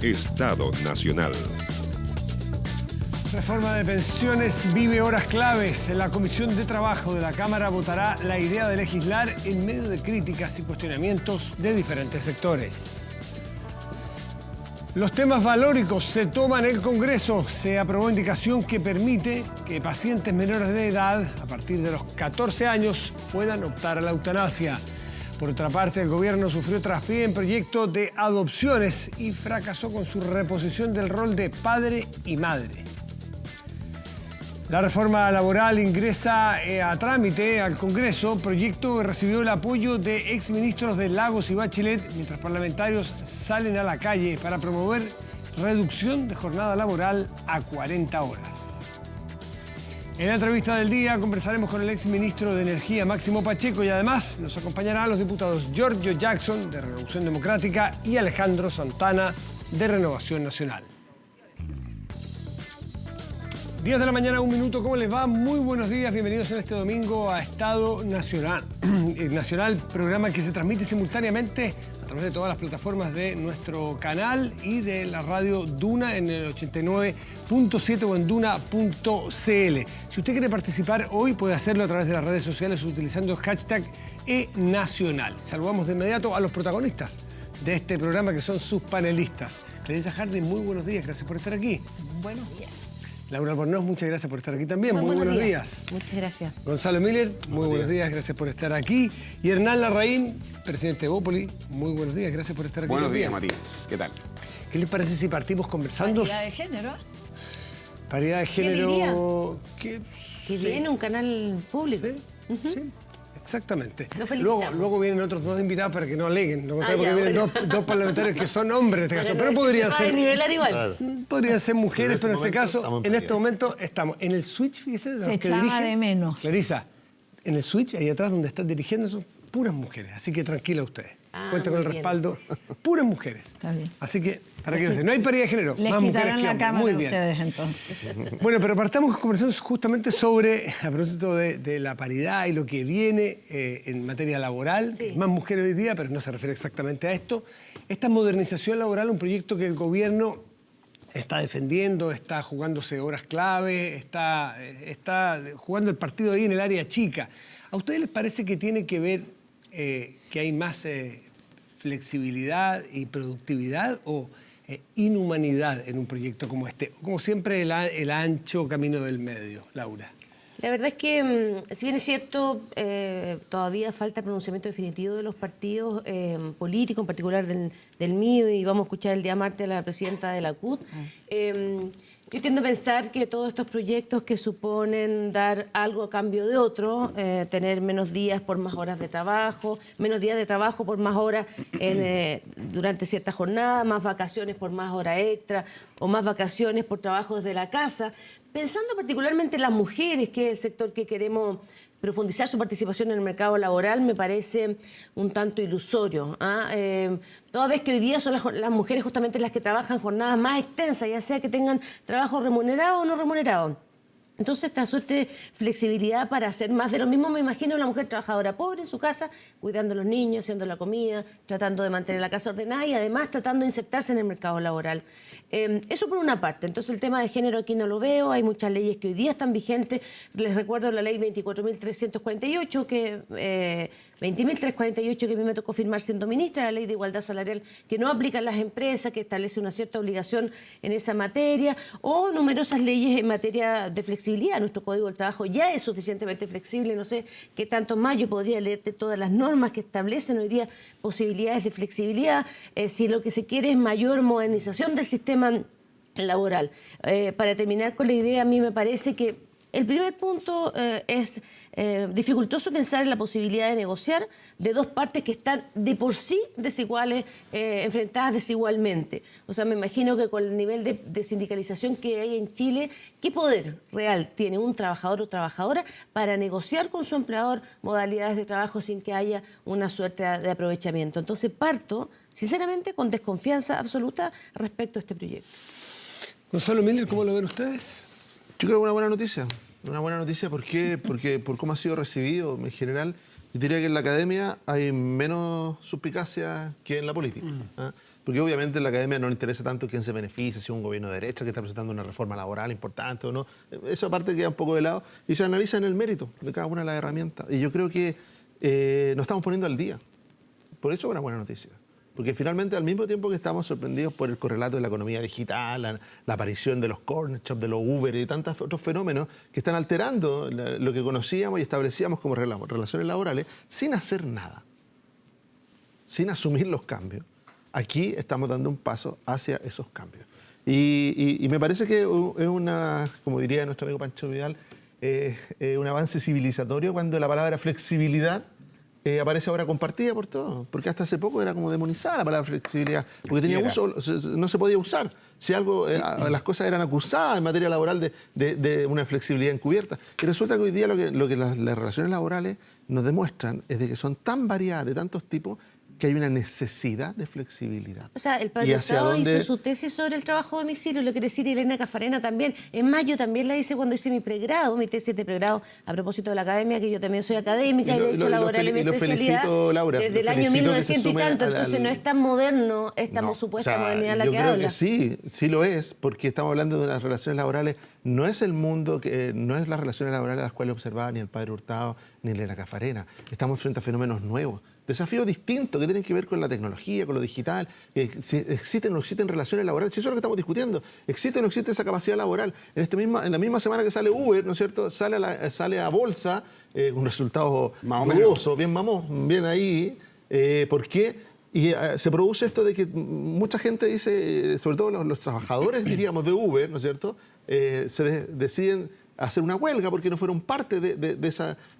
Estado Nacional. Reforma de pensiones vive horas claves. La Comisión de Trabajo de la Cámara votará la idea de legislar en medio de críticas y cuestionamientos de diferentes sectores. Los temas valóricos se toman en el Congreso. Se aprobó indicación que permite que pacientes menores de edad, a partir de los 14 años, puedan optar a la eutanasia. Por otra parte, el gobierno sufrió traspié en proyecto de adopciones y fracasó con su reposición del rol de padre y madre. La reforma laboral ingresa a trámite al Congreso, proyecto que recibió el apoyo de exministros de Lagos y Bachelet, mientras parlamentarios salen a la calle para promover reducción de jornada laboral a 40 horas. En la entrevista del día conversaremos con el exministro de Energía, Máximo Pacheco, y además nos acompañarán los diputados Giorgio Jackson, de Renovación Democrática, y Alejandro Santana, de Renovación Nacional. 10 de la mañana, 1 minuto, ¿cómo les va? Muy buenos días, bienvenidos en este domingo a Estado Nacional. Programa que se transmite simultáneamente a través de todas las plataformas de nuestro canal y de la radio Duna en el 89.7 o en duna.cl. Si usted quiere participar hoy, puede hacerlo a través de las redes sociales utilizando el hashtag eNacional. Saludamos de inmediato a los protagonistas de este programa, que son sus panelistas. Clarisa Hardy, muy buenos días, gracias por estar aquí. Buenos días. Laura Albornoz, muchas gracias por estar aquí también. Muy buenos días. Muchas gracias. Gonzalo Miller, muy buenos días, gracias por estar aquí. Y Hernán Larraín, presidente de Bópoli, muy buenos días, gracias por estar aquí. Buenos días, Matías. ¿Qué tal? ¿Qué les parece si partimos conversando? Paridad de género. Paridad de género. Que viene un canal público. Sí, sí. Exactamente. Luego vienen otros dos invitados para que no aleguen. Porque vienen dos parlamentarios que son hombres en este caso. Pero podrían ser. Nivelar igual. Claro. Podrían ser mujeres, pero en este caso, en este momento estamos en el switch, fíjese. Se echaba de menos. Clarisa, en el switch, ahí atrás donde están dirigiendo, son puras mujeres. Así que tranquila ustedes. Cuenta con el respaldo. Puras mujeres. Está bien. Así que, para que no hay paridad de género. Les más quitarán la cámara muy a bien. ustedes entonces. Bueno, pero partamos conversando justamente sobre, a propósito de la paridad y lo que viene en materia laboral. Sí. Más mujeres hoy día, pero no se refiere exactamente a esto. Esta modernización laboral, un proyecto que el gobierno está defendiendo, está jugándose horas clave, está jugando el partido ahí en el área chica. ¿A ustedes les parece que tiene que ver que hay más flexibilidad y productividad o inhumanidad en un proyecto como este? Como siempre, el ancho camino del medio, Laura. La verdad es que, si bien es cierto, todavía falta pronunciamiento definitivo de los partidos políticos, en particular del mío, y vamos a escuchar el día martes a la presidenta de la CUT. Yo tiendo a pensar que todos estos proyectos que suponen dar algo a cambio de otro, tener menos días por más horas de trabajo, menos días de trabajo por más horas durante cierta jornada, más vacaciones por más hora extra o más vacaciones por trabajo desde la casa, pensando particularmente en las mujeres, que es el sector que queremos profundizar su participación en el mercado laboral, me parece un tanto ilusorio. Toda vez que hoy día son las mujeres justamente las que trabajan jornadas más extensas, ya sea que tengan trabajo remunerado o no remunerado. Entonces, esta suerte de flexibilidad para hacer más de lo mismo, me imagino una mujer trabajadora pobre en su casa, cuidando a los niños, haciendo la comida, tratando de mantener la casa ordenada y además tratando de insertarse en el mercado laboral. Eso por una parte. Entonces, el tema de género aquí no lo veo. Hay muchas leyes que hoy día están vigentes. Les recuerdo la ley 24.348, 20.348, que a mí me tocó firmar siendo ministra, la ley de igualdad salarial que no aplica en las empresas, que establece una cierta obligación en esa materia, o numerosas leyes en materia de flexibilidad. Nuestro Código del Trabajo ya es suficientemente flexible, no sé qué tanto más. Yo podría leerte todas las normas que establecen hoy día posibilidades de flexibilidad, si lo que se quiere es mayor modernización del sistema laboral. Para terminar con la idea, a mí me parece que el primer punto es dificultoso pensar en la posibilidad de negociar de dos partes que están de por sí desiguales, enfrentadas desigualmente. O sea, me imagino que con el nivel de sindicalización que hay en Chile, ¿qué poder real tiene un trabajador o trabajadora para negociar con su empleador modalidades de trabajo sin que haya una suerte de aprovechamiento? Entonces parto, sinceramente, con desconfianza absoluta respecto a este proyecto. Gonzalo Miller, ¿cómo lo ven ustedes? Yo creo que una buena noticia. Una buena noticia, ¿por qué? Porque por cómo ha sido recibido en general. Yo diría que en la academia hay menos suspicacia que en la política. porque obviamente a la academia no le interesa tanto quién se beneficia, si es un gobierno de derecha que está presentando una reforma laboral importante o no. Eso aparte queda un poco de lado y se analiza en el mérito de cada una de las herramientas. Y yo creo que nos estamos poniendo al día. Por eso es una buena noticia. Porque finalmente, al mismo tiempo que estamos sorprendidos por el correlato de la economía digital, la aparición de los corner shops, de los Uber y tantos otros fenómenos que están alterando lo que conocíamos y establecíamos como relaciones laborales, sin hacer nada, sin asumir los cambios, aquí estamos dando un paso hacia esos cambios. Y me parece que es una, como diría nuestro amigo Pancho Vidal, un avance civilizatorio cuando la palabra flexibilidad aparece ahora compartida por todos, porque hasta hace poco era como demonizada la palabra flexibilidad, porque tenía uso, no se podía usar. Si algo, las cosas eran acusadas en materia laboral de una flexibilidad encubierta. Y resulta que hoy día lo que las relaciones laborales nos demuestran es de que son tan variadas, de tantos tipos, que hay una necesidad de flexibilidad. O sea, el padre Hurtado hizo su tesis sobre el trabajo a domicilio, lo quiere decir Elena Cafarena también. En mayo también la hice cuando hice mi pregrado, mi tesis de pregrado, a propósito de la academia, que yo también soy académica y de hecho laboral en mi especialidad. Felicito, Laura. Desde el año 1900 y tanto, entonces no es tan moderno esta supuesta modernidad la que habla. Yo creo que sí lo es, porque estamos hablando de las relaciones laborales. No es el mundo, no es las relaciones laborales a las cuales observaba ni el padre Hurtado ni Elena Cafarena. Estamos frente a fenómenos nuevos. Desafíos distintos que tienen que ver con la tecnología, con lo digital, si existen o no existen relaciones laborales, si eso es lo que estamos discutiendo, existe o no existe esa capacidad laboral. En la misma semana que sale Uber, ¿no es cierto?, sale a bolsa con resultados dudosos, bien mamón, bien ahí. ¿Por qué? Y se produce esto de que mucha gente dice, sobre todo los trabajadores, diríamos, de Uber, ¿no es cierto?, deciden hacer una huelga porque no fueron parte de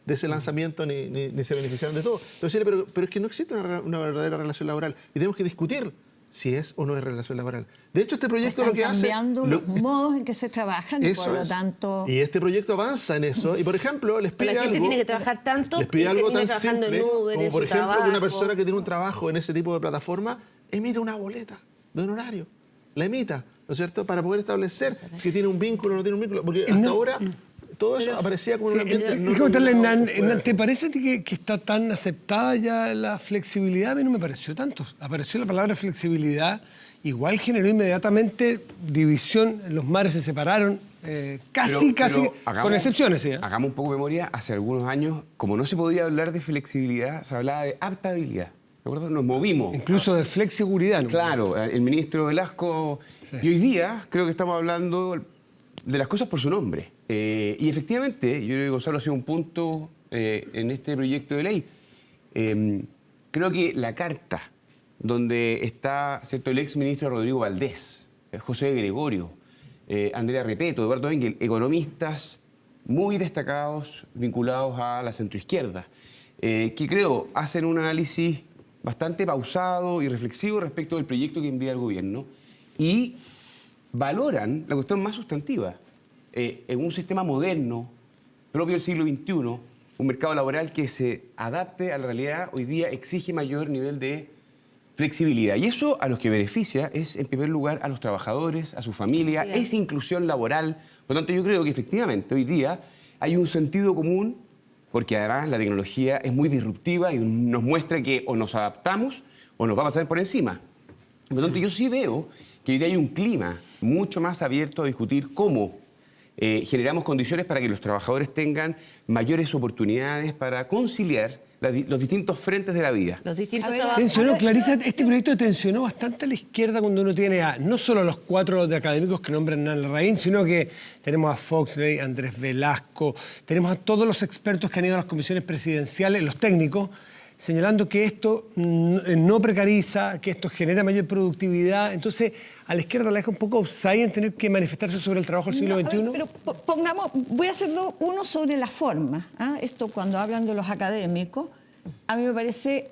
ese lanzamiento ni se beneficiaron de todo. Entonces, pero es que no existe una verdadera relación laboral y tenemos que discutir si es o no es relación laboral. De hecho, este proyecto lo que hace... Están cambiando los modos en que se trabajan y por lo tanto... Y este proyecto avanza en eso y, por ejemplo, les pide la gente algo... tiene que trabajar tanto les pide algo tan trabajando simple en Uber, como, en por su ejemplo, trabajo. que una persona que tiene un trabajo en ese tipo de plataforma emite una boleta de honorario. La emita, ¿no es cierto?, para poder establecer que tiene un vínculo o no tiene un vínculo. Porque hasta ahora... Todo eso aparecía como un ambiente... Hernán, ¿te parece a ti que está tan aceptada ya la flexibilidad? A mí no me pareció tanto. Apareció la palabra flexibilidad, igual generó inmediatamente división, los mares se separaron, casi, con excepciones. ¿Sí? Hagamos un poco de memoria, hace algunos años, como no se podía hablar de flexibilidad, se hablaba de adaptabilidad. ¿De acuerdo? Nos movimos. Incluso de flexiguridad. ¿No? Claro, el ministro Velasco... Sí. Y hoy día creo que estamos hablando de las cosas por su nombre. Y efectivamente, yo creo que Gonzalo ha sido un punto en este proyecto de ley. Creo que la carta donde está, ¿cierto?, el exministro Rodrigo Valdés, José Gregorio, Andrea Repeto, Eduardo Engel, economistas muy destacados vinculados a la centroizquierda, que creo hacen un análisis bastante pausado y reflexivo respecto del proyecto que envía el gobierno y valoran la cuestión más sustantiva. En un sistema moderno, propio del siglo XXI, un mercado laboral que se adapte a la realidad hoy día exige mayor nivel de flexibilidad. Y eso a los que beneficia es, en primer lugar, a los trabajadores, a su familia, es inclusión laboral. Por lo tanto, yo creo que efectivamente hoy día hay un sentido común, porque además la tecnología es muy disruptiva y nos muestra que o nos adaptamos o nos va a pasar por encima. Por lo tanto, yo sí veo que hoy día hay un clima mucho más abierto a discutir cómo generamos condiciones para que los trabajadores tengan mayores oportunidades para conciliar los distintos frentes de la vida. Los distintos trabajos. Clarisa, este proyecto tensionó bastante a la izquierda cuando uno tiene no solo a los 4 de académicos que nombran a Larraín, sino que tenemos a Foxley, Andrés Velasco, tenemos a todos los expertos que han ido a las comisiones presidenciales, los técnicos, señalando que esto no precariza, que esto genera mayor productividad. Entonces, a la izquierda la deja un poco offside en tener que manifestarse sobre el trabajo del siglo XXI. Pero voy a hacer uno sobre la forma. Esto cuando hablan de los académicos, a mí me parece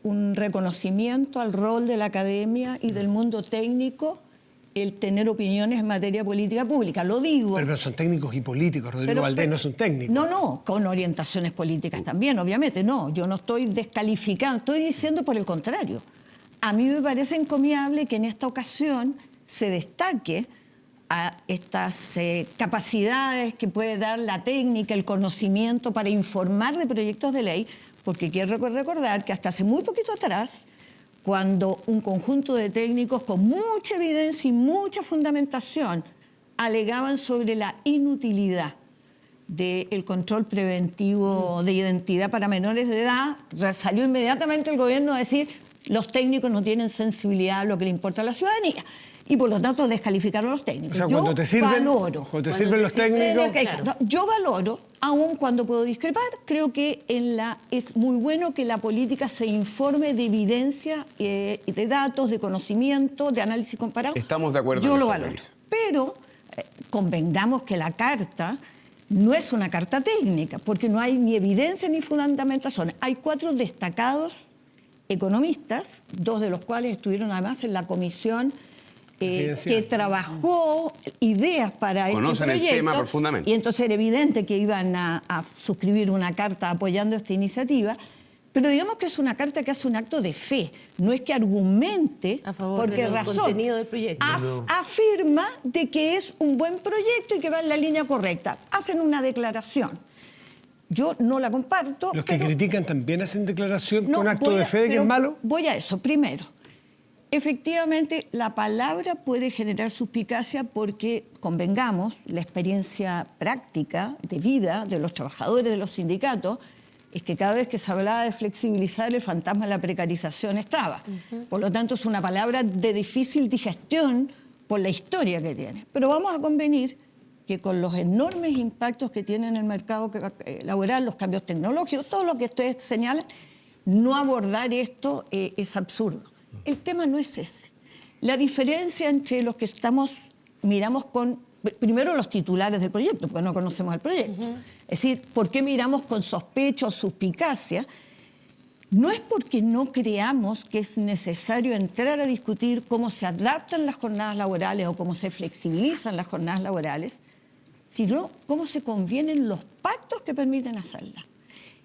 un reconocimiento al rol de la academia y del mundo técnico el tener opiniones en materia política pública. Lo digo... Pero son técnicos y políticos. Rodrigo Valdés no es un técnico. No, con orientaciones políticas también, obviamente. No, yo no estoy descalificando, estoy diciendo por el contrario. A mí me parece encomiable que en esta ocasión se destaque a estas capacidades que puede dar la técnica, el conocimiento para informar de proyectos de ley, porque quiero recordar que hasta hace muy poquito atrás cuando un conjunto de técnicos con mucha evidencia y mucha fundamentación alegaban sobre la inutilidad del control preventivo de identidad para menores de edad, salió inmediatamente el gobierno a decir los técnicos no tienen sensibilidad a lo que le importa a la ciudadanía y por lo tanto descalificaron a los técnicos. O sea, Yo cuando te sirven, valoro. cuando te sirven los técnicos... Exacto. Yo valoro, aun cuando puedo discrepar, creo que es muy bueno que la política se informe de evidencia, de datos, de conocimiento, de análisis comparado. Estamos de acuerdo Yo con lo eso, valoro. Clarisa. Pero convengamos que la carta no es una carta técnica, porque no hay ni evidencia ni fundamentación. Hay 4 destacados economistas, 2 de los cuales estuvieron además en la comisión que trabajó ideas para Conocen este proyecto. el tema profundamente. Y entonces era evidente que iban a suscribir una carta apoyando esta iniciativa. Pero digamos que es una carta que hace un acto de fe, no es que argumente A favor por qué del razón. contenido del proyecto. Afirma de que es un buen proyecto y que va en la línea correcta. Hacen una declaración. Yo no la comparto. Los que pero critican también hacen declaración no, con acto voy de a- fe de que pero es malo. Voy a eso. Primero, efectivamente, la palabra puede generar suspicacia porque, convengamos, la experiencia práctica de vida de los trabajadores de los sindicatos es que cada vez que se hablaba de flexibilizar, el fantasma de la precarización estaba. Por lo tanto, es una palabra de difícil digestión por la historia que tiene. Pero vamos a convenir que con los enormes impactos que tiene en el mercado laboral, los cambios tecnológicos, todo lo que ustedes señalan, no abordar esto es absurdo. El tema no es ese. La diferencia entre los que miramos con, primero los titulares del proyecto, porque no conocemos el proyecto. Es decir, ¿por qué miramos con sospecha o suspicacia? No es porque no creamos que es necesario entrar a discutir cómo se adaptan las jornadas laborales o cómo se flexibilizan las jornadas laborales, sino cómo se convienen los pactos que permiten hacerlas.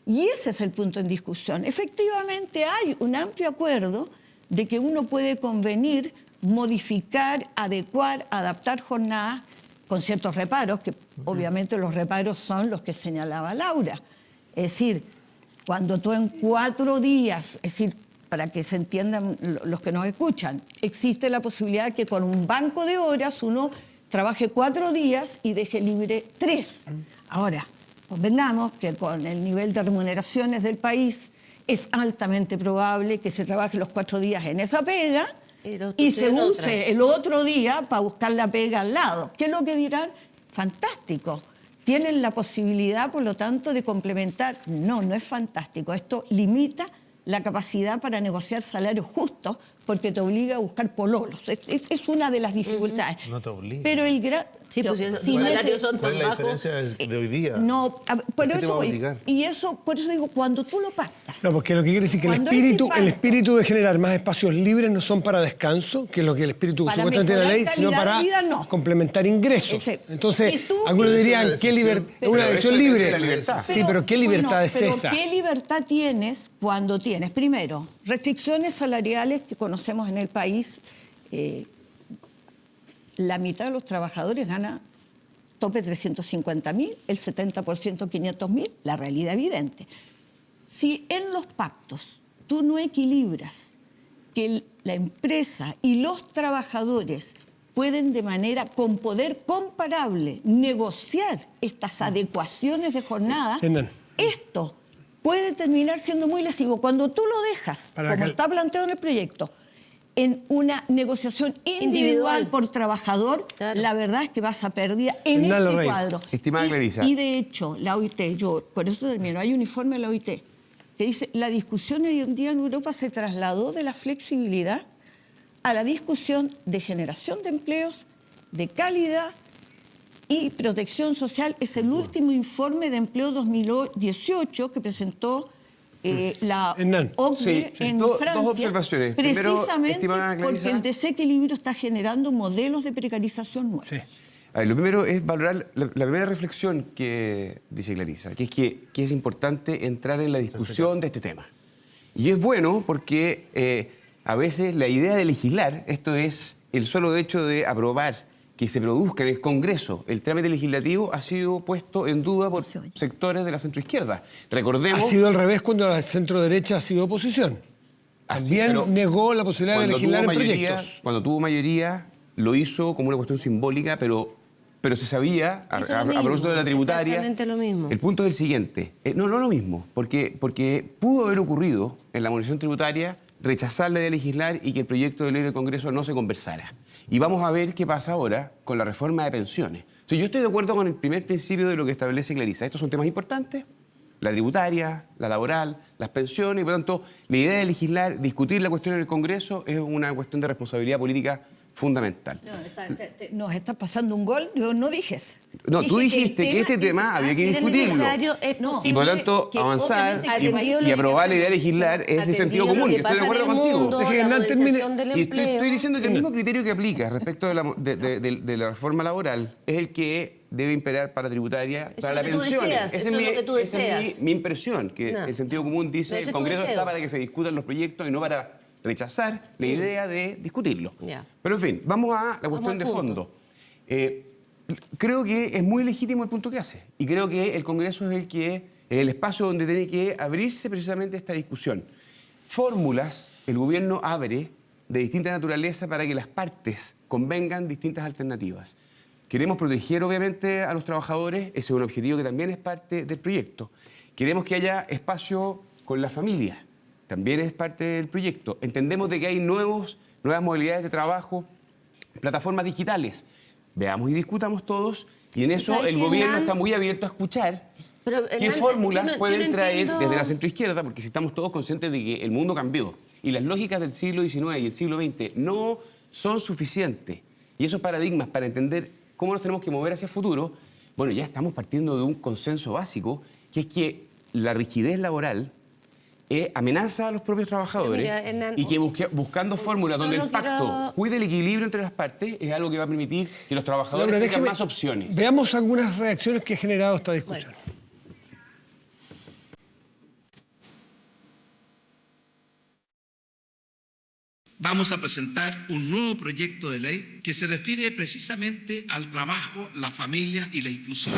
Y ese es el punto en discusión. Efectivamente hay un amplio acuerdo de que uno puede convenir, modificar, adecuar, adaptar jornadas con ciertos reparos, que obviamente los reparos son los que señalaba Laura. Es decir, cuando tú en 4 días, es decir, para que se entiendan los que nos escuchan, existe la posibilidad que con un banco de horas uno trabaje 4 días y deje libre 3. Ahora, convengamos que con el nivel de remuneraciones del país es altamente probable que se trabaje los 4 días en esa pega y se use el otro día para buscar la pega al lado. ¿Qué es lo que dirán? Fantástico. ¿Tienen la posibilidad, por lo tanto, de complementar? No, no es fantástico. Esto limita la capacidad para negociar salarios justos porque te obliga a buscar pololos. Es una de las dificultades. No te obliga. Pero el gran... Sí, pues si los si salarios son ¿Cuál tan es la bajos. diferencia de hoy día? No, por ¿Por qué te eso va a voy. obligar? Y eso, por eso digo, cuando tú lo pactas. No, porque lo que quiere decir que Cuando ese el pacto- espíritu de generar más espacios libres no son para descanso, que es lo que el espíritu Para supuestamente de la ley, mejorar sino calidad para de vida, no. complementar ingresos. Ese- Entonces, si tú- algunos Pero eso dirían, es ¿qué una libertad? decisión. Es una Pero decisión eso es libre. la libertad. Sí, pero ¿qué libertad es pero esa? ¿qué libertad tienes cuando tienes, primero, restricciones salariales que conocemos en el país? La mitad de los trabajadores gana tope 350.000, el 70% 500.000, la realidad evidente. Si en los pactos tú no equilibras que la empresa y los trabajadores pueden de manera con poder comparable negociar estas adecuaciones de jornada, Hernán. esto puede terminar siendo muy lesivo. Cuando tú lo dejas, Para como que- está planteado en el proyecto, en una negociación individual por trabajador, Claro. la verdad es que vas a perder en Hernán este Lorey. cuadro. Estimada Clarisa. Y de hecho, la OIT, yo por eso termino, hay un informe de la OIT que dice, la discusión hoy en día en Europa se trasladó de la flexibilidad a la discusión de generación de empleos, de calidad y protección social. Es el último informe de empleo 2018 que presentó la Hernán. OCDE Sí, en dos Francia, observaciones. Primero, precisamente estimada Clarisa. porque el desequilibrio está generando modelos de precarización nuevos. Sí. A ver, lo primero es valorar la primera reflexión que dice Clarisa, que es importante entrar en la discusión de este tema. Y es bueno porque a veces la idea de legislar, esto es el solo hecho de aprobar que se produzca en el Congreso el trámite legislativo, ha sido puesto en duda por sectores de la centroizquierda. Ha Recordemos... sido al revés cuando la centro derecha ha sido oposición. También pero negó la posibilidad de cuando legislar tuvo en mayoría, proyectos. Cuando tuvo mayoría, lo hizo como una cuestión simbólica, pero se sabía, Hizo lo a mismo, propósito de la tributaria... exactamente lo mismo. El punto es el siguiente. No lo mismo, porque pudo haber ocurrido en la armonización tributaria rechazar la idea de legislar y que el proyecto de ley del Congreso no se conversara. Y vamos a ver qué pasa ahora con la reforma de pensiones. O sea, yo estoy de acuerdo con el primer principio de lo que establece Clarisa. Estos son temas importantes, la tributaria, la laboral, las pensiones, y por lo tanto, la idea de legislar, discutir la cuestión en el Congreso es una cuestión de responsabilidad política fundamental. Nos está pasando un gol, yo no dije eso. No, tú Dije dijiste que este tema había que si es discutirlo. necesario, es No, Y por lo posible tanto, que, avanzar obviamente, atendido lo y que aprobar la idea de pasa- legislar es de atendido sentido lo común. que Y estoy de pasa en acuerdo el contigo. mundo, Deje que la Hernán termine. modernización del Y estoy empleo. diciendo que el mismo criterio que aplica respecto de la reforma laboral es el que debe imperar para la tributaria, Eso para es las lo que tú pensiones. deseas, Esa eso es lo que tú esa es deseas. mi impresión, que No. el sentido común dice No, ese el es tu Congreso deseo. está para que se discutan los proyectos y no para rechazar la idea de discutirlo. Ya. Pero en fin, vamos a la cuestión al de punto. fondo. Creo que es muy legítimo el punto que hace y creo que el Congreso es el espacio donde tiene que abrirse precisamente esta discusión. Fórmulas el gobierno abre de distinta naturaleza para que las partes convengan distintas alternativas. Queremos proteger obviamente a los trabajadores, ese es un objetivo que también es parte del proyecto. Queremos que haya espacio con la familia, también es parte del proyecto. Entendemos de que hay nuevas modalidades de trabajo, plataformas digitales. Veamos y discutamos todos y en eso ¿Sabes el qué, gobierno Hernán? está muy abierto a escuchar Pero, qué Hernán, fórmulas yo no pueden traer entiendo- desde la centroizquierda, porque si estamos todos conscientes de que el mundo cambió y las lógicas del siglo XIX y el siglo XX no son suficientes y esos paradigmas para entender cómo nos tenemos que mover hacia el futuro, bueno, ya estamos partiendo de un consenso básico, que es que la rigidez laboral amenaza a los propios trabajadores. Mira, Hernán, y que buscando fórmulas donde el solo pacto quiero- cuide el equilibrio entre las partes es algo que va a permitir que los trabajadores Laura, tengan déjeme- más opciones. Veamos algunas reacciones que ha generado esta discusión. Vamos a presentar un nuevo proyecto de ley que se refiere precisamente al trabajo, la familia y la inclusión.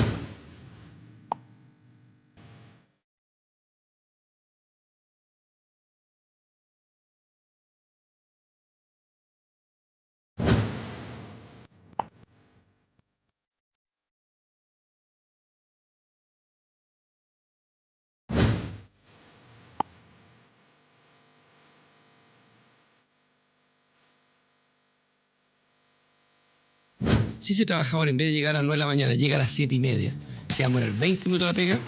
Si ese trabajador en vez de llegar a las 9 de la mañana llega a las 7:30, se va a morir 20 minutos la pega,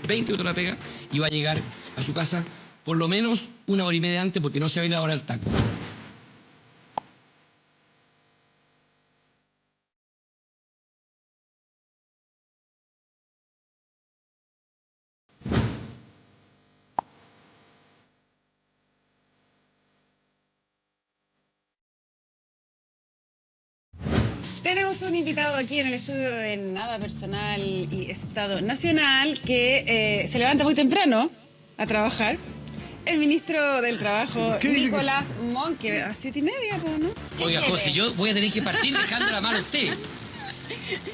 20 minutos la pega, y va a llegar a su casa por lo menos 1 hora y media antes porque no se va a ir a la hora del taco. Tenemos un invitado aquí en el estudio de Nada Personal y Estado Nacional que se levanta muy temprano a trabajar. El ministro del Trabajo, ¿Qué dice que Nicolás Monque, a 7:30, pues, ¿no? Oiga, José, yo voy a tener que partir dejando la mano a usted.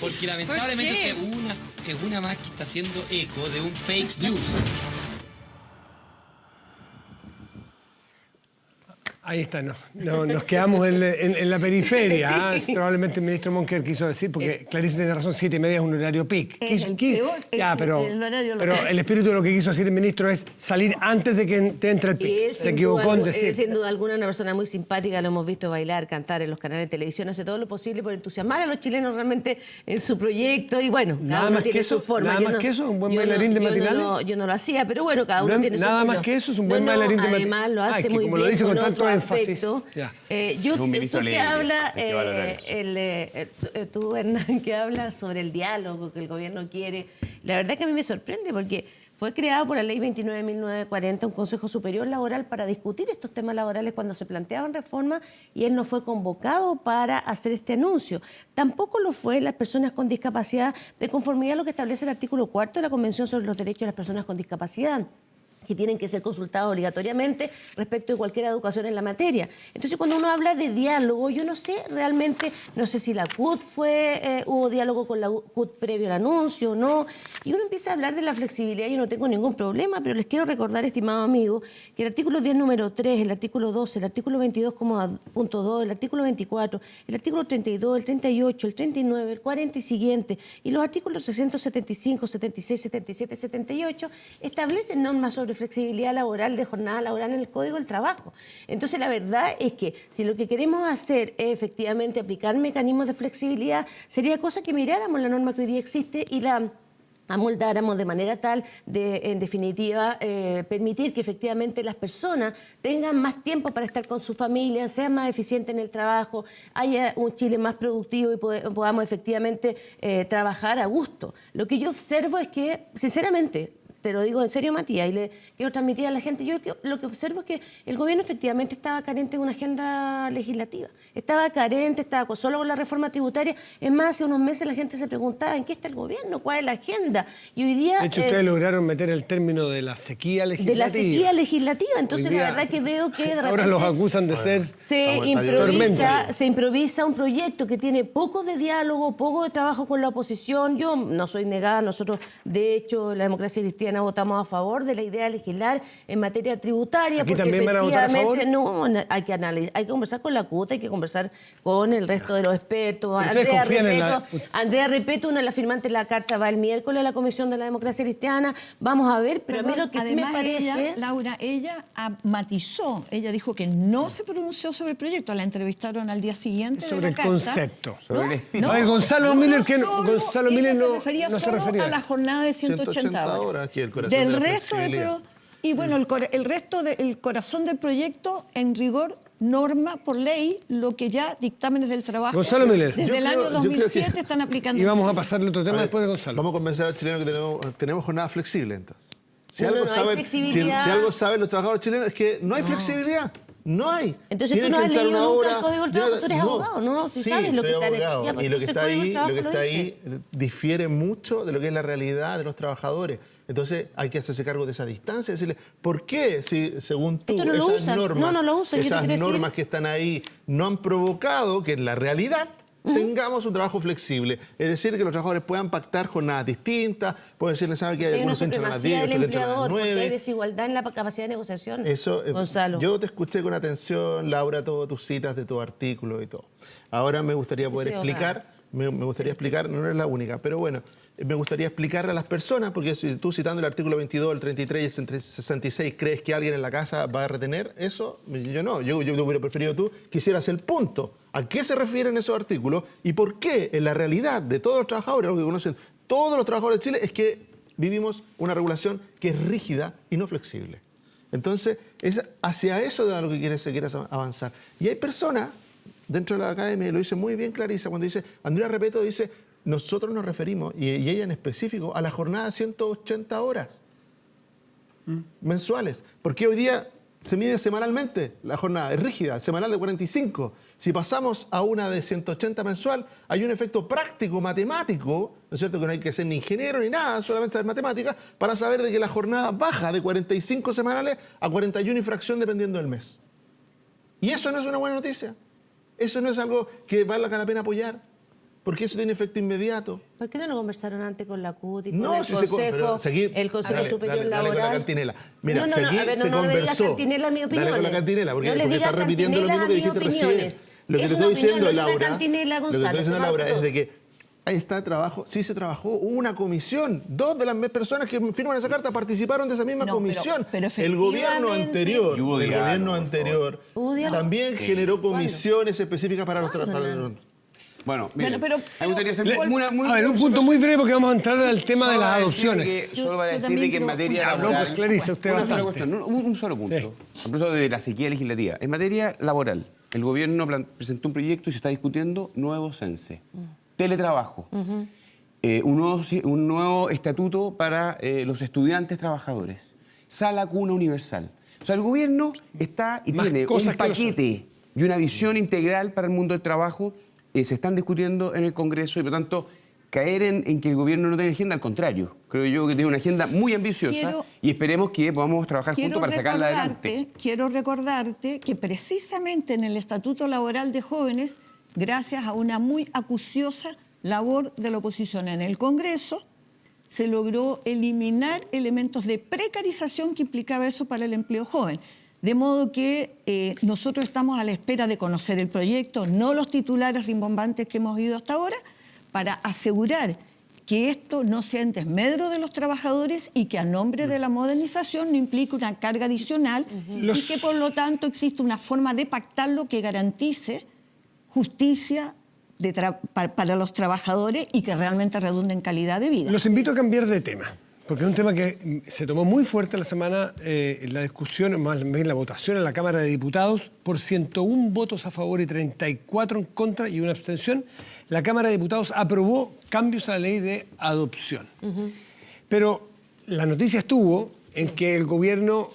Porque lamentablemente ¿Por qué? usted es una más que está haciendo eco de un fake news. Ahí está, nos quedamos en la periferia. Probablemente el ministro Monker quiso decir, porque Clarice tiene razón, 7:30 es un horario peak. Es el peor, el horario pero el espíritu de lo que quiso decir el ministro es salir antes de que te entre el Y peak. él, Se equivocó en decir. sin duda alguna, una persona muy simpática, lo hemos visto bailar, cantar en los canales de televisión, hace todo lo posible por entusiasmar a los chilenos realmente en su proyecto y bueno, cada Nada uno más tiene que eso, su forma. nada Yo más no- que eso, un buen yo bailarín de yo matinales. yo no lo hacía, pero bueno, cada uno No, tiene su nada más estilo. que eso, es un buen bailarín de matinales. Además lo Ah, es hace que muy como bien, lo dice con tanto otro énfasis, aspecto. ya. Es un ministro Tú que alegre, habla, hay que valorar tú, Hernán, que habla sobre el diálogo que el gobierno quiere, la verdad que a mí me sorprende porque fue creado por la Ley 29.940 un Consejo Superior Laboral para discutir estos temas laborales cuando se planteaban reformas y él no fue convocado para hacer este anuncio. Tampoco lo fue las personas con discapacidad de conformidad a lo que establece el artículo 4 de la Convención sobre los Derechos de las Personas con Discapacidad. que tienen que ser consultados obligatoriamente respecto de cualquier educación en la materia. Entonces, cuando uno habla de diálogo, yo no sé realmente, no sé si la CUT hubo diálogo con la CUT previo al anuncio o no, y uno empieza a hablar de la flexibilidad, yo no tengo ningún problema, pero les quiero recordar, estimado amigo, que el artículo 10, número 3, el artículo 12, el artículo 22,2, el artículo 24, el artículo 32, el 38, el 39, el 40 y siguiente, y los artículos 375, 76, 77, 78, establecen normas sobre flexibilidad laboral, de jornada laboral en el Código del Trabajo. Entonces, la verdad es que si lo que queremos hacer es efectivamente aplicar mecanismos de flexibilidad, sería cosa que miráramos la norma que hoy día existe y la amoldáramos de manera tal de, en definitiva, permitir que efectivamente las personas tengan más tiempo para estar con su familia, sean más eficientes en el trabajo, haya un Chile más productivo y podamos efectivamente trabajar a gusto. Lo que yo observo es que, sinceramente, te lo digo en serio, Matías, y le quiero transmitir a la gente, yo lo que observo es que el gobierno efectivamente estaba carente de una agenda legislativa. Estaba carente, solo con la reforma tributaria. Es más, hace unos meses la gente se preguntaba, ¿en qué está el gobierno? ¿Cuál es la agenda? Y hoy día... De hecho, ustedes lograron meter el término de la sequía legislativa. De la sequía legislativa. Entonces, la verdad que veo que... Ahora los acusan de ser... Se improvisa un proyecto que tiene poco de diálogo, poco de trabajo con la oposición. Yo no soy negada, nosotros, de hecho, la democracia cristiana votamos a favor de la idea de legislar en materia tributaria. ¿Aquí también van a votar a favor? No, hay que conversar con la CUT, hay que conversar con el resto de los expertos. Andrea Repeto, una de las firmantes de la carta, va el miércoles a la Comisión de la Democracia Cristiana. Vamos a ver, pero a mí lo que sí me parece... Ella matizó, ella dijo que no se pronunció sobre el proyecto, la entrevistaron al día siguiente sobre el concepto. Sobre el espíritu. A ver, Gonzalo Miller no se refería a la jornada de 180 horas. Aquí el corazón del de la resto flexibilidad. y bueno, el resto del corazón del proyecto, en rigor, norma por ley lo que ya dictámenes del trabajo Gonzalo Miller. desde el año 2007 están aplicando. Y vamos a pasarle otro tema después de Gonzalo. Vamos a convencer al chileno que tenemos jornada flexible, entonces. Si No, algo no hay saben, flexibilidad. si algo saben los trabajadores chilenos es que no hay flexibilidad. No hay. Entonces Tienen tú no que has echar leído una nunca hora. el Código del Trabajo, tú eres abogado, ¿no? Si Sí, sabes lo soy que está abogado. ya, pues, Y lo que entonces está el Código del ahí, Trabajo lo que lo está dice. ahí difiere mucho de lo que es la realidad de los trabajadores. Entonces hay que hacerse cargo de esa distancia, decirle, ¿por qué si según tú Esto no lo esas usan. normas, No lo usan, yo te esas quiero decir. normas que están ahí no han provocado que en la realidad tengamos un trabajo flexible? Es decir, que los trabajadores puedan pactar jornadas distintas, pueden decirle, ¿sabe que hay Hay una algunos que entran a las supremacía 10, del otros que entran a las empleador, porque hay 9? desigualdad en la capacidad de negociación, Eso, Gonzalo. yo te escuché con atención, Laura, todas tus citas de tu artículo y todo. Ahora me gustaría poder soy explicar, me gustaría explicar, no eres la única, pero bueno, me gustaría explicarle a las personas, porque si tú citando el artículo 22, el 33 y el 66, ¿crees que alguien en la casa va a retener eso? Yo no, yo hubiera preferido tú quisieras el punto. ¿A qué se refieren esos artículos? ¿Y por qué en la realidad de todos los trabajadores, lo que conocen todos los trabajadores de Chile, es que vivimos una regulación que es rígida y no flexible? Entonces, es hacia eso de lo que quieres avanzar. Y hay personas dentro de la academia, y lo dice muy bien Clarisa, cuando dice, Andrea Repeto dice, nosotros nos referimos, y ella en específico, a la jornada de 180 horas mensuales. Porque hoy día se mide semanalmente la jornada, es rígida, semanal de 45. Si pasamos a una de 180 mensual, hay un efecto práctico, matemático, ¿no es cierto? Que no hay que ser ni ingeniero ni nada, solamente saber matemáticas, para saber de que la jornada baja de 45 semanales a 41 y fracción dependiendo del mes. Y eso no es una buena noticia. Eso no es algo que valga la pena apoyar, porque eso tiene efecto inmediato. ¿Por qué no lo conversaron antes con la CUT y con No, el si Consejo, el Consejo Superior dale Laboral? con la cantinela. Mira, no, se a ver, conversó. no me digas cantinela, mi opinión. Dale con la cantinela, porque, no le porque digas estás repitiendo lo mismo que dijiste recién. Lo que te estoy diciendo, Laura, lo que te estoy diciendo, Laura, es de que ahí está trabajo, sí se trabajó, hubo una comisión. 2 de las personas que firman esa carta participaron de esa misma comisión. Pero el gobierno anterior, también generó comisiones específicas para los trabajadores. Bueno, miren, pero me gustaría hacer A ver, un punto muy breve porque vamos a entrar al tema de las adopciones. Solo para decirle que en materia No, laboral... pues Clarisa, usted una sola bastante. cuestión, un solo punto. Sí. A propósito de la sequía legislativa. En materia laboral, el gobierno presentó un proyecto y se está discutiendo nuevo CENSE. Teletrabajo. Un nuevo estatuto para los estudiantes trabajadores. Sala cuna universal. O sea, el gobierno está y Más tiene cosas un que lo son. paquete y una visión integral para el mundo del trabajo. Se están discutiendo en el Congreso y, por lo tanto, caer en que el gobierno no tiene agenda, al contrario. Creo yo que tiene una agenda muy ambiciosa y esperemos que podamos trabajar juntos para sacarla adelante. Quiero recordarte que precisamente en el Estatuto Laboral de Jóvenes, gracias a una muy acuciosa labor de la oposición en el Congreso, se logró eliminar elementos de precarización que implicaba eso para el empleo joven. De modo que nosotros estamos a la espera de conocer el proyecto, no los titulares rimbombantes que hemos oído hasta ahora, para asegurar que esto no sea en desmedro de los trabajadores y que a nombre de la modernización no implique una carga adicional y que por lo tanto existe una forma de pactarlo que garantice justicia para los trabajadores y que realmente redunde en calidad de vida. Los invito a cambiar de tema, porque es un tema que se tomó muy fuerte la semana en la discusión, más bien la votación en la Cámara de Diputados, por 101 votos a favor y 34 en contra y una abstención. La Cámara de Diputados aprobó cambios a la ley de adopción. Pero la noticia estuvo en que el gobierno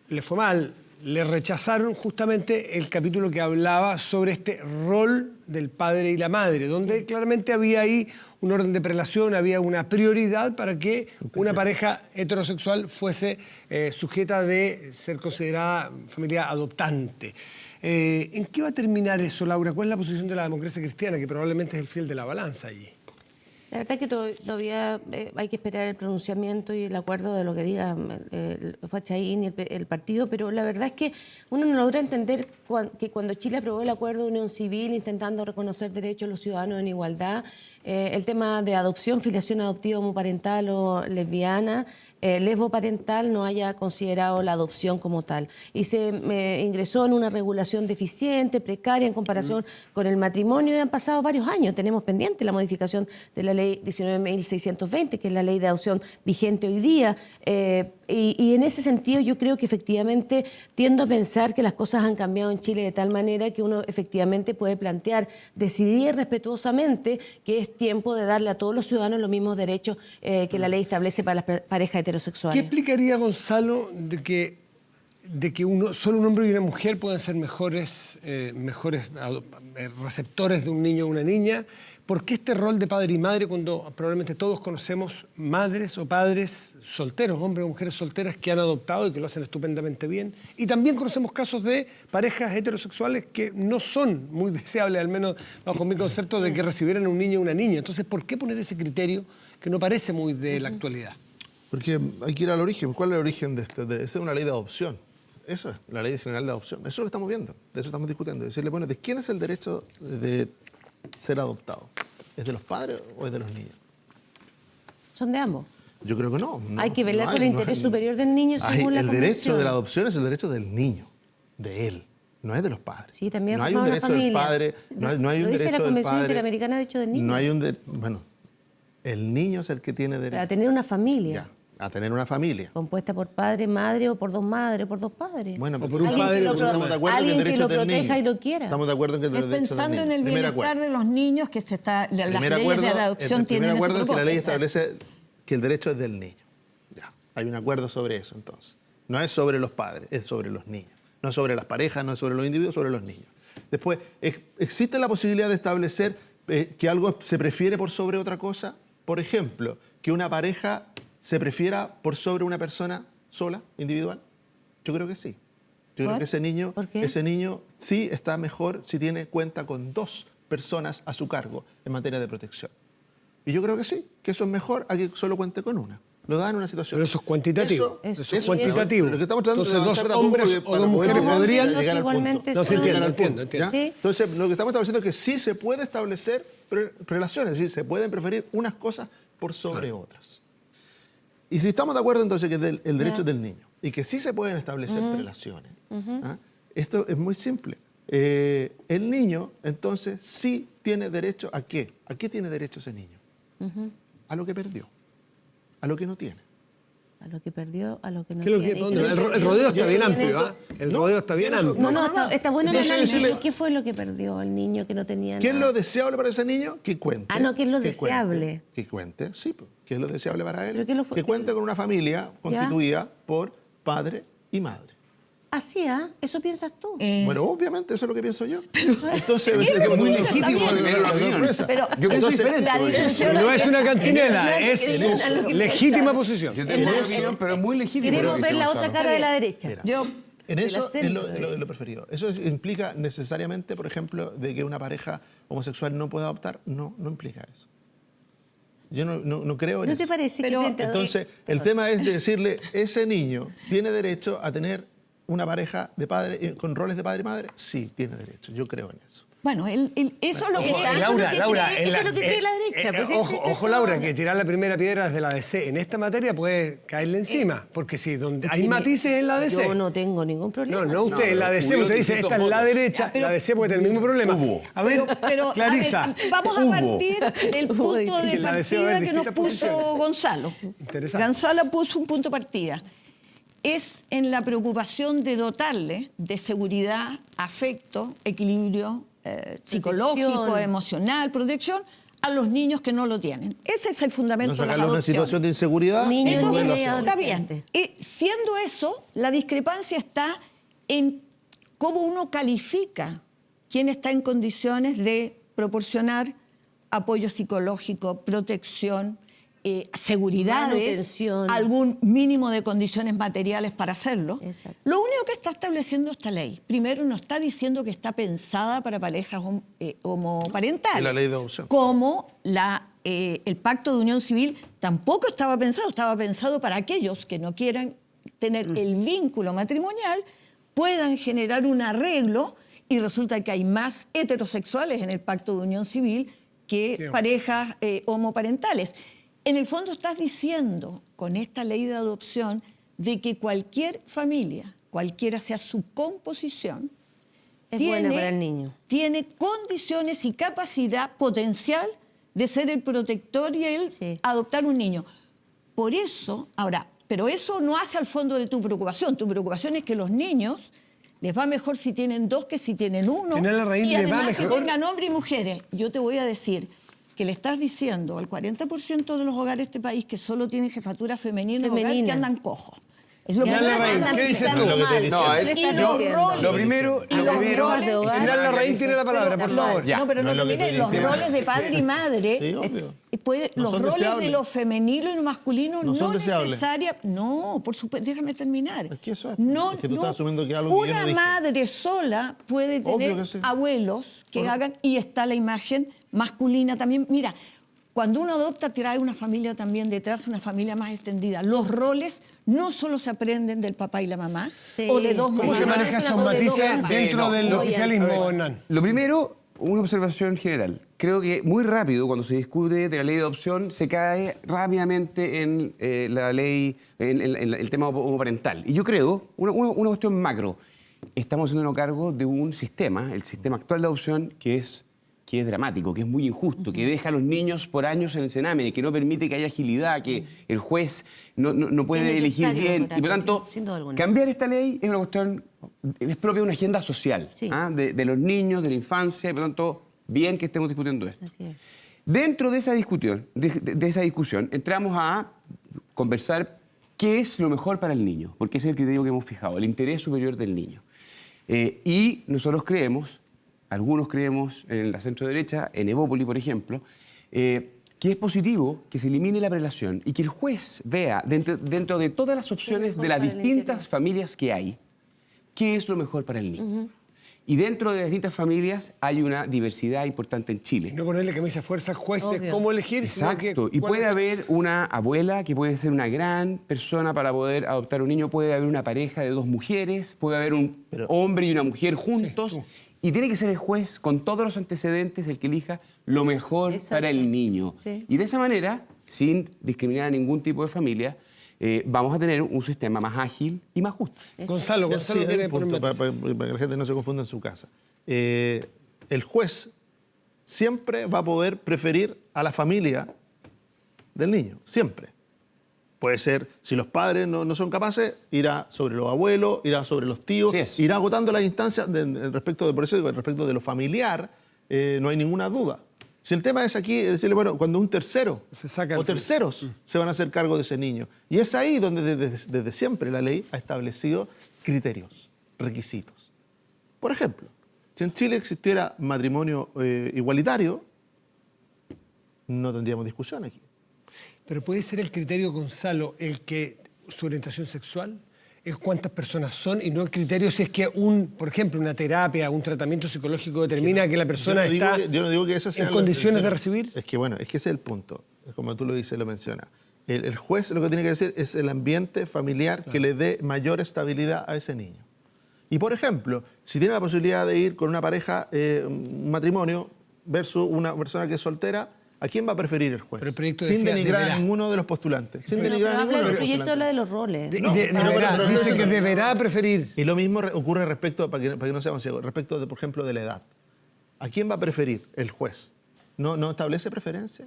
le fue mal, le rechazaron justamente el capítulo que hablaba sobre este rol del padre y la madre, donde claramente había ahí un orden de prelación, había una prioridad para que una pareja heterosexual fuese sujeta de ser considerada familia adoptante. ¿En qué va a terminar eso, Laura? ¿Cuál es la posición de la democracia cristiana, que probablemente es el fiel de la balanza allí? La verdad es que todavía hay que esperar el pronunciamiento y el acuerdo de lo que diga Fachaín y el partido, pero la verdad es que uno no logra entender que cuando Chile aprobó el acuerdo de unión civil intentando reconocer derechos de los ciudadanos en igualdad, el tema de adopción, filiación adoptiva homoparental o lesbiana, lesboparental no haya considerado la adopción como tal. Y se ingresó en una regulación deficiente, precaria en comparación con el matrimonio, y han pasado varios años. Tenemos pendiente la modificación de la ley 19.620, que es la ley de adopción vigente hoy día. Y en ese sentido yo creo que efectivamente tiendo a pensar que las cosas han cambiado en Chile de tal manera que uno efectivamente puede plantear, decidir respetuosamente que es tiempo de darle a todos los ciudadanos los mismos derechos que la ley establece para las parejas heterosexuales. ¿Qué explicaría, Gonzalo, de que solo un hombre y una mujer puedan ser mejores receptores de un niño o una niña? ¿Por qué este rol de padre y madre cuando probablemente todos conocemos madres o padres solteros, hombres o mujeres solteras que han adoptado y que lo hacen estupendamente bien? Y también conocemos casos de parejas heterosexuales que no son muy deseables, al menos bajo mi concepto, de que recibieran un niño o una niña. Entonces, ¿por qué poner ese criterio que no parece muy de la actualidad? Porque hay que ir al origen. ¿Cuál es el origen de esto? Esa es una ley de adopción. Eso es, la ley general de adopción. Eso es lo que estamos viendo, de eso estamos discutiendo. Decirle, bueno, ¿de quién es el derecho de ser adoptado? ¿Es de los padres o es de los niños? Son de ambos. Yo creo que no. Hay que velar por el interés superior del niño según la El Convención. derecho de la adopción es el derecho del niño, de él. No es de los padres. Sí, también no hay un derecho del padre, no hay un derecho del padre. dice la Convención Interamericana de Derechos del Niño. No hay bueno, el niño es el que tiene derecho. A tener una familia. Ya, a tener una familia. Compuesta por padre, madre, o por dos madres, por dos padres. Bueno, o por un padre, estamos de acuerdo en alguien el derecho que lo del proteja niño. y lo quiera. Estamos de acuerdo en que el derecho del niño. Pensando en el Primer bienestar acuerdo. de los niños, que las Primer leyes acuerdo, de adopción tienen el primer ese acuerdo es que la ley propósito. establece que el derecho es del niño. Ya, hay un acuerdo sobre eso entonces. No es sobre los padres, es sobre los niños. No es sobre las parejas, no es sobre los individuos, sobre los niños. Después, ¿existe la posibilidad de establecer que algo se prefiere por sobre otra cosa? Por ejemplo, que una pareja se prefiera por sobre una persona sola, individual. Yo creo que sí. Yo creo que ese niño sí está mejor si cuenta con dos personas a su cargo en materia de protección. Y yo creo que sí, que eso es mejor a que solo cuente con una. Lo da en una situación. Pero eso es cuantitativo. Eso es cuantitativo. Lo que estamos tratando Entonces, de avanzar dos de a poco hombres o dos mujeres podrían... llegar al igualmente punto. No, sí, entiendo, Llegar al punto, entiendo. ¿ya? Sí. Entonces, lo que estamos estableciendo es que sí se puede establecer relaciones, es decir, se pueden preferir unas cosas por sobre otras. Y si estamos de acuerdo entonces que es el derecho del niño y que sí se pueden establecer relaciones, ¿ah? Esto es muy simple. El niño entonces sí tiene derecho ¿a qué? ¿A qué tiene derecho ese niño? A lo que perdió, a lo que no tiene. A lo que perdió, a lo que no ¿Qué es lo tiene. que- el rodeo está bien amplio, ¿ah? El rodeo está bien amplio. No, está bueno el Entonces, análisis. decirle- ¿Pero qué fue lo que perdió el niño que no tenía ¿Qué es nada? lo deseable para ese niño? Que cuente. Ah, no, ¿qué es lo que deseable? Cuente, que cuente, sí. Pues, ¿qué es lo deseable para él? ¿Pero qué lo fue- Que cuente con una familia constituida por padre y madre. Así, ¿ah? ¿Eso piensas tú? Bueno, obviamente, eso es lo que pienso yo. Entonces, Bien, muy está legítimo bien. primero la opinión. sorpresa. Pero Yo pienso diferente. la porque- discusión- No es una cantinela, Es es lo que legítima piensa. posición. Yo tengo una opinión, pero es muy legítimo. Queremos lo que ver dice la otra Gonzalo. cara de la derecha. Mira, Yo, en del eso es acento lo, de lo derecha. preferido. ¿Eso implica necesariamente, por ejemplo, de que una pareja homosexual no pueda adoptar? No, no implica eso. Yo no creo en ¿No eso. te parece Pero- que frente a- Entonces, el tema es de decirle, ese niño tiene derecho a tener una pareja de padre con roles de padre y madre. Sí, tiene derecho. Yo creo en eso. bueno, eso es lo que Ojo, está... Laura, Laura, eso es lo que cree la derecha, pues ojo, es ojo, eso. Laura, que tirar la primera piedra desde la DC en esta materia puede caerle encima, porque si donde hay matices en la DC. Yo no tengo ningún problema. No, usted en la pero DC, hubo usted dice, distintos esta es la votos. derecha, la DC puede tener el mismo problema. Hubo. A ver, Pero, Clarisa, a ver, vamos a hubo. partir del punto de En la DC va a haber partida que nos distintas puso posiciones. Gonzalo. Interesante. Gonzalo puso un punto de partida. Es en la preocupación de dotarle de seguridad, afecto, equilibrio psicológico, Protección. emocional, protección a los niños que no lo tienen. Ese es el fundamento No de las sacarlo de una adopciones. situación de inseguridad Niños, y niñas poderlo y hacer. Está bien. adolescentes. Siendo eso, la discrepancia está en cómo uno califica quién está en condiciones de proporcionar apoyo psicológico, protección, seguridades, Manutención. algún mínimo de condiciones materiales para hacerlo. Exacto. Lo único que está estableciendo esta ley, primero, no está diciendo que está pensada para parejas homoparentales. Y la ley de adopción. Como el pacto de unión civil tampoco estaba pensado para aquellos que no quieran tener el vínculo matrimonial, puedan generar un arreglo y resulta que hay más heterosexuales en el pacto de unión civil que parejas homoparentales. En el fondo estás diciendo con esta ley de adopción de que cualquier familia, cualquiera sea su composición, Es buena para el niño. tiene condiciones y capacidad potencial de ser el protector y el Sí. adoptar un niño. Por eso, ahora, pero eso no hace al fondo de tu preocupación. Tu preocupación es que los niños les va mejor si tienen dos que si tienen uno. Señora Larraín, y ¿le va además que mejor? tengan hombres y mujeres. Yo te voy a decir que le estás diciendo al 40% de los hogares de este país que solo tienen jefatura femenina, hogar que Femenina. andan cojos. Es lo Que Señora primero que Larraín, andan ¿qué dices pisando tú? Lo que te mal. dice. No, Eso le él- está Y los diciendo. roles. Lo primero, Y lo los primero, roles de hogar. General Larraín tiene la palabra, por Pero- favor. Ya. No, pero No no, es lo te que estoy olvides, los diciendo. roles de padre y madre, Sí, obvio. No los son roles deseables. de lo femenino y lo masculino No son deseables. necesaria. No, por supuesto, déjame terminar. Es que eso es, No, es que tú no. estás asumiendo que algo que yo no Una dije. madre sola puede Obvio tener que sí. abuelos que hagan, y está la imagen masculina también. Mira, cuando uno adopta, trae una familia también detrás, una familia más extendida. Los roles no solo se aprenden del papá y la mamá, Sí. o de dos ¿Cómo ¿Cómo mamás. se Mamá, manejan es esos una voz de dos matices mamás. dentro no, del no, oficialismo, Hernán? Lo primero, una observación general. Creo que muy rápido, cuando se discute de la ley de adopción, se cae rápidamente en la ley, en el tema homoparental. Y yo creo, una cuestión macro, estamos haciéndonos cargo de un sistema, el sistema actual de adopción, que es dramático, que es muy injusto, que deja a los niños por años en el Sename, que no permite que haya agilidad, que el juez no puede Es elegir necesario bien. para Y por tanto, sin duda alguna. cambiar esta ley es una cuestión, es propia de una agenda social, Sí. de los niños, de la infancia, y por tanto, bien que estemos discutiendo esto. Así es. Dentro de esa discusión, de esa discusión, entramos a conversar qué es lo mejor para el niño, porque ese es el criterio que hemos fijado, el interés superior del niño. Y nosotros creemos, algunos creemos en la centro-derecha, en Evópoli, por ejemplo, que es positivo que se elimine la prelación y que el juez vea dentro de todas las opciones mejor de las para el distintas interior. familias que hay, qué es lo mejor para el niño. Y dentro de las distintas familias hay una diversidad importante en Chile. No ponerle camisa de fuerza al juez de Obvio. cómo elegir, sino Exacto. que... Y ¿cuál puede es? haber una abuela que puede ser una gran persona para poder adoptar un niño. Puede haber una pareja de dos mujeres. Puede haber un hombre y una mujer juntos. tú. Y tiene que ser el juez, con todos los antecedentes, el que elija lo mejor Exacto. para el niño. Sí. Y de esa manera, sin discriminar a ningún tipo de familia, vamos a tener un sistema más ágil y más justo. Gonzalo Sí, hay quiere un punto, poner para que la gente no se confunda en su casa. El juez siempre va a poder preferir a la familia del niño, siempre. Puede ser, si los padres no son capaces, irá sobre los abuelos, irá sobre los tíos, Así es. irá agotando las instancias por eso digo, respecto de lo familiar, no hay ninguna duda. Si el tema es aquí, es decirle, bueno, cuando un tercero Se saca el o terceros se van a hacer cargo de ese niño. Y es ahí donde desde siempre la ley ha establecido criterios. requisitos. Por ejemplo, si en Chile existiera matrimonio igualitario, no tendríamos discusión aquí. Pero puede ser el criterio, Gonzalo, el que su orientación sexual, el cuántas personas son, y no el criterio si es que por ejemplo, una terapia, un tratamiento psicológico determina que la persona está yo no digo que eso sea en condiciones de recibir. Es que bueno, es que ese es el punto. Como tú lo dices, lo mencionas. El juez lo que tiene que decir es el ambiente familiar que le dé mayor estabilidad a ese niño. Y por ejemplo, si tiene la posibilidad de ir con una pareja, un matrimonio, versus una persona que es soltera, ¿a quién va a preferir el juez? Pero el proyecto sin decía, denigrar deberá. a ninguno de los postulantes. Sin Pero denigrar a ninguno habla de del los proyecto, postulantes. habla de los roles. Deberá, dice que deberá preferir. Y lo mismo ocurre respecto, para que no seamos ciegos, respecto, por ejemplo, de la edad. ¿A quién va a preferir el juez? ¿No establece preferencia?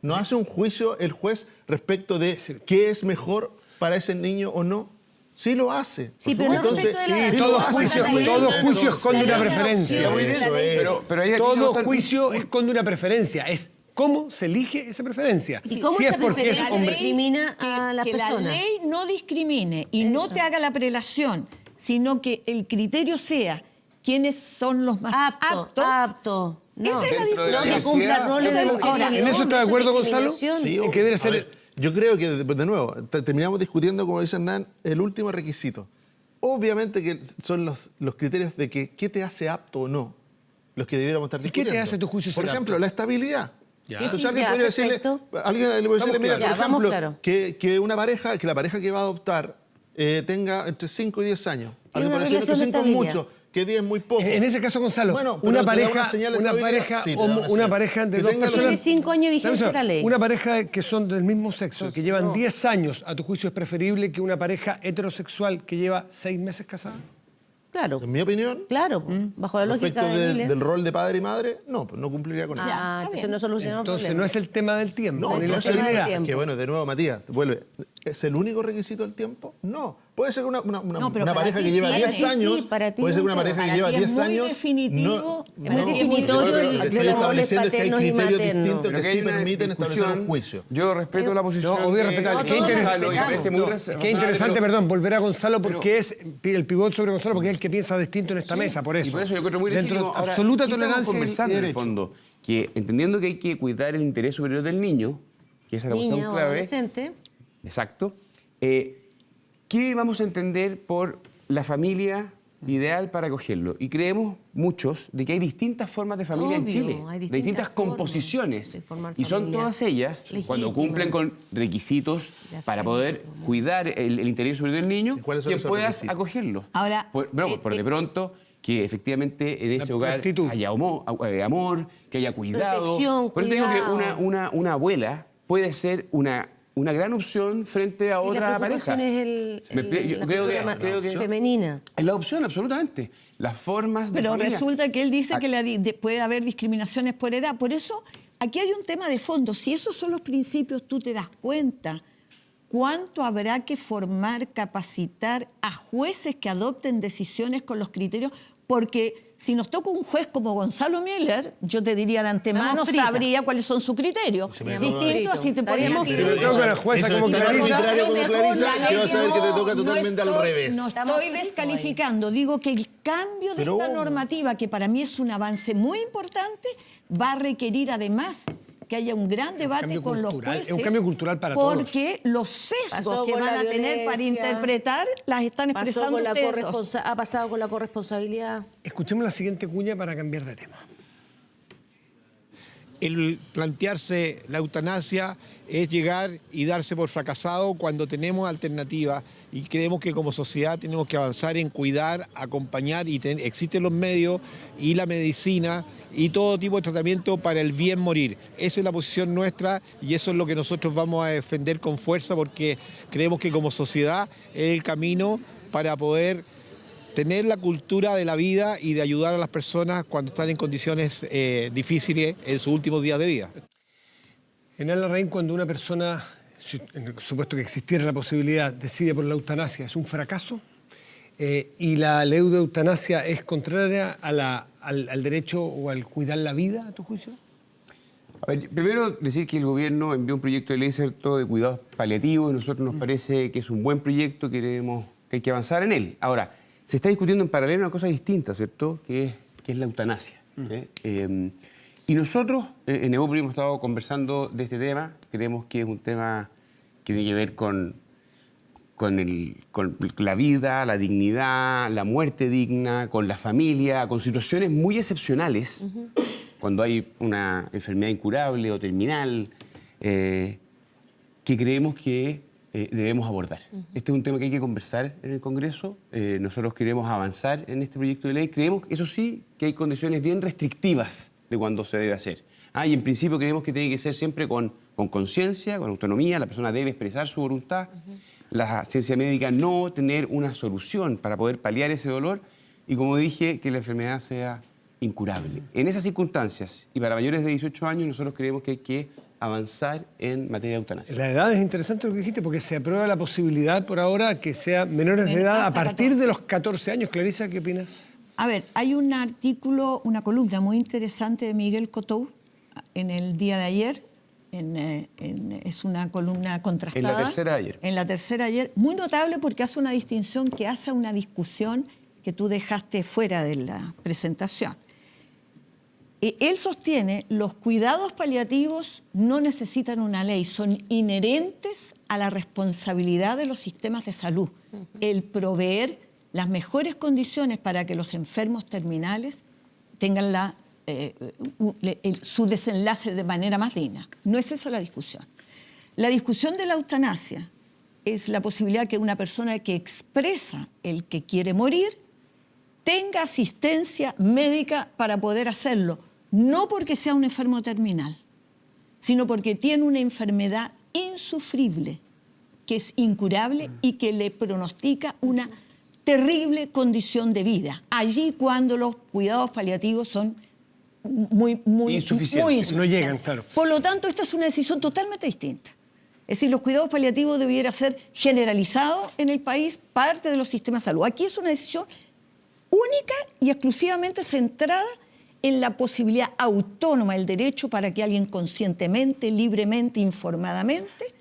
¿No hace un juicio el juez respecto de qué es mejor para ese niño o no? Sí lo hace. Sí, pero no Entonces, respecto de la sí, edad. lo todo hace. juicio, Sí, todo sí, juicio sí, esconde sí, una sí, preferencia. sí, Eso sí, es. Pero ahí aquí Todo no- juicio esconde una preferencia. Es cómo se elige esa preferencia. ¿Y cómo si esa es porque es preferencia hombre. discrimina a las que personas? la ley no discrimine y no te haga la prelación, sino que el criterio sea quiénes son los más aptos. Apto. No, Esa es la Dentro de la no que cumpla diversidad. roles de mujeres Ahora, y ¿en eso hombres, está de acuerdo, Gonzalo? discriminación. Sí, que debe a ser- ver, yo creo que, de nuevo, terminamos discutiendo, como dice Hernán, el último requisito. Obviamente que son los criterios de que qué te hace apto o no los que debiéramos estar ¿Y qué discutiendo. te hace a tu juicio Por ser ejemplo, apto? la estabilidad. Ya. Entonces Sí, alguien ya, podría decirle, perfecto. alguien le puede decirle, mira, claros. por Ya, vamos ejemplo, claro. que la pareja que va a adoptar tenga entre 5 y 10 años. Alguien una puede decir que relación de 5 es estabilidad. mucho, que 10 es muy poco. En ese caso, Gonzalo, Bueno, pero una te da pareja, una señal de una estabilidad. pareja, Sí, te da una una señal. pareja de Que dos tenga los personas. Tiene 5 años de vigencia Dame un segundo. la ley. Una pareja que son del mismo sexo, que llevan no. 10 años, ¿a tu juicio es preferible que una pareja heterosexual que lleva 6 meses casada? Claro, En mi opinión, claro, bajo la lógica respecto de Miles. del rol de padre y madre, no, pues no cumpliría con eso. Ah, entonces no solucionamos Entonces, problemas. no es el tema del tiempo, No, ni no la es el estabilidad. tiempo. que bueno, de nuevo, Matías, vuelve. ¿Es el único requisito del tiempo? No. Puede ser una No, pero una para pareja ti que lleva tiene- 10 sí, años. para ti puede ser no, una pareja para que lleva ti es 10 muy años. definitivo. Es muy definitorio el estoy de los roles estableciendo que hay paternos y criterios maternos. distintos Pero que que sí hay una permiten establecer un discusión. juicio. Yo respeto la posición. No, obvio de respetable. Qué todos interesante. Gonzalo, y me parece muy No, razonable, qué interesante, pero- perdón, volver a Gonzalo porque es el pivot sobre Gonzalo, porque es el que piensa distinto en esta mesa, por eso. Y por eso yo encuentro muy Dentro legítimo. de Ahora, absoluta ¿qué estamos tolerancia conversando y en el derecho. fondo? Que entendiendo que hay que cuidar el interés superior del niño, que esa es la Niña cuestión o clave. adolescente. Exacto. ¿Qué vamos a entender por la familia ideal para acogerlo? Y creemos muchos de que hay distintas formas de familia en Obvio, Chile, hay de distintas distintas formas composiciones. de formar Y son familia todas ellas, cuando legítima. cumplen con requisitos De para afecto. poder cuidar el interés superior del niño, ¿Y cuáles son que esos puedas requisitos? acogerlo. Ahora, Por de pronto, que efectivamente en ese La hogar actitud. haya amor, que haya cuidado. Protección, Por eso te digo que cuidado. una abuela puede ser una gran opción frente a Sí, otra la pareja. preocupación es Yo la creo figura creo que femenina. es la opción, absolutamente. Las formas de Pero familia. resulta que él dice Ah, que puede haber discriminaciones por edad. Por eso, aquí hay un tema de fondo. Si esos son los principios, tú te das cuenta cuánto habrá que formar, capacitar a jueces que adopten decisiones con los criterios, porque si nos toca un juez como Gonzalo Miller, yo te diría de antemano, Estamos fritas. sabría cuáles son sus criterios. Se me Distinto a si te pones Estaríamos a ti. fritos. Creo que la jueza Eso como es tan Clarisa- arbitrario como Mejor Clarisa, la que vas a ver que te No, toca totalmente al revés. No Estamos estoy fritos descalificando, digo que el cambio de Pero- esta normativa, que para mí es un avance muy importante, va a requerir además que haya un gran debate cambio con los cultural, jueces. es un cambio cultural para todos. Porque los Pasó sesgos que con van la a tener para violencia, interpretar las están Pasó expresando con la ustedes dos. ha pasado con la corresponsabilidad. Escuchemos la siguiente cuña para cambiar de tema. El plantearse la eutanasia es llegar y darse por fracasado cuando tenemos alternativas y creemos que como sociedad tenemos que avanzar en cuidar, acompañar y existen los medios y la medicina y todo tipo de tratamiento para el bien morir. Esa es la posición nuestra y eso es lo que nosotros vamos a defender con fuerza porque creemos que como sociedad es el camino para poder tener la cultura de la vida y de ayudar a las personas cuando están en condiciones difíciles en sus últimos días de vida. En Larraín, cuando una persona, en el supuesto que existiera la posibilidad, decide por la eutanasia, es un fracaso, y la ley de eutanasia es contraria al derecho o al cuidar la vida, a tu juicio. A ver, primero decir que el gobierno envió un proyecto de ley, ¿cierto?, de cuidados paliativos, y a nosotros nos parece que es un buen proyecto, queremos que hay que avanzar en él. Ahora, se está discutiendo en paralelo una cosa distinta, ¿cierto? Que es la eutanasia. Y nosotros en Evópolis hemos estado conversando de este tema. Creemos que es un tema que tiene que ver con la vida, la dignidad, la muerte digna, con la familia, con situaciones muy excepcionales, cuando hay una enfermedad incurable o terminal, que creemos que debemos abordar. Este es un tema que hay que conversar en el Congreso. Nosotros queremos avanzar en este proyecto de ley. Creemos, eso sí, que hay condiciones bien restrictivas de cuándo se debe hacer. Y en principio creemos que tiene que ser siempre con conciencia, con autonomía. La persona debe expresar su voluntad. La ciencia médica no tener una solución para poder paliar ese dolor. Y como dije, que la enfermedad sea incurable. En esas circunstancias, y para mayores de 18 años, nosotros creemos que hay que avanzar en materia de eutanasia. La edad es interesante lo que dijiste, porque se aprueba la posibilidad por ahora que sean menores de edad a partir de los 14 años. Clarisa, ¿qué opinas? A ver, hay un artículo, una columna muy interesante de Miguel Cotou en el día de ayer. Es una columna contrastada. En la tercera de ayer. En la tercera de ayer. Muy notable porque hace una distinción que hace una discusión que tú dejaste fuera de la presentación. Él sostiene los cuidados paliativos no necesitan una ley, son inherentes a la responsabilidad de los sistemas de salud. El proveer las mejores condiciones para que los enfermos terminales tengan su desenlace de manera más digna. No es eso la discusión. La discusión de la eutanasia es la posibilidad que una persona que expresa el que quiere morir tenga asistencia médica para poder hacerlo. No porque sea un enfermo terminal, sino porque tiene una enfermedad insufrible, que es incurable y que le pronostica una terrible condición de vida. Allí cuando los cuidados paliativos son muy insuficientes. No llegan, claro. Por lo tanto, esta es una decisión totalmente distinta. Es decir, los cuidados paliativos debieran ser generalizados en el país, parte de los sistemas de salud. Aquí es una decisión única y exclusivamente centrada en la posibilidad autónoma, el derecho para que alguien conscientemente, libremente, informadamente,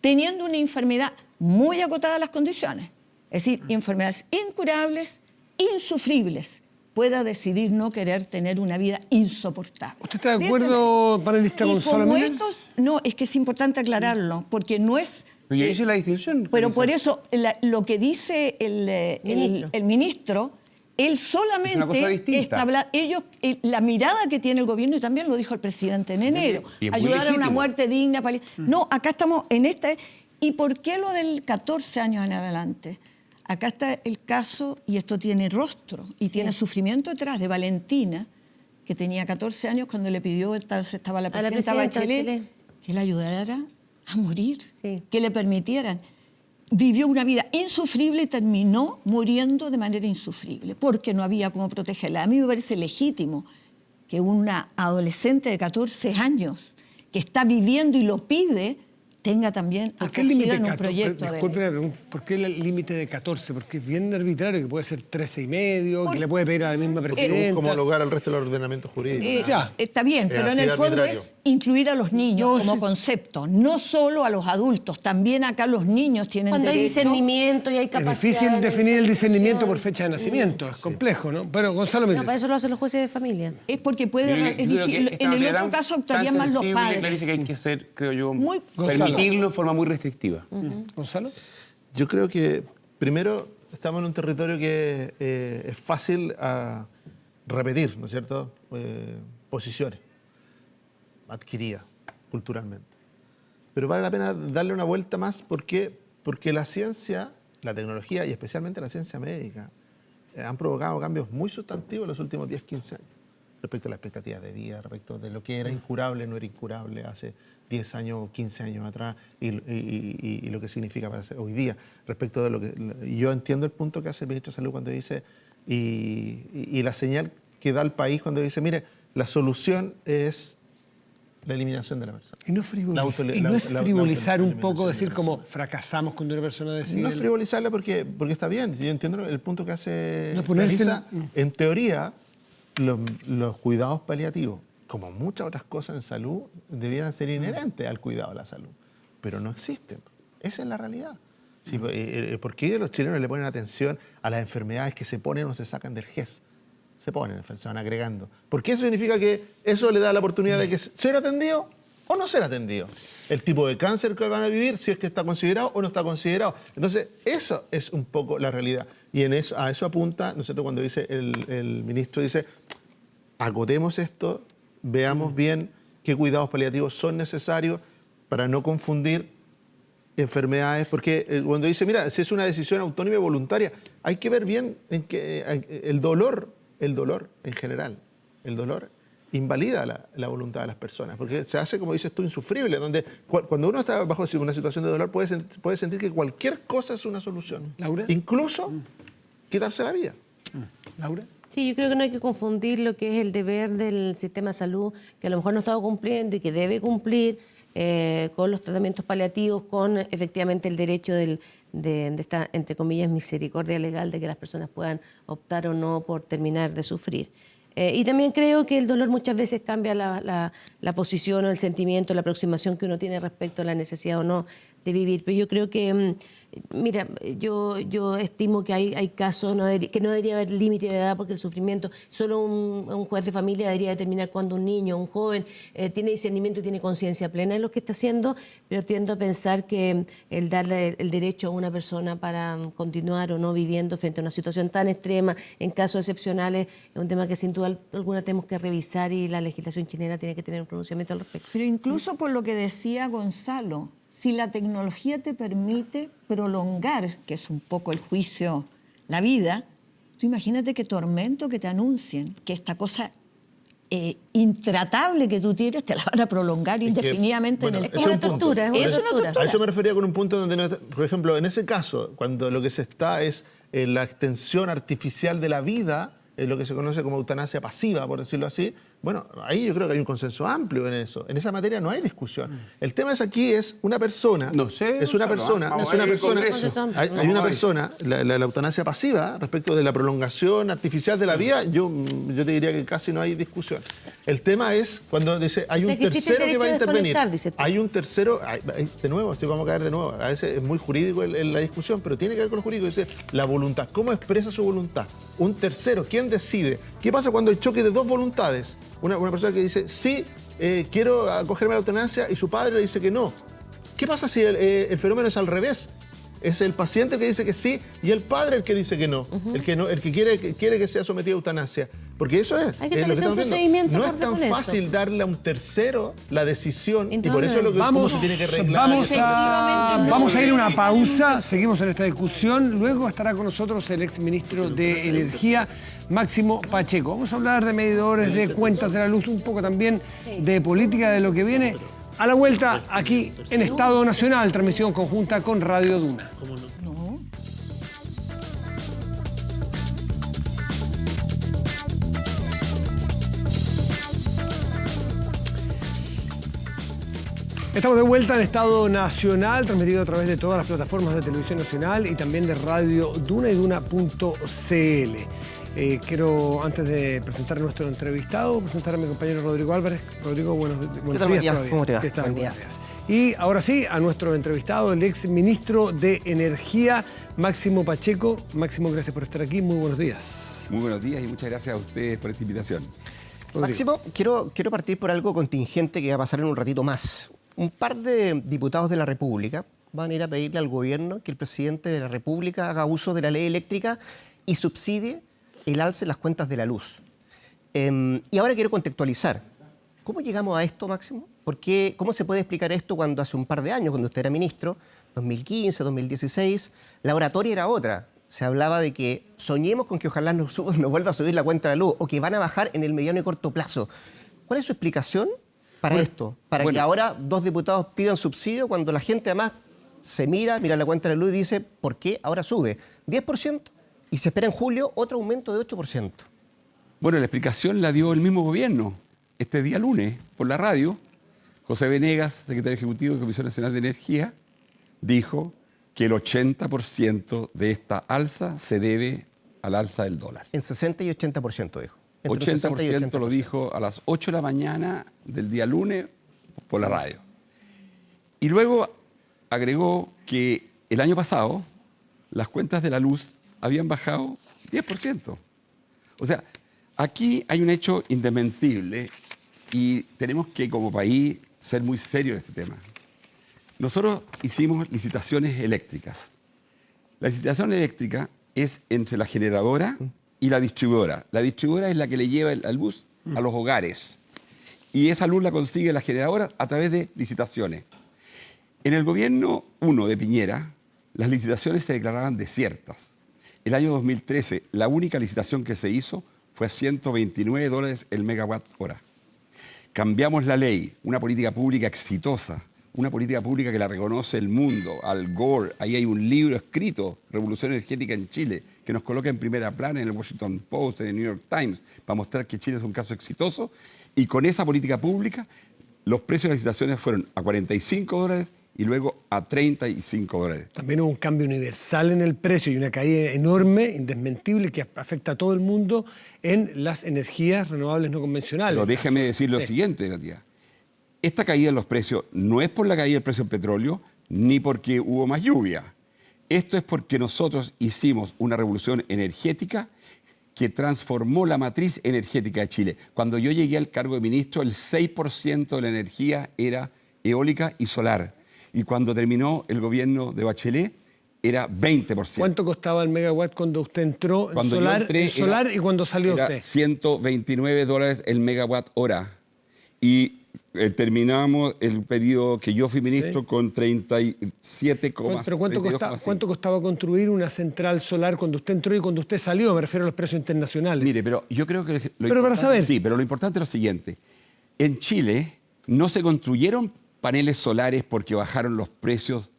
teniendo una enfermedad muy acotada a las condiciones, es decir, enfermedades incurables, insufribles, pueda decidir no querer tener una vida insoportable. ¿Usted está de acuerdo, panelista Gonzalo Miller? No, es que es importante aclararlo, porque no es... Pero yo hice la distinción. Pero por eso, lo que dice el ministro, él solamente está hablando, la mirada que tiene el gobierno, y también lo dijo el presidente en enero, ayudar a una muerte digna. No, acá estamos en esta. ¿Y por qué lo del 14 años en adelante? Acá está el caso, y esto tiene rostro, y tiene sufrimiento detrás, de Valentina, que tenía 14 años cuando le pidió, entonces estaba la presidenta Bachelet, que le ayudara a morir, que le permitieran. Vivió una vida insufrible y terminó muriendo de manera insufrible, porque no había cómo protegerla. A mí me parece legítimo que una adolescente de 14 años que está viviendo y lo pide, tenga también acogida en un proyecto de ley. ¿Por qué el límite de 14? Porque es bien arbitrario, que puede ser 13 y medio, que le puede pedir a la misma presidenta. Como lugar al resto del ordenamiento jurídico. Está bien, pero en el fondo es incluir a los niños como concepto, no solo a los adultos, también acá los niños tienen derecho. Cuando hay discernimiento y hay capacidad. Es difícil definir el discernimiento por fecha de nacimiento, es complejo, ¿no? Pero Gonzalo Miller. No, para eso lo hacen los jueces de familia. Es porque es difícil. En el otro caso actuarían más los padres. Clarice, que hay que hacer, creo yo, permitirlo de forma muy restrictiva. ¿Gonzalo? Yo creo que, primero, estamos en un territorio que es fácil a repetir, ¿no es cierto?, posiciones adquiridas culturalmente. Pero vale la pena darle una vuelta más porque la ciencia, la tecnología y especialmente la ciencia médica han provocado cambios muy sustantivos en los últimos 10, 15 años respecto a las expectativas de vida, respecto de lo que era incurable, no era incurable hace 10 años o 15 años atrás y lo que significa para hoy día. Respecto de lo que... Yo entiendo el punto que hace el ministro de Salud cuando dice, y la señal que da el país cuando dice, mire, la solución es la eliminación de la persona. Y no es frivolizar un poco, decir como fracasamos cuando una persona decide... No es frivolizarla porque está bien. Yo entiendo el punto que hace Clarisa. En teoría, los cuidados paliativos, como muchas otras cosas en salud, debieran ser inherentes al cuidado de la salud. Pero no existen. Esa es la realidad. Sí, ¿por qué los chilenos le ponen atención a las enfermedades que se ponen o se sacan del GES? Se ponen, se van agregando. Porque eso significa que eso le da la oportunidad de que ser atendido o no ser atendido. El tipo de cáncer que van a vivir, si es que está considerado o no está considerado. Entonces, eso es un poco la realidad. Y en eso, a eso apunta, ¿no es cierto?, cuando dice el ministro, dice, acotemos esto, veamos bien qué cuidados paliativos son necesarios para no confundir enfermedades, porque cuando dice, mira, si es una decisión autónoma y voluntaria, hay que ver bien en que el dolor en general, el dolor invalida la voluntad de las personas, porque se hace, como dices tú, insufrible, donde cuando uno está bajo una situación de dolor puede sentir que cualquier cosa es una solución. ¿Laura? Incluso quitarse la vida. ¿Laura? Sí, yo creo que no hay que confundir lo que es el deber del sistema de salud, que a lo mejor no ha estado cumpliendo y que debe cumplir con los tratamientos paliativos, con efectivamente el derecho de esta, entre comillas, misericordia legal de que las personas puedan optar o no por terminar de sufrir. Y también creo que el dolor muchas veces cambia la posición o el sentimiento, la aproximación que uno tiene respecto a la necesidad o no de vivir. Pero yo creo que, mira, yo estimo que hay casos que no debería haber límite de edad, porque el sufrimiento, solo un juez de familia debería determinar cuando un niño, un joven, tiene discernimiento y tiene conciencia plena de lo que está haciendo, pero tiendo a pensar que el darle el derecho a una persona para continuar o no viviendo frente a una situación tan extrema, en casos excepcionales, es un tema que sin duda alguna tenemos que revisar, y la legislación chilena tiene que tener un pronunciamiento al respecto. Pero incluso por lo que decía Gonzalo, si la tecnología te permite prolongar, que es un poco el juicio, la vida, tú imagínate qué tormento que te anuncien que esta cosa intratable que tú tienes te la van a prolongar indefinidamente bueno, en el Es una tortura, es una tortura. A eso me refería con un punto donde, por ejemplo, en ese caso, cuando lo que se está es la extensión artificial de la vida, es lo que se conoce como eutanasia pasiva, por decirlo así. Bueno, ahí yo creo que hay un consenso amplio en eso. En esa materia no hay discusión. El tema es aquí es una persona. No sé. Es una persona. Vamos Es a una ver el persona. Congreso. Hay una persona, la eutanasia pasiva, respecto de la prolongación artificial de la vida, yo te diría que casi no hay discusión. El tema es cuando dice hay un tercero que va a intervenir. Hay un tercero, de nuevo, así vamos a caer de nuevo. A veces es muy jurídico la discusión, pero tiene que ver con lo jurídico. Dice la voluntad. ¿Cómo expresa su voluntad? Un tercero, ¿quién decide? ¿Qué pasa cuando hay choque de dos voluntades? Una persona que dice, sí, quiero acogerme a la eutanasia, y su padre le dice que no. ¿Qué pasa si el fenómeno es al revés? Es el paciente que dice que sí y el padre el que dice que no. El que quiere que sea sometido a eutanasia. Porque eso es Hay que lo que establecer un estamos viendo. procedimiento No es acorde tan con fácil esto. darle a un tercero la decisión, y por Entonces, eso es lo que cómo se tiene que arreglar. Vamos a ir a una pausa, seguimos en esta discusión. Luego estará con nosotros el exministro de Energía, Máximo Pacheco. Vamos a hablar de medidores, de cuentas de la luz, un poco también de política, de lo que viene. A la vuelta, aquí en Estado Nacional, transmisión conjunta con Radio Duna. Estamos de vuelta en Estado Nacional, transmitido a través de todas las plataformas de Televisión Nacional y también de Radio Duna y Duna.cl. Quiero, antes de presentar a nuestro entrevistado, presentar a mi compañero Rodrigo Álvarez. Rodrigo, buenos días todavía. ¿Cómo te va? ¿Qué tal? Buen día. Buenos días. Y ahora sí, a nuestro entrevistado, el ex ministro de Energía, Máximo Pacheco. Máximo, gracias por estar aquí. Muy buenos días. Muy buenos días y muchas gracias a ustedes por esta invitación. Rodrigo. Máximo, quiero partir por algo contingente que va a pasar en un ratito más. Un par de diputados de la República van a ir a pedirle al gobierno que el presidente de la República haga uso de la ley eléctrica y subsidie el alza en las cuentas de la luz. Y ahora quiero contextualizar. ¿Cómo llegamos a esto, Máximo? ¿Cómo se puede explicar esto cuando hace un par de años, cuando usted era ministro, 2015, 2016, la oratoria era otra? Se hablaba de que soñemos con que ojalá nos vuelva a subir la cuenta de la luz o que van a bajar en el mediano y corto plazo. ¿Cuál es su explicación para esto? Para que ahora dos diputados pidan subsidio cuando la gente además mira la cuenta de la luz y dice, ¿por qué ahora sube 10%? Y se espera en julio otro aumento de 8%. Bueno, la explicación la dio el mismo gobierno. Este día lunes, por la radio, José Venegas, secretario ejecutivo de Comisión Nacional de Energía, dijo que el 80% de esta alza se debe al alza del dólar. En 60 y 80% dijo. 80% lo dijo a las 8 de la mañana del día lunes por la radio. Y luego agregó que el año pasado las cuentas de la luz habían bajado 10%. O sea, aquí hay un hecho indesmentible y tenemos que, como país, ser muy serios en este tema. Nosotros hicimos licitaciones eléctricas. La licitación eléctrica es entre la generadora y la distribuidora. La distribuidora es la que le lleva la luz a los hogares. Y esa luz la consigue la generadora a través de licitaciones. En el gobierno 1 de Piñera, las licitaciones se declaraban desiertas. El año 2013, la única licitación que se hizo fue a $129 el megawatt hora. Cambiamos la ley, una política pública exitosa, una política pública que la reconoce el mundo, Al Gore. Ahí hay un libro escrito, Revolución Energética en Chile, que nos coloca en primera plana en el Washington Post, en el New York Times, para mostrar que Chile es un caso exitoso. Y con esa política pública, los precios de las licitaciones fueron a $45 y luego a $35. También hubo un cambio universal en el precio y una caída enorme, indesmentible, que afecta a todo el mundo en las energías renovables no convencionales. Pero déjame decir lo siguiente, Matías. Esta caída en los precios no es por la caída del precio del petróleo ni porque hubo más lluvia. Esto es porque nosotros hicimos una revolución energética que transformó la matriz energética de Chile. Cuando yo llegué al cargo de ministro, el 6% de la energía era eólica y solar. Y cuando terminó el gobierno de Bachelet, era 20%. ¿Cuánto costaba el megawatt cuando usted entró en Cuando solar, yo entré, y cuando salió era usted? $129 el megawatt hora. Y terminamos el periodo que yo fui ministro con 37,5. ¿Pero cuánto costaba construir una central solar cuando usted entró y cuando usted salió? Me refiero a los precios internacionales. Mire, pero yo creo que Pero para saber. Sí, pero lo importante es lo siguiente. En Chile no se construyeron paneles solares porque bajaron los precios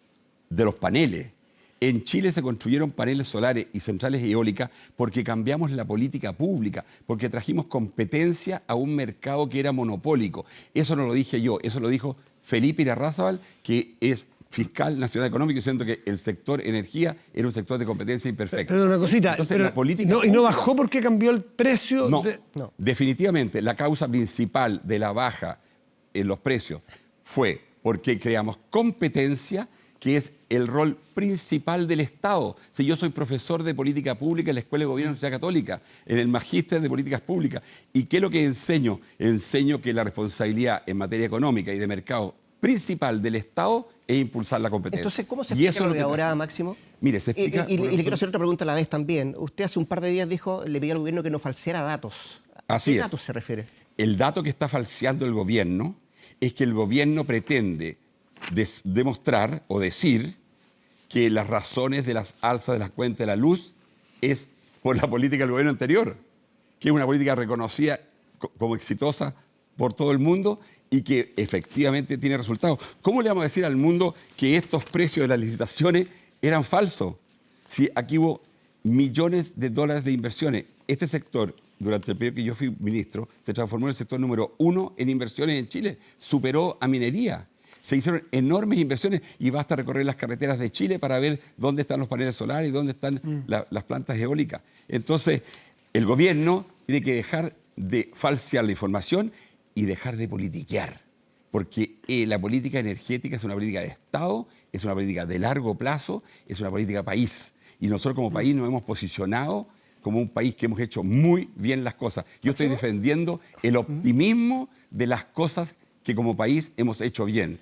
de los paneles. En Chile se construyeron paneles solares y centrales eólicas porque cambiamos la política pública, porque trajimos competencia a un mercado que era monopólico. Eso no lo dije yo, eso lo dijo Felipe Irarrázaval, que es fiscal nacional económico, diciendo que el sector energía era un sector de competencia imperfecta. Perdón, una cosita. Entonces, pero la política ¿y no bajó porque cambió el precio? No, definitivamente la causa principal de la baja en los precios fue porque creamos competencia, que es el rol principal del Estado. Si yo soy profesor de política pública en la Escuela de Gobierno de la Universidad Católica, en el Magíster de Políticas Públicas, ¿y qué es lo que enseño? Enseño que la responsabilidad en materia económica y de mercado principal del Estado es impulsar la competencia. Entonces, ¿cómo se explica lo de ahora, Máximo? Mire, se explica... Y le quiero hacer otra pregunta a la vez también. Usted hace un par de días le pidió al gobierno que no falseara datos. Así ¿A qué es. datos se refiere? El dato que está falseando el gobierno es que el gobierno pretende demostrar o decir que las razones de las alzas de las cuentas de la luz es por la política del gobierno anterior, que es una política reconocida como exitosa por todo el mundo y que efectivamente tiene resultados. ¿Cómo le vamos a decir al mundo que estos precios de las licitaciones eran falsos? Si aquí hubo millones de dólares de inversiones. Este sector, durante el periodo que yo fui ministro, se transformó en el sector número 1 en inversiones en Chile. Superó a minería. Se hicieron enormes inversiones y basta recorrer las carreteras de Chile para ver dónde están los paneles solares y dónde están las plantas eólicas. Entonces, el gobierno tiene que dejar de falsear la información y dejar de politiquear. Porque la política energética es una política de Estado, es una política de largo plazo, es una política país. Y nosotros como país nos hemos posicionado como un país que hemos hecho muy bien las cosas. Yo estoy defendiendo el optimismo de las cosas que como país hemos hecho bien.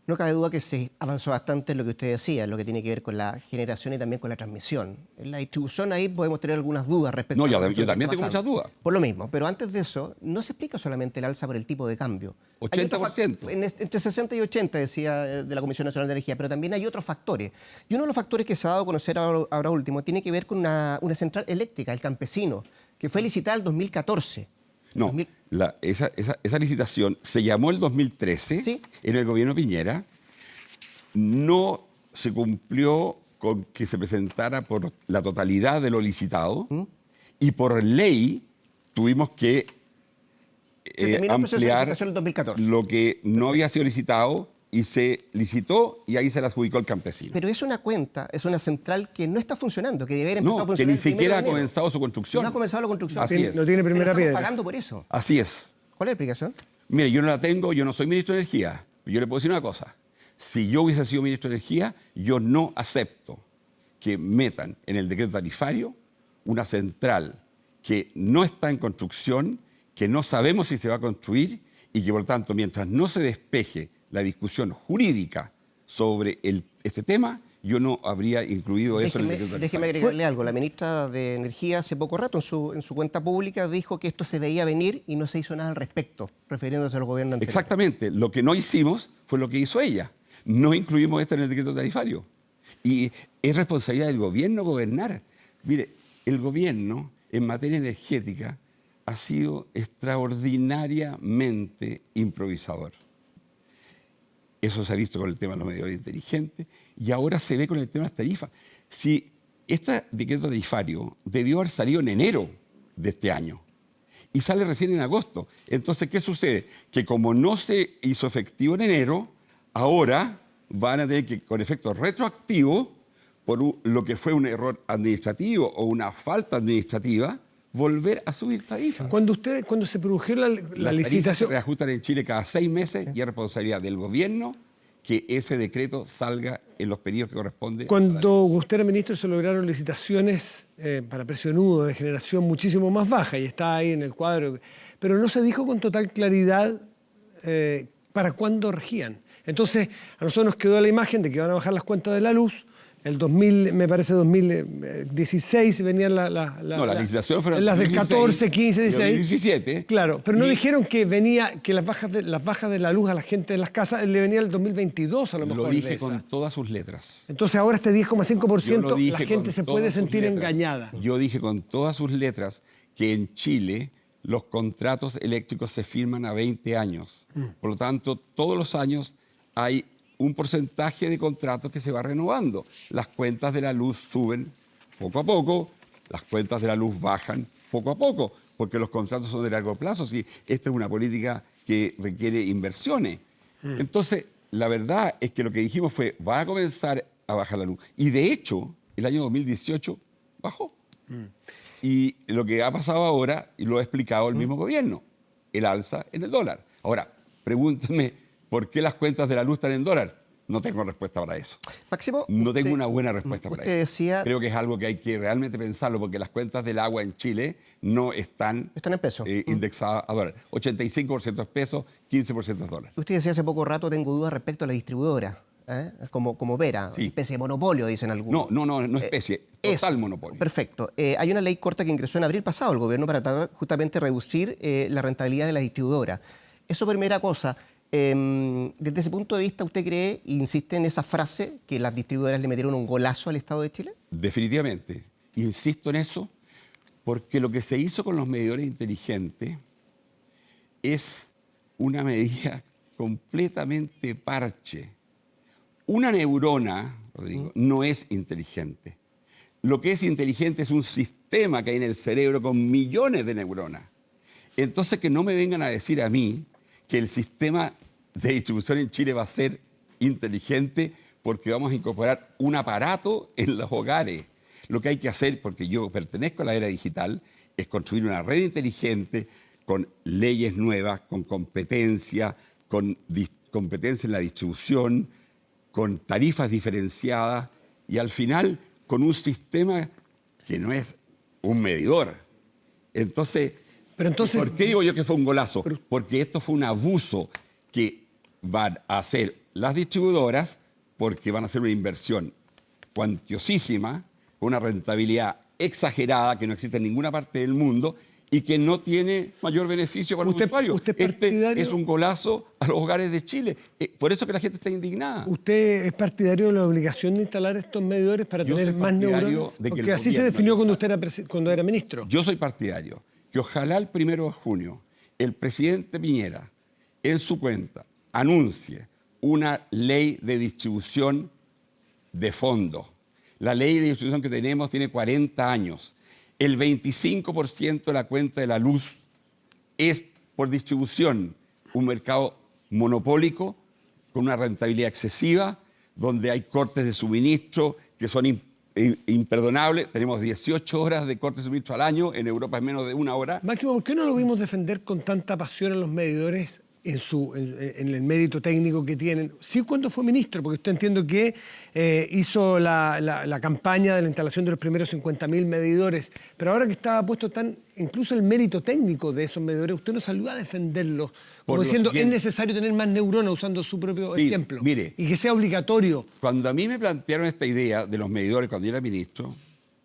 No cabe duda que se avanzó bastante en lo que usted decía, en lo que tiene que ver con la generación y también con la transmisión. En la distribución ahí podemos tener algunas dudas respecto a... No, yo también tengo muchas dudas. Por lo mismo, pero antes de eso, no se explica solamente el alza por el tipo de cambio. 80%. Entre 60 y 80, decía de la Comisión Nacional de Energía, pero también hay otros factores. Y uno de los factores que se ha dado a conocer ahora último tiene que ver con una central eléctrica, el Campesino, que fue licitada en 2014. No, esa licitación se llamó el 2013, ¿sí?, en el gobierno Piñera. No se cumplió con que se presentara por la totalidad de lo licitado y por ley tuvimos que ampliar el 2014. Lo que no había sido licitado y se licitó y ahí se la adjudicó el campesino. Pero es una central que no está funcionando, que debería empezar a funcionar. Que ni siquiera ha comenzado su construcción. No ha comenzado la construcción. Así es. No tiene primera piedra. Estamos pagando por eso. Así es. ¿Cuál es la explicación? Mire, yo no la tengo, yo no soy ministro de Energía. Yo le puedo decir una cosa. Si yo hubiese sido ministro de Energía, yo no acepto que metan en el decreto tarifario una central que no está en construcción, que no sabemos si se va a construir y que, por lo tanto, mientras no se despeje la discusión jurídica sobre este tema, yo no habría incluido eso en el decreto tarifario. Déjeme agregarle algo. La ministra de Energía hace poco rato en su cuenta pública dijo que esto se veía venir y no se hizo nada al respecto, refiriéndose al gobierno anterior. Exactamente. Lo que no hicimos fue lo que hizo ella. No incluimos esto en el decreto tarifario. Y es responsabilidad del gobierno gobernar. Mire, el gobierno en materia energética ha sido extraordinariamente improvisador. Eso se ha visto con el tema de los medidores inteligentes y ahora se ve con el tema de las tarifas. Si este decreto tarifario debió haber salido en enero de este año y sale recién en agosto, entonces, ¿qué sucede? Que como no se hizo efectivo en enero, ahora van a tener que, con efecto retroactivo, por lo que fue un error administrativo o una falta administrativa, volver a subir tarifas. Cuando se produjo la Las licitación... tarifas se reajustan en Chile cada 6 meses y es responsabilidad del gobierno que ese decreto salga en los periodos que corresponde. Cuando usted era ministro se lograron licitaciones para precio nudo de generación muchísimo más baja y está ahí en el cuadro, pero no se dijo con total claridad para cuándo regían. Entonces a nosotros nos quedó la imagen de que van a bajar las cuentas de la luz. El 2000, me parece 2016 venían las licitaciones fueron las del 14, 15, 16. 2017. Claro, pero no dijeron que las bajas de la luz a la gente de las casas le venía el 2022 a lo mejor. Lo dije con todas sus letras. Entonces ahora este 10,5% la gente con se puede todas sus sentir letras. engañada. Yo dije con todas sus letras que en Chile los contratos eléctricos se firman a 20 años. Por lo tanto, todos los años hay un porcentaje de contratos que se va renovando. Las cuentas de la luz suben poco a poco, las cuentas de la luz bajan poco a poco, porque los contratos son de largo plazo. Sí, esta es una política que requiere inversiones. Entonces, la verdad es que lo que dijimos fue, va a comenzar a bajar la luz. Y de hecho, el año 2018 bajó. Y lo que ha pasado ahora, y lo ha explicado el mismo gobierno, el alza en el dólar. Ahora, pregúntenme, ¿por qué las cuentas de la luz están en dólar? No tengo respuesta para eso. Máximo, no tengo una buena respuesta para eso. Creo que es algo que hay que realmente pensarlo, porque las cuentas del agua en Chile no están en pesos. Indexadas a dólar. 85% es peso, 15% es dólar. Usted decía hace poco rato, tengo dudas respecto a la distribuidora. Como Vera, sí. Especie de monopolio, dicen algunos. No especie, total monopolio. Perfecto. Hay una ley corta que ingresó en abril pasado el gobierno para tratar justamente reducir la rentabilidad de la distribuidora. Eso primera cosa. Desde ese punto de vista, ¿usted cree, insiste en esa frase, que las distribuidoras le metieron un golazo al Estado de Chile? Definitivamente. Insisto en eso, porque lo que se hizo con los medidores inteligentes es una medida completamente parche. Una neurona, Rodrigo, no es inteligente. Lo que es inteligente es un sistema que hay en el cerebro con millones de neuronas. Entonces, que no me vengan a decir a mí que el sistema de distribución en Chile va a ser inteligente porque vamos a incorporar un aparato en los hogares. Lo que hay que hacer, porque yo pertenezco a la era digital, es construir una red inteligente con leyes nuevas, con competencia en la distribución, con tarifas diferenciadas y al final con un sistema que no es un medidor. Entonces, ¿por qué digo yo que fue un golazo? Porque esto fue un abuso que van a hacer las distribuidoras, porque van a hacer una inversión cuantiosísima, con una rentabilidad exagerada que no existe en ninguna parte del mundo y que no tiene mayor beneficio para los usuarios. Este es un golazo a los hogares de Chile. Por eso que la gente está indignada. ¿Usted es partidario de la obligación de instalar estos medidores para tener más neuronas? Porque así se definió cuando era ministro. Yo soy partidario que ojalá el 1 de junio el presidente Piñera en su cuenta anuncie una ley de distribución de fondos. La ley de distribución que tenemos tiene 40 años. El 25% de la cuenta de la luz es por distribución. Un mercado monopólico con una rentabilidad excesiva, donde hay cortes de suministro que son imperdonable. Tenemos 18 horas de corte de suministro al año. En Europa es menos de 1 hora. Máximo, ¿por qué no lo vimos defender con tanta pasión a los medidores en el mérito técnico que tienen. Sí, cuando fue ministro, porque usted entiendo que hizo la campaña de la instalación de los primeros 50.000 medidores, pero ahora que estaba puesto incluso el mérito técnico de esos medidores, usted no salió a defenderlos, como diciendo, es necesario tener más neuronas, usando su propio ejemplo, mire, y que sea obligatorio. Cuando a mí me plantearon esta idea de los medidores cuando yo era ministro,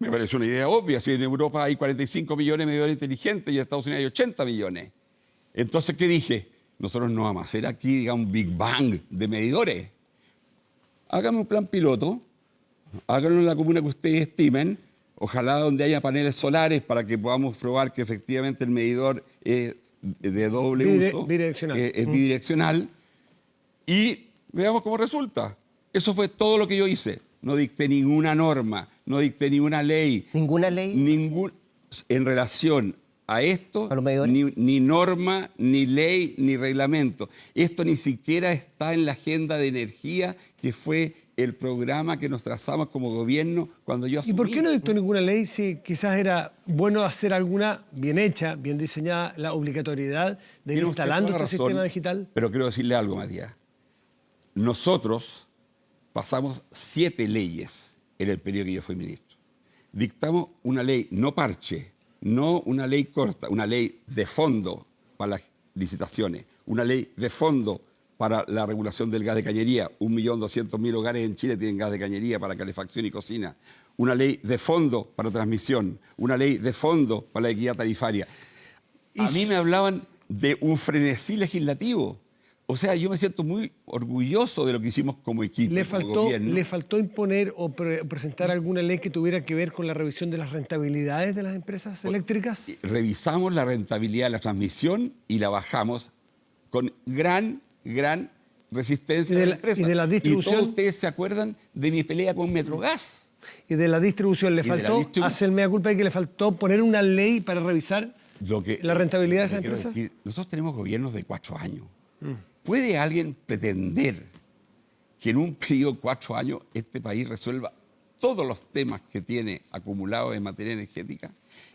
me pareció una idea obvia. Si en Europa hay 45 millones de medidores inteligentes y en Estados Unidos hay 80 millones. Entonces, ¿qué dije? Nosotros no vamos a hacer aquí, digamos, un Big Bang de medidores. Háganme un plan piloto, háganlo en la comuna que ustedes estimen, ojalá donde haya paneles solares para que podamos probar que efectivamente el medidor es de doble uso, bidireccional. Es bidireccional, y veamos cómo resulta. Eso fue todo lo que yo hice. No dicté ninguna norma, no dicté ninguna ley. ¿Ninguna ley? En relación a esto, ¿A los medidores? ni norma, ni ley, ni reglamento. Esto ni siquiera está en la agenda de energía, que fue el programa que nos trazamos como gobierno cuando yo asumí. ¿Y por qué no dictó ninguna ley si quizás era bueno hacer alguna bien hecha, bien diseñada, la obligatoriedad de ir Tiene usted instalando toda este razón, sistema digital? Pero quiero decirle algo, Matías. Nosotros pasamos 7 leyes en el periodo que yo fui ministro. Dictamos una ley, no parche, no una ley corta, una ley de fondo para las licitaciones, una ley de fondo para la regulación del gas de cañería. 1.200.000 hogares en Chile tienen gas de cañería para calefacción y cocina. Una ley de fondo para transmisión, una ley de fondo para la equidad tarifaria. A mí me hablaban de un frenesí legislativo. O sea, yo me siento muy orgulloso de lo que hicimos como equipo, como gobierno. ¿Le faltó imponer o presentar alguna ley que tuviera que ver con la revisión de las rentabilidades de las empresas eléctricas? Revisamos la rentabilidad de la transmisión y la bajamos con gran resistencia de la empresa. ¿Y de la distribución? Y todos ustedes se acuerdan de mi pelea con Metrogas. ¿Y de la distribución le faltó hacerme la culpa de que le faltó poner una ley para revisar la rentabilidad de esas empresas? Nosotros tenemos gobiernos de 4 años. ¿Puede alguien pretender que en un periodo de 4 años este país resuelva todos los temas que tiene acumulados en materia energética?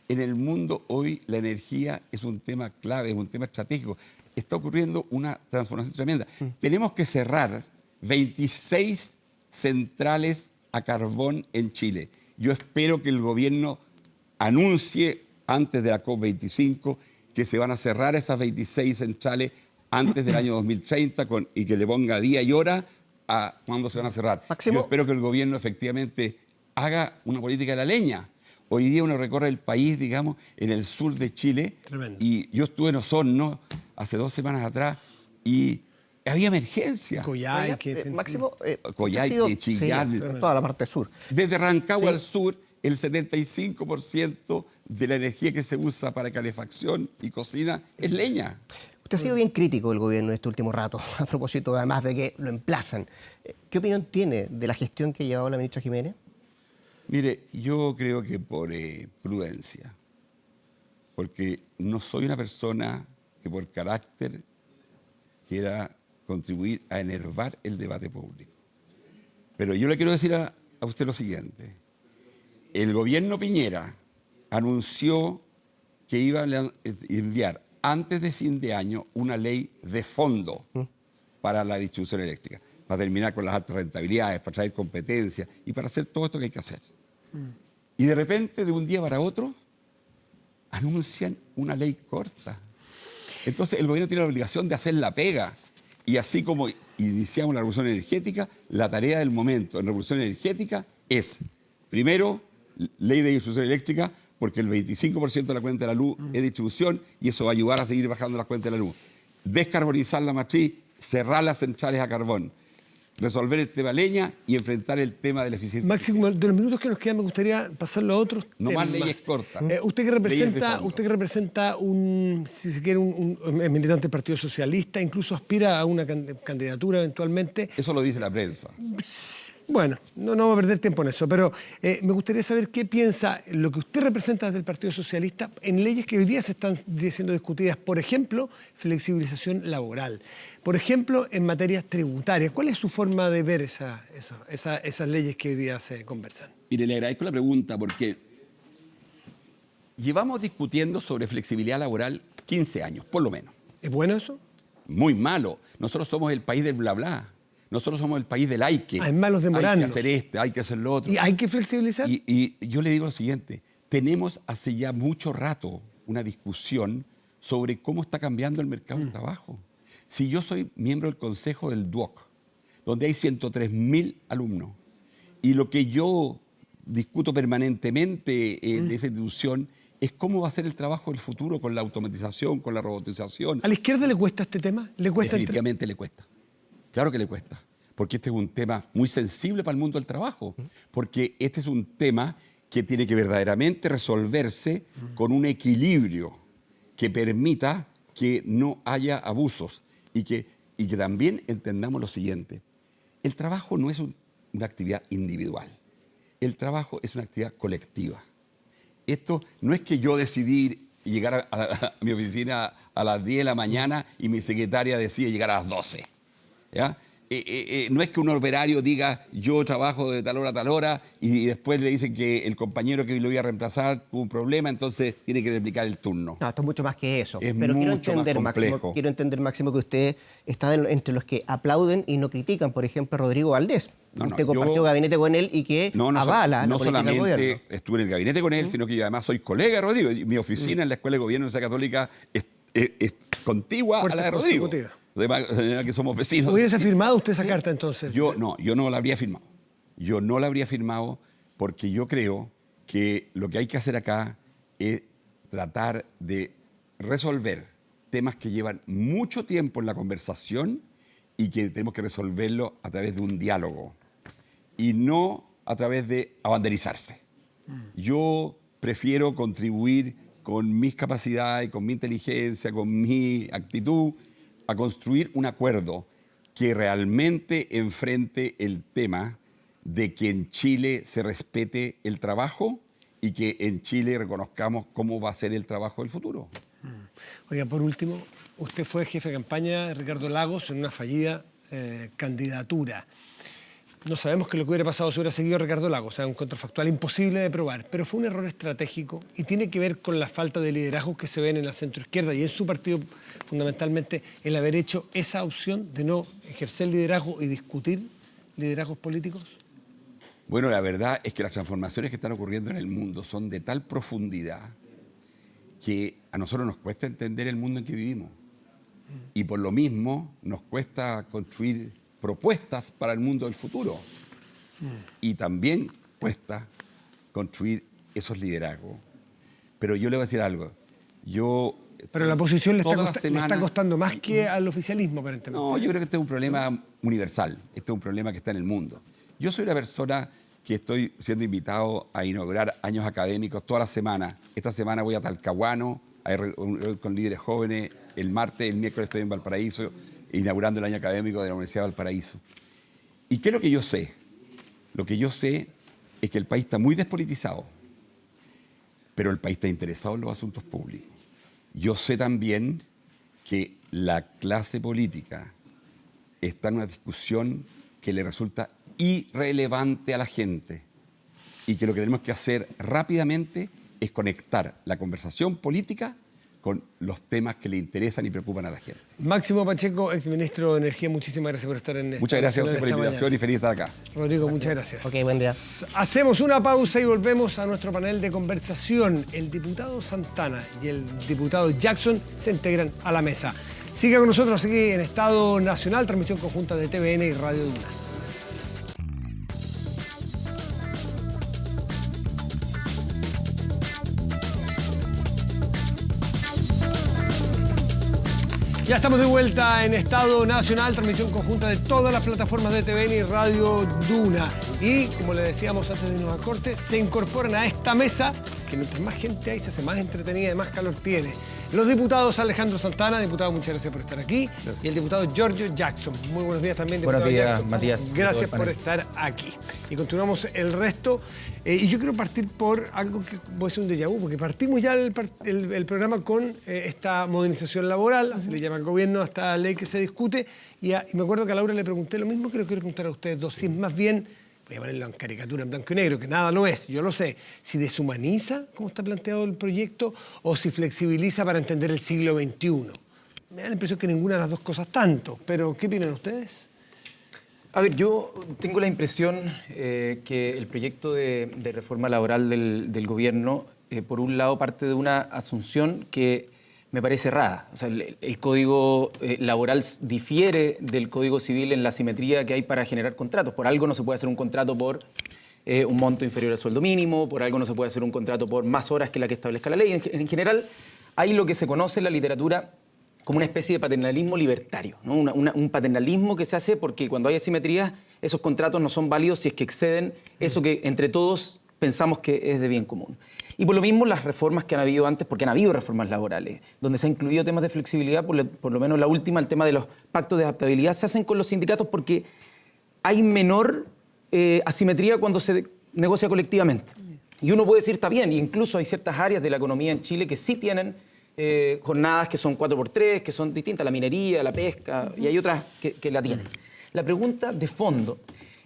En el mundo hoy la energía es un tema clave, es un tema estratégico. Está ocurriendo una transformación tremenda. Tenemos que cerrar 26 centrales a carbón en Chile. Yo espero que el gobierno anuncie antes de la COP25 que se van a cerrar esas 26 centrales antes del año 2030 y que le ponga día y hora a cuándo se van a cerrar. Máximo. Yo espero que el gobierno efectivamente haga una política de la leña. Hoy día uno recorre el país, digamos, en el sur de Chile. Tremendo. Y yo estuve en Osorno hace 2 semanas atrás y había emergencia. Coyhaique. Máximo, Coyhaique, Chillán. Sí, toda la parte sur. Desde Rancagua al sur, el 75% de la energía que se usa para calefacción y cocina es leña. Usted ha sido bien crítico del gobierno en este último rato, a propósito además de que lo emplazan. ¿Qué opinión tiene de la gestión que ha llevado la ministra Jiménez? Mire, yo creo que por prudencia, porque no soy una persona que por carácter quiera contribuir a enervar el debate público. Pero yo le quiero decir a usted lo siguiente. El gobierno Piñera anunció que iba a enviar antes de fin de año una ley de fondo para la distribución eléctrica, para terminar con las altas rentabilidades, para traer competencia y para hacer todo esto que hay que hacer. Y de repente, de un día para otro, anuncian una ley corta. Entonces el gobierno tiene la obligación de hacer la pega. Y así como iniciamos la revolución energética, la tarea del momento en revolución energética es, primero, ley de distribución eléctrica, porque el 25% de la cuenta de la luz es distribución y eso va a ayudar a seguir bajando las cuentas de la luz. Descarbonizar la matriz, cerrar las centrales a carbón, resolver el tema leña y enfrentar el tema de la eficiencia. Máximo, de los minutos que nos quedan me gustaría pasarlo a otros No temas. más leyes cortas. Usted que representa un, si se quiere, un militante del Partido Socialista, incluso aspira a una candidatura eventualmente. Eso lo dice la prensa. Bueno, no vamos a perder tiempo en eso, pero me gustaría saber qué piensa lo que usted representa desde el Partido Socialista en leyes que hoy día se están siendo discutidas. Por ejemplo, flexibilización laboral. Por ejemplo, en materias tributarias. ¿Cuál es su forma de ver esas leyes que hoy día se conversan? Mire, le agradezco la pregunta porque llevamos discutiendo sobre flexibilidad laboral 15 años, por lo menos. ¿Es bueno eso? muy malo. Nosotros somos el país del bla bla. Nosotros somos el país del hay que. Hay malos demorarnos. Hay que hacer hay que hacer lo otro. ¿Y hay que flexibilizar? Y yo le digo lo siguiente. Tenemos hace ya mucho rato una discusión sobre cómo está cambiando el mercado del trabajo. Si yo soy miembro del consejo del DUOC, donde hay 103.000 alumnos, y lo que yo discuto permanentemente en esa institución es cómo va a ser el trabajo del futuro con la automatización, con la robotización. ¿A la izquierda le cuesta este tema? ¿Le cuesta? Definitivamente le cuesta. Claro que le cuesta. Porque este es un tema muy sensible para el mundo del trabajo. Porque este es un tema que tiene que verdaderamente resolverse con un equilibrio que permita que no haya abusos y que también entendamos lo siguiente. El trabajo no es una actividad individual. El trabajo es una actividad colectiva. Esto no es que yo decidí llegar a mi oficina a las 10 de la mañana y mi secretaria decide llegar a las 12. ¿Ya? No es que un operario diga yo trabajo de tal hora a tal hora y después le dicen que el compañero que lo iba a reemplazar tuvo un problema, entonces tiene que replicar el turno. No, esto es mucho más que eso. Es Pero mucho más complejo. quiero entender, Máximo, que usted está entre los que aplauden y no critican, por ejemplo, a Rodrigo Valdés. Usted compartió gabinete con él y que avala la política del gobierno. No solamente estuve en el gabinete con él, sino que yo además soy colega de Rodrigo. Mi oficina en la Escuela de Gobierno de la Universidad Católica es contigua a la de Rodrigo. De que somos vecinos. ¿Hubiese firmado usted esa carta entonces? Yo no la habría firmado. Yo no la habría firmado porque yo creo que lo que hay que hacer acá es tratar de resolver temas que llevan mucho tiempo en la conversación y que tenemos que resolverlo a través de un diálogo y no a través de abanderizarse. Yo prefiero contribuir con mis capacidades, con mi inteligencia, con mi actitud, a construir un acuerdo que realmente enfrente el tema de que en Chile se respete el trabajo y que en Chile reconozcamos cómo va a ser el trabajo del futuro. Oiga, por último, usted fue jefe de campaña de Ricardo Lagos en una fallida candidatura. No sabemos qué es lo que hubiera pasado si hubiera seguido Ricardo Lagos, o sea, un contrafactual imposible de probar, pero fue un error estratégico y tiene que ver con la falta de liderazgo que se ven en la centroizquierda y en su partido, fundamentalmente, el haber hecho esa opción de no ejercer liderazgo y discutir liderazgos políticos. Bueno, la verdad es que las transformaciones que están ocurriendo en el mundo son de tal profundidad que a nosotros nos cuesta entender el mundo en que vivimos. Y por lo mismo nos cuesta construir propuestas para el mundo del futuro. Y también cuesta construir esos liderazgos. Pero yo le voy a decir algo. Pero la oposición le está costando más que al oficialismo, aparentemente. No, yo creo que este es un problema universal. Este es un problema que está en el mundo. Yo soy una persona que estoy siendo invitado a inaugurar años académicos toda la semana. Esta semana voy a Talcahuano, a reunir con líderes jóvenes. El martes, el miércoles estoy en Valparaíso, inaugurando el año académico de la Universidad de Valparaíso. ¿Y qué es lo que yo sé? Lo que yo sé es que el país está muy despolitizado, pero el país está interesado en los asuntos públicos. Yo sé también que la clase política está en una discusión que le resulta irrelevante a la gente y que lo que tenemos que hacer rápidamente es conectar la conversación política con los temas que le interesan y preocupan a la gente. Máximo Pacheco, exministro de Energía, muchísimas gracias por estar en Muchas gracias a usted por la invitación y feliz de estar acá. Rodrigo, muchas gracias. Ok, buen día. Hacemos una pausa y volvemos a nuestro panel de conversación. El diputado Santana y el diputado Jackson se integran a la mesa. Siga con nosotros aquí en Estado Nacional, transmisión conjunta de TVN y Radio Duna. Ya estamos de vuelta en Estado Nacional, transmisión conjunta de todas las plataformas de TVN y Radio Duna. Y, como le decíamos antes de irnos a corte, se incorporan a esta mesa, que mientras más gente hay, se hace más entretenida y más calor tiene. Los diputados Alejandro Santana, diputado, muchas gracias por estar aquí. Gracias. Y el diputado Giorgio Jackson. Muy buenos días también, diputado Buenos días, Jackson. Matías. Gracias por estar aquí. Y continuamos el resto. Y yo quiero partir por algo que voy a hacer un déjà vu, porque partimos ya el programa con esta modernización laboral, así le llama el gobierno a esta ley que se discute. Y me acuerdo que a Laura le pregunté lo mismo que le quiero preguntar a ustedes dos, si es más bien, voy a ponerlo en caricatura en blanco y negro, que nada lo es, yo lo sé, si deshumaniza, como está planteado el proyecto, o si flexibiliza para entender el siglo XXI. me da la impresión que ninguna de las dos cosas tanto. Pero, ¿qué opinan ustedes? A ver, yo tengo la impresión que el proyecto de reforma laboral del gobierno, por un lado, parte de una asunción que me parece errada. O sea, el código laboral difiere del código civil en la asimetría que hay para generar contratos. Por algo no se puede hacer un contrato por un monto inferior al sueldo mínimo, por algo no se puede hacer un contrato por más horas que la que establezca la ley. En general, hay lo que se conoce en la literatura como una especie de paternalismo libertario, ¿no? Un paternalismo que se hace porque cuando hay asimetrías, esos contratos no son válidos si es que exceden eso que entre todos pensamos que es de bien común. Y por lo mismo las reformas que han habido antes, porque han habido reformas laborales, donde se han incluido temas de flexibilidad, por lo menos la última, el tema de los pactos de adaptabilidad, se hacen con los sindicatos porque hay menor asimetría cuando se negocia colectivamente. Y uno puede decir, está bien, e incluso hay ciertas áreas de la economía en Chile que sí tienen jornadas que son 4x3, que son distintas, la minería, la pesca, y hay otras que la tienen. La pregunta de fondo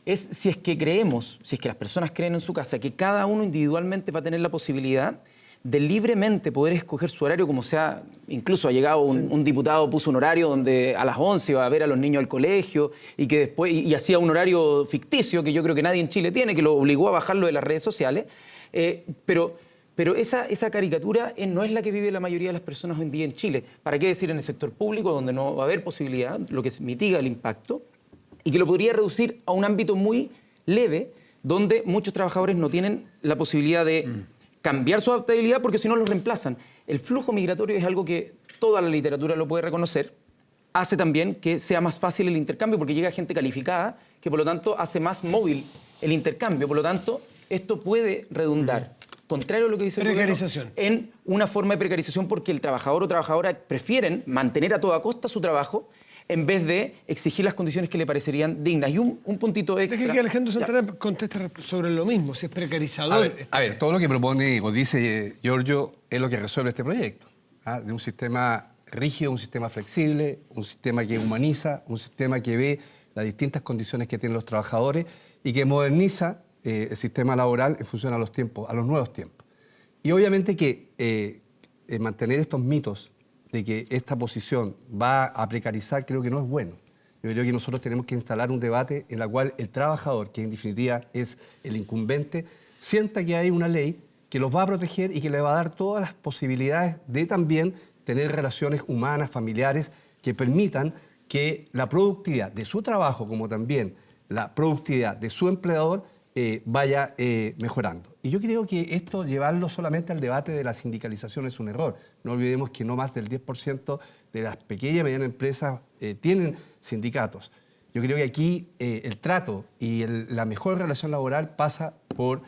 es si es que creemos, si es que las personas creen en su casa, que cada uno individualmente va a tener la posibilidad de libremente poder escoger su horario como sea. Incluso ha llegado un diputado, puso un horario donde a las 11 iba a ver a los niños al colegio y que después y hacía un horario ficticio que yo creo que nadie en Chile tiene, que lo obligó a bajarlo de las redes sociales. Pero esa caricatura no es la que vive la mayoría de las personas hoy en día en Chile. ¿Para qué decir en el sector público, donde no va a haber posibilidad, lo que mitiga el impacto, y que lo podría reducir a un ámbito muy leve, donde muchos trabajadores no tienen la posibilidad de cambiar su adaptabilidad porque si no los reemplazan? El flujo migratorio es algo que toda la literatura lo puede reconocer. Hace también que sea más fácil el intercambio porque llega gente calificada que por lo tanto hace más móvil el intercambio. Por lo tanto, esto puede redundar, contrario a lo que dice el gobierno, en una forma de precarización porque el trabajador o trabajadora prefieren mantener a toda costa su trabajo en vez de exigir las condiciones que le parecerían dignas. Y un puntito extra. Deje que Alejandro Santana conteste sobre lo mismo, si es precarizador. A ver, todo lo que propone o dice Giorgio es lo que resuelve este proyecto. De un sistema rígido, un sistema flexible, un sistema que humaniza, un sistema que ve las distintas condiciones que tienen los trabajadores y que moderniza el sistema laboral en función a los tiempos, a los nuevos tiempos. Y obviamente que mantener estos mitos de que esta posición va a precarizar creo que no es bueno. Yo creo que nosotros tenemos que instalar un debate en el cual el trabajador, que en definitiva es el incumbente, sienta que hay una ley que los va a proteger y que le va a dar todas las posibilidades de también tener relaciones humanas, familiares, que permitan que la productividad de su trabajo, como también la productividad de su empleador, vaya mejorando. Y yo creo que esto, llevarlo solamente al debate de la sindicalización es un error. No olvidemos que no más del 10% de las pequeñas y medianas empresas tienen sindicatos. Yo creo que aquí el trato y la mejor relación laboral pasa por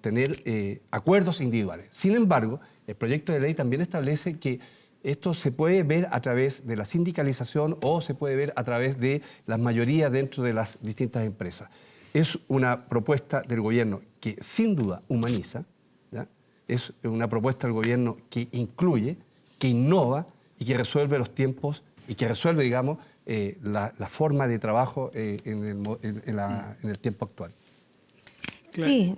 tener acuerdos individuales. Sin embargo, el proyecto de ley también establece que esto se puede ver a través de la sindicalización o se puede ver a través de las mayorías dentro de las distintas empresas. Es una propuesta del gobierno que sin duda humaniza, ¿ya? Es una propuesta del gobierno que incluye, que innova y que resuelve los tiempos y que resuelve, digamos, la forma de trabajo en el tiempo actual. Sí,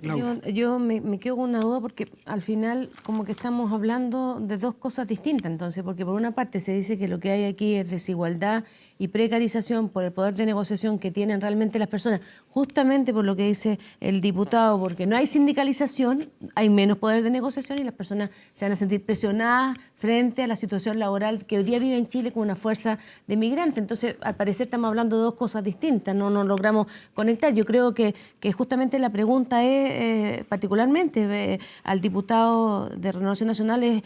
yo me quedo con una duda porque al final como que estamos hablando de dos cosas distintas entonces, porque por una parte se dice que lo que hay aquí es desigualdad y precarización por el poder de negociación que tienen realmente las personas, justamente por lo que dice el diputado, porque no hay sindicalización, hay menos poder de negociación y las personas se van a sentir presionadas frente a la situación laboral que hoy día vive en Chile con una fuerza de migrantes. Entonces, al parecer estamos hablando de dos cosas distintas, no nos logramos conectar. Yo creo que justamente la pregunta es, particularmente al diputado de Renovación Nacional, es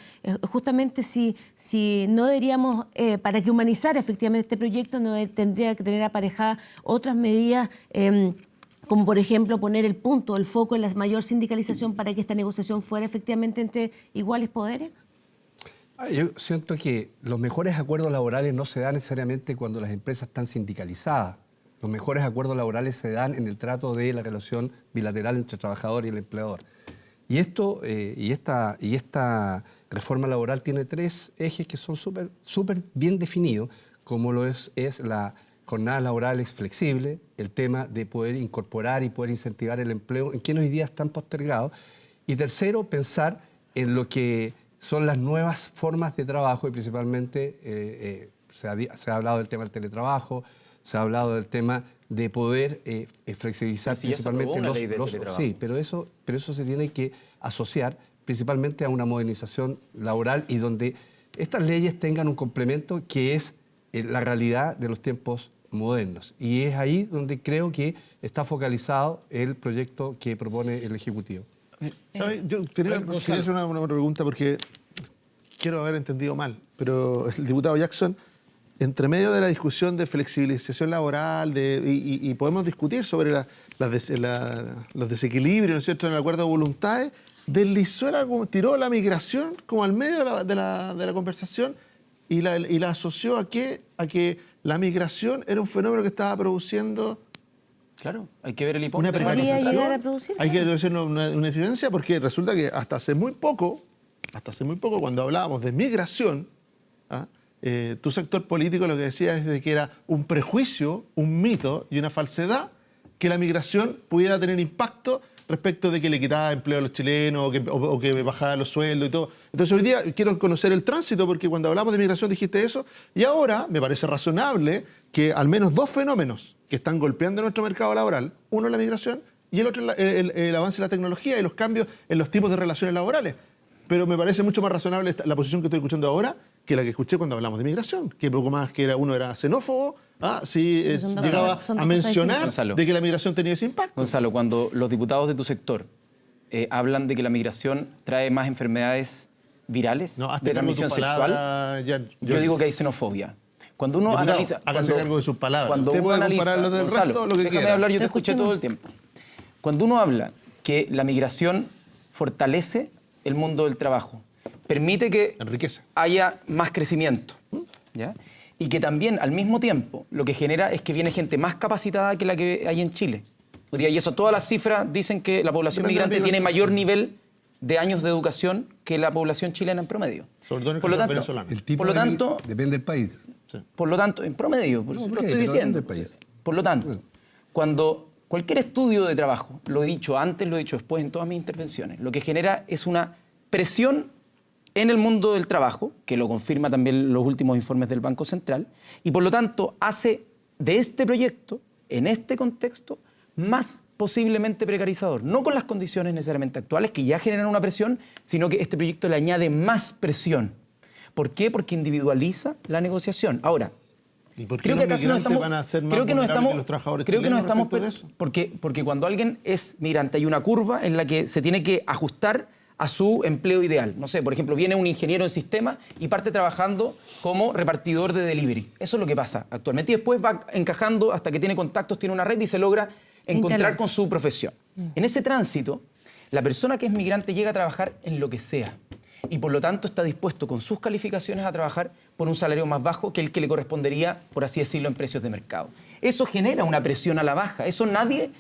justamente si no deberíamos, para que humanizara efectivamente este proyecto, no tendría que tener aparejadas otras medidas, como por ejemplo poner el punto, el foco en la mayor sindicalización para que esta negociación fuera efectivamente entre iguales poderes. Yo siento que los mejores acuerdos laborales no se dan necesariamente cuando las empresas están sindicalizadas. Los mejores acuerdos laborales se dan en el trato de la relación bilateral entre el trabajador y el empleador. Y esta reforma laboral tiene tres ejes que son súper bien definidos, como lo es la jornada laboral flexible, el tema de poder incorporar y poder incentivar el empleo en quienes hoy día están postergados. Y tercero, pensar en lo que son las nuevas formas de trabajo y principalmente se ha hablado del tema del teletrabajo, se ha hablado del tema de poder flexibilizar sí, principalmente una ley de teletrabajo. Sí, pero eso se tiene que asociar principalmente a una modernización laboral y donde estas leyes tengan un complemento que es la realidad de los tiempos modernos. Y es ahí donde creo que está focalizado el proyecto que propone el Ejecutivo. ¿Sabe? Yo quería hacer una pregunta porque quiero haber entendido mal, pero el diputado Jackson, entre medio de la discusión de flexibilización laboral y podemos discutir sobre los desequilibrios, ¿no es cierto?, en el acuerdo de voluntades, tiró la migración como al medio de la conversación y la asoció a que la migración era un fenómeno que estaba produciendo... Claro, hay que ver el una hipótesis. precarización. Hay que hacer una diferencia porque resulta que hasta hace muy poco, cuando hablábamos de migración, tu sector político lo que decía es de que era un prejuicio, un mito y una falsedad que la migración pudiera tener impacto respecto de que le quitaba empleo a los chilenos o que bajaba los sueldos y todo. Entonces hoy día quiero conocer el tránsito porque cuando hablamos de migración dijiste eso y ahora me parece razonable que al menos dos fenómenos que están golpeando nuestro mercado laboral, uno es la migración y el otro es el avance de la tecnología y los cambios en los tipos de relaciones laborales. Pero me parece mucho más razonable la posición que estoy escuchando ahora que la que escuché cuando hablamos de migración, que poco más que uno era xenófobo, llegaba a mencionar de que la migración tenía ese impacto. Gonzalo, cuando los diputados de tu sector hablan de que la migración trae más enfermedades virales de transmisión sexual, yo digo que hay xenofobia. Cuando uno analiza... Hágase cargo de sus palabras. Cuando usted puede comparar lo del Gonzalo, resto, lo que déjame quiera. hablar, yo te escuché todo el tiempo. Cuando uno habla que la migración fortalece el mundo del trabajo, permite que haya más crecimiento, ¿ya? Y que también, al mismo tiempo, lo que genera es que viene gente más capacitada que la que hay en Chile. Y eso, todas las cifras dicen que la población migrante tiene mayor nivel de años de educación que la población chilena en promedio. Sobre todo en el por lo tanto, venezolano. El tipo por lo tanto, depende del país. Sí. Por lo tanto, en promedio, por eso lo estoy diciendo. País. Por lo tanto, cuando cualquier estudio de trabajo, lo he dicho antes, lo he dicho después en todas mis intervenciones, lo que genera es una presión en el mundo del trabajo, que lo confirma también los últimos informes del Banco Central, y por lo tanto hace de este proyecto, en este contexto, más posiblemente precarizador. No con las condiciones necesariamente actuales, que ya generan una presión, sino que este proyecto le añade más presión. ¿Por qué? Porque individualiza la negociación. Ahora, ¿y por qué creo los que acá migrantes nos van a ser más creo que nos vulnerables estamos, que los trabajadores creo que nos chilenos estamos respecto de eso? porque cuando alguien es migrante hay una curva en la que se tiene que ajustar a su empleo ideal. No sé, por ejemplo, viene un ingeniero en sistemas y parte trabajando como repartidor de delivery. Eso es lo que pasa actualmente. Y después va encajando hasta que tiene contactos, tiene una red y se logra encontrar con su profesión. En ese tránsito, la persona que es migrante llega a trabajar en lo que sea. Y por lo tanto está dispuesto con sus calificaciones a trabajar por un salario más bajo que el que le correspondería, por así decirlo, en precios de mercado. Eso genera una presión a la baja. Eso nadie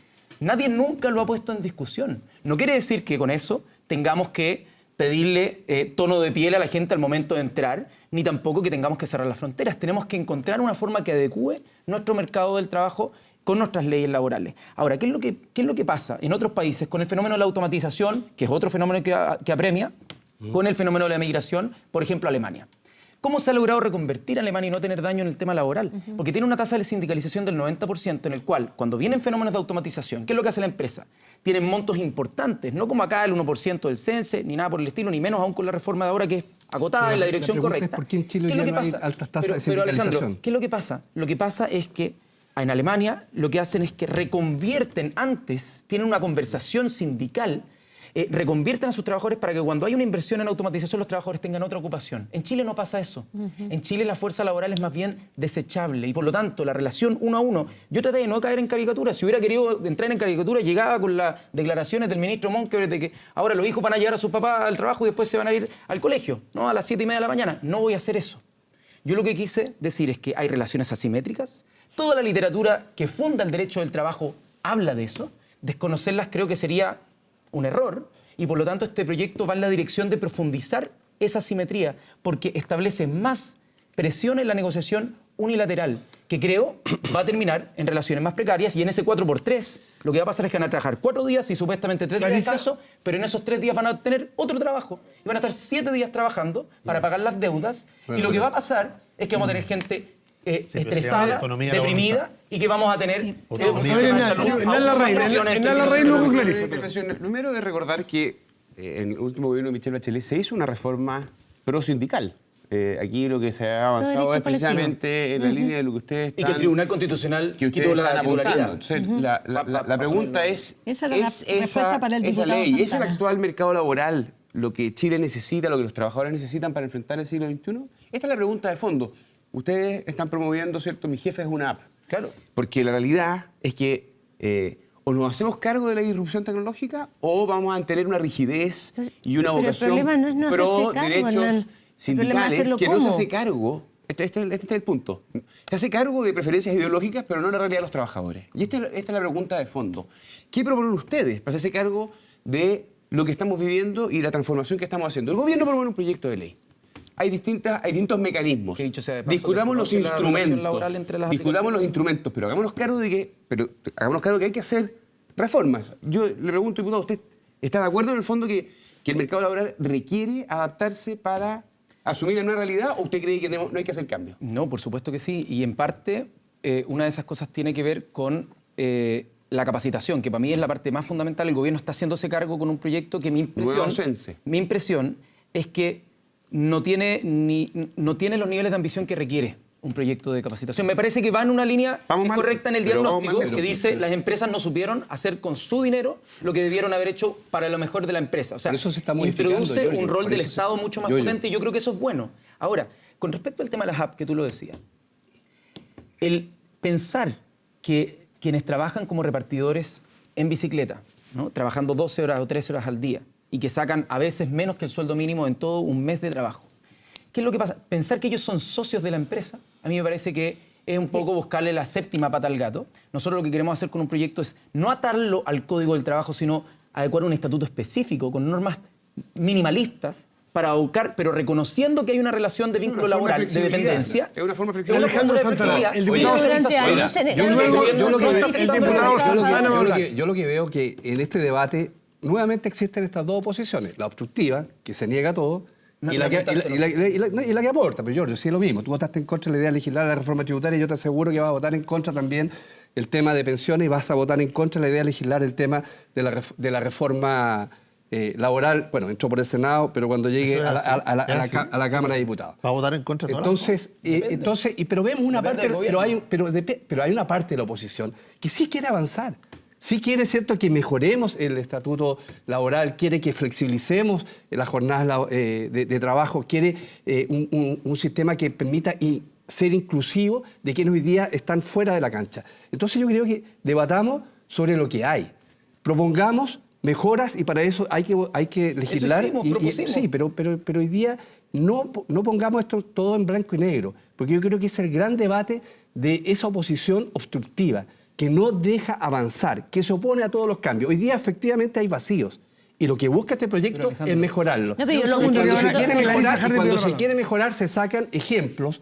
nunca lo ha puesto en discusión. No quiere decir que con eso tengamos que pedirle tono de piel a la gente al momento de entrar, ni tampoco que tengamos que cerrar las fronteras. Tenemos que encontrar una forma que adecue nuestro mercado del trabajo con nuestras leyes laborales. Ahora, ¿qué es lo que pasa en otros países con el fenómeno de la automatización, que es otro fenómeno que apremia, con el fenómeno de la migración, por ejemplo, Alemania? ¿Cómo se ha logrado reconvertir a Alemania y no tener daño en el tema laboral? Porque tiene una tasa de sindicalización del 90%, en el cual, cuando vienen fenómenos de automatización, ¿qué es lo que hace la empresa? Tienen montos importantes, no como acá el 1% del CENSE, ni nada por el estilo, ni menos aún con la reforma de ahora que es acotada en la dirección correcta. ¿Por qué en Chile no hay altas tasas de Pero sindicalización? Alejandro, ¿qué es lo que pasa? Lo que pasa es que en Alemania lo que hacen es que reconvierten antes, tienen una conversación sindical, reconvierten a sus trabajadores para que cuando hay una inversión en automatización los trabajadores tengan otra ocupación. En Chile no pasa eso. En Chile la fuerza laboral es más bien desechable y por lo tanto la relación uno a uno, yo traté de no caer en caricatura. Si hubiera querido entrar en caricatura llegaba con las declaraciones del ministro Monkeberg de que ahora los hijos van a llevar a sus papás al trabajo y después se van a ir al colegio, ¿no? A las 7:30 de la mañana. No voy a hacer eso. Yo lo que quise decir es que hay relaciones asimétricas. Toda la literatura que funda el derecho del trabajo habla de eso. Desconocerlas creo que sería un error y por lo tanto este proyecto va en la dirección de profundizar esa asimetría porque establece más presión en la negociación unilateral que creo va a terminar en relaciones más precarias, y en ese 4x3 lo que va a pasar es que van a trabajar 4 días y supuestamente 3 días de descanso, pero en esos 3 días van a tener otro trabajo y van a estar 7 días trabajando para pagar las deudas, y lo que va a pasar es que vamos a tener gente estresada, deprimida, y que vamos a tener Primero de recordar que en el último gobierno de Michelle Bachelet se hizo una reforma pro-sindical. Aquí lo que se ha avanzado es precisamente en la línea de lo que ustedes están... Y que el Tribunal Constitucional quitó la titularidad. Entonces, la pregunta es... Esa era la respuesta para el diputado ley, ¿es el Santana. actual mercado laboral lo que Chile necesita, lo que los trabajadores necesitan para enfrentar el siglo XXI? Esta es la pregunta de fondo. Ustedes están promoviendo, ¿cierto? Mi jefe es una app. Claro. Porque la realidad es que o nos hacemos cargo de la disrupción tecnológica o vamos a tener una rigidez y una vocación el problema no es pro hacerse cargo, derechos Hernán. sindicales que no se ¿cómo? hace cargo. Este es el punto. Se hace cargo de preferencias ideológicas, pero no en la realidad de los trabajadores. Y esta es la pregunta de fondo. ¿Qué proponen ustedes para hacerse cargo de lo que estamos viviendo y la transformación que estamos haciendo? El gobierno propone un proyecto de ley. Hay distintos mecanismos. Que dicho sea de paso, discutamos los reconoce la relación laboral instrumentos. entre las Discutamos los aplicaciones. instrumentos, pero hagámonos cargo de que hay que hacer reformas. Yo le pregunto, diputado, ¿usted está de acuerdo en el fondo que el mercado laboral requiere adaptarse para asumir la nueva realidad, o usted cree que no hay que hacer cambios? No, por supuesto que sí. Y en parte, una de esas cosas tiene que ver con la capacitación, que para mí es la parte más fundamental. El gobierno está haciéndose cargo con un proyecto que mi impresión es que no tiene los niveles de ambición que requiere un proyecto de capacitación. Me parece que va en una línea correcta en el diagnóstico, que dice las empresas no supieron hacer con su dinero lo que debieron haber hecho para lo mejor de la empresa. O sea, eso se está modificando, introduce Giorgio, un rol por del eso Estado mucho más potente, y yo creo que eso es bueno. Ahora, con respecto al tema de las apps, que tú lo decías, el pensar que quienes trabajan como repartidores en bicicleta, ¿no?, trabajando 12 horas o 13 horas al día, y que sacan a veces menos que el sueldo mínimo en todo un mes de trabajo, ¿qué es lo que pasa? Pensar que ellos son socios de la empresa, a mí me parece que es un poco buscarle la séptima pata al gato. Nosotros lo que queremos hacer con un proyecto es no atarlo al Código del Trabajo, sino adecuar un estatuto específico con normas minimalistas para buscar, pero reconociendo que hay una relación de vínculo laboral, de dependencia. Es una forma flexible. Alejandro Santana, el diputado Yo lo que veo que en este debate nuevamente existen estas dos oposiciones. La obstructiva, que se niega a todo, y la que aporta. Pero Giorgio, sí es lo mismo. Tú votaste en contra de la idea de legislar la reforma tributaria, y yo te aseguro que vas a votar en contra también el tema de pensiones, y vas a votar en contra de la idea de legislar el tema de la reforma laboral. Bueno, entró por el Senado, pero cuando llegue a la Cámara de Diputados. ¿Va a votar en contra de todo? Pero vemos una parte, pero hay una parte de la oposición que sí quiere avanzar. Sí quiere, ¿cierto?, que mejoremos el estatuto laboral, quiere que flexibilicemos las jornadas de trabajo, quiere un sistema que permita ser inclusivo de quienes hoy día están fuera de la cancha. Entonces yo creo que debatamos sobre lo que hay, propongamos mejoras, y para eso hay que legislar. Sí, pero hoy día no pongamos esto todo en blanco y negro, porque yo creo que es el gran debate de esa oposición obstructiva, que no deja avanzar, que se opone a todos los cambios. Hoy día efectivamente hay vacíos, y lo que busca este proyecto es mejorarlo. Cuando se quiere mejorar se sacan ejemplos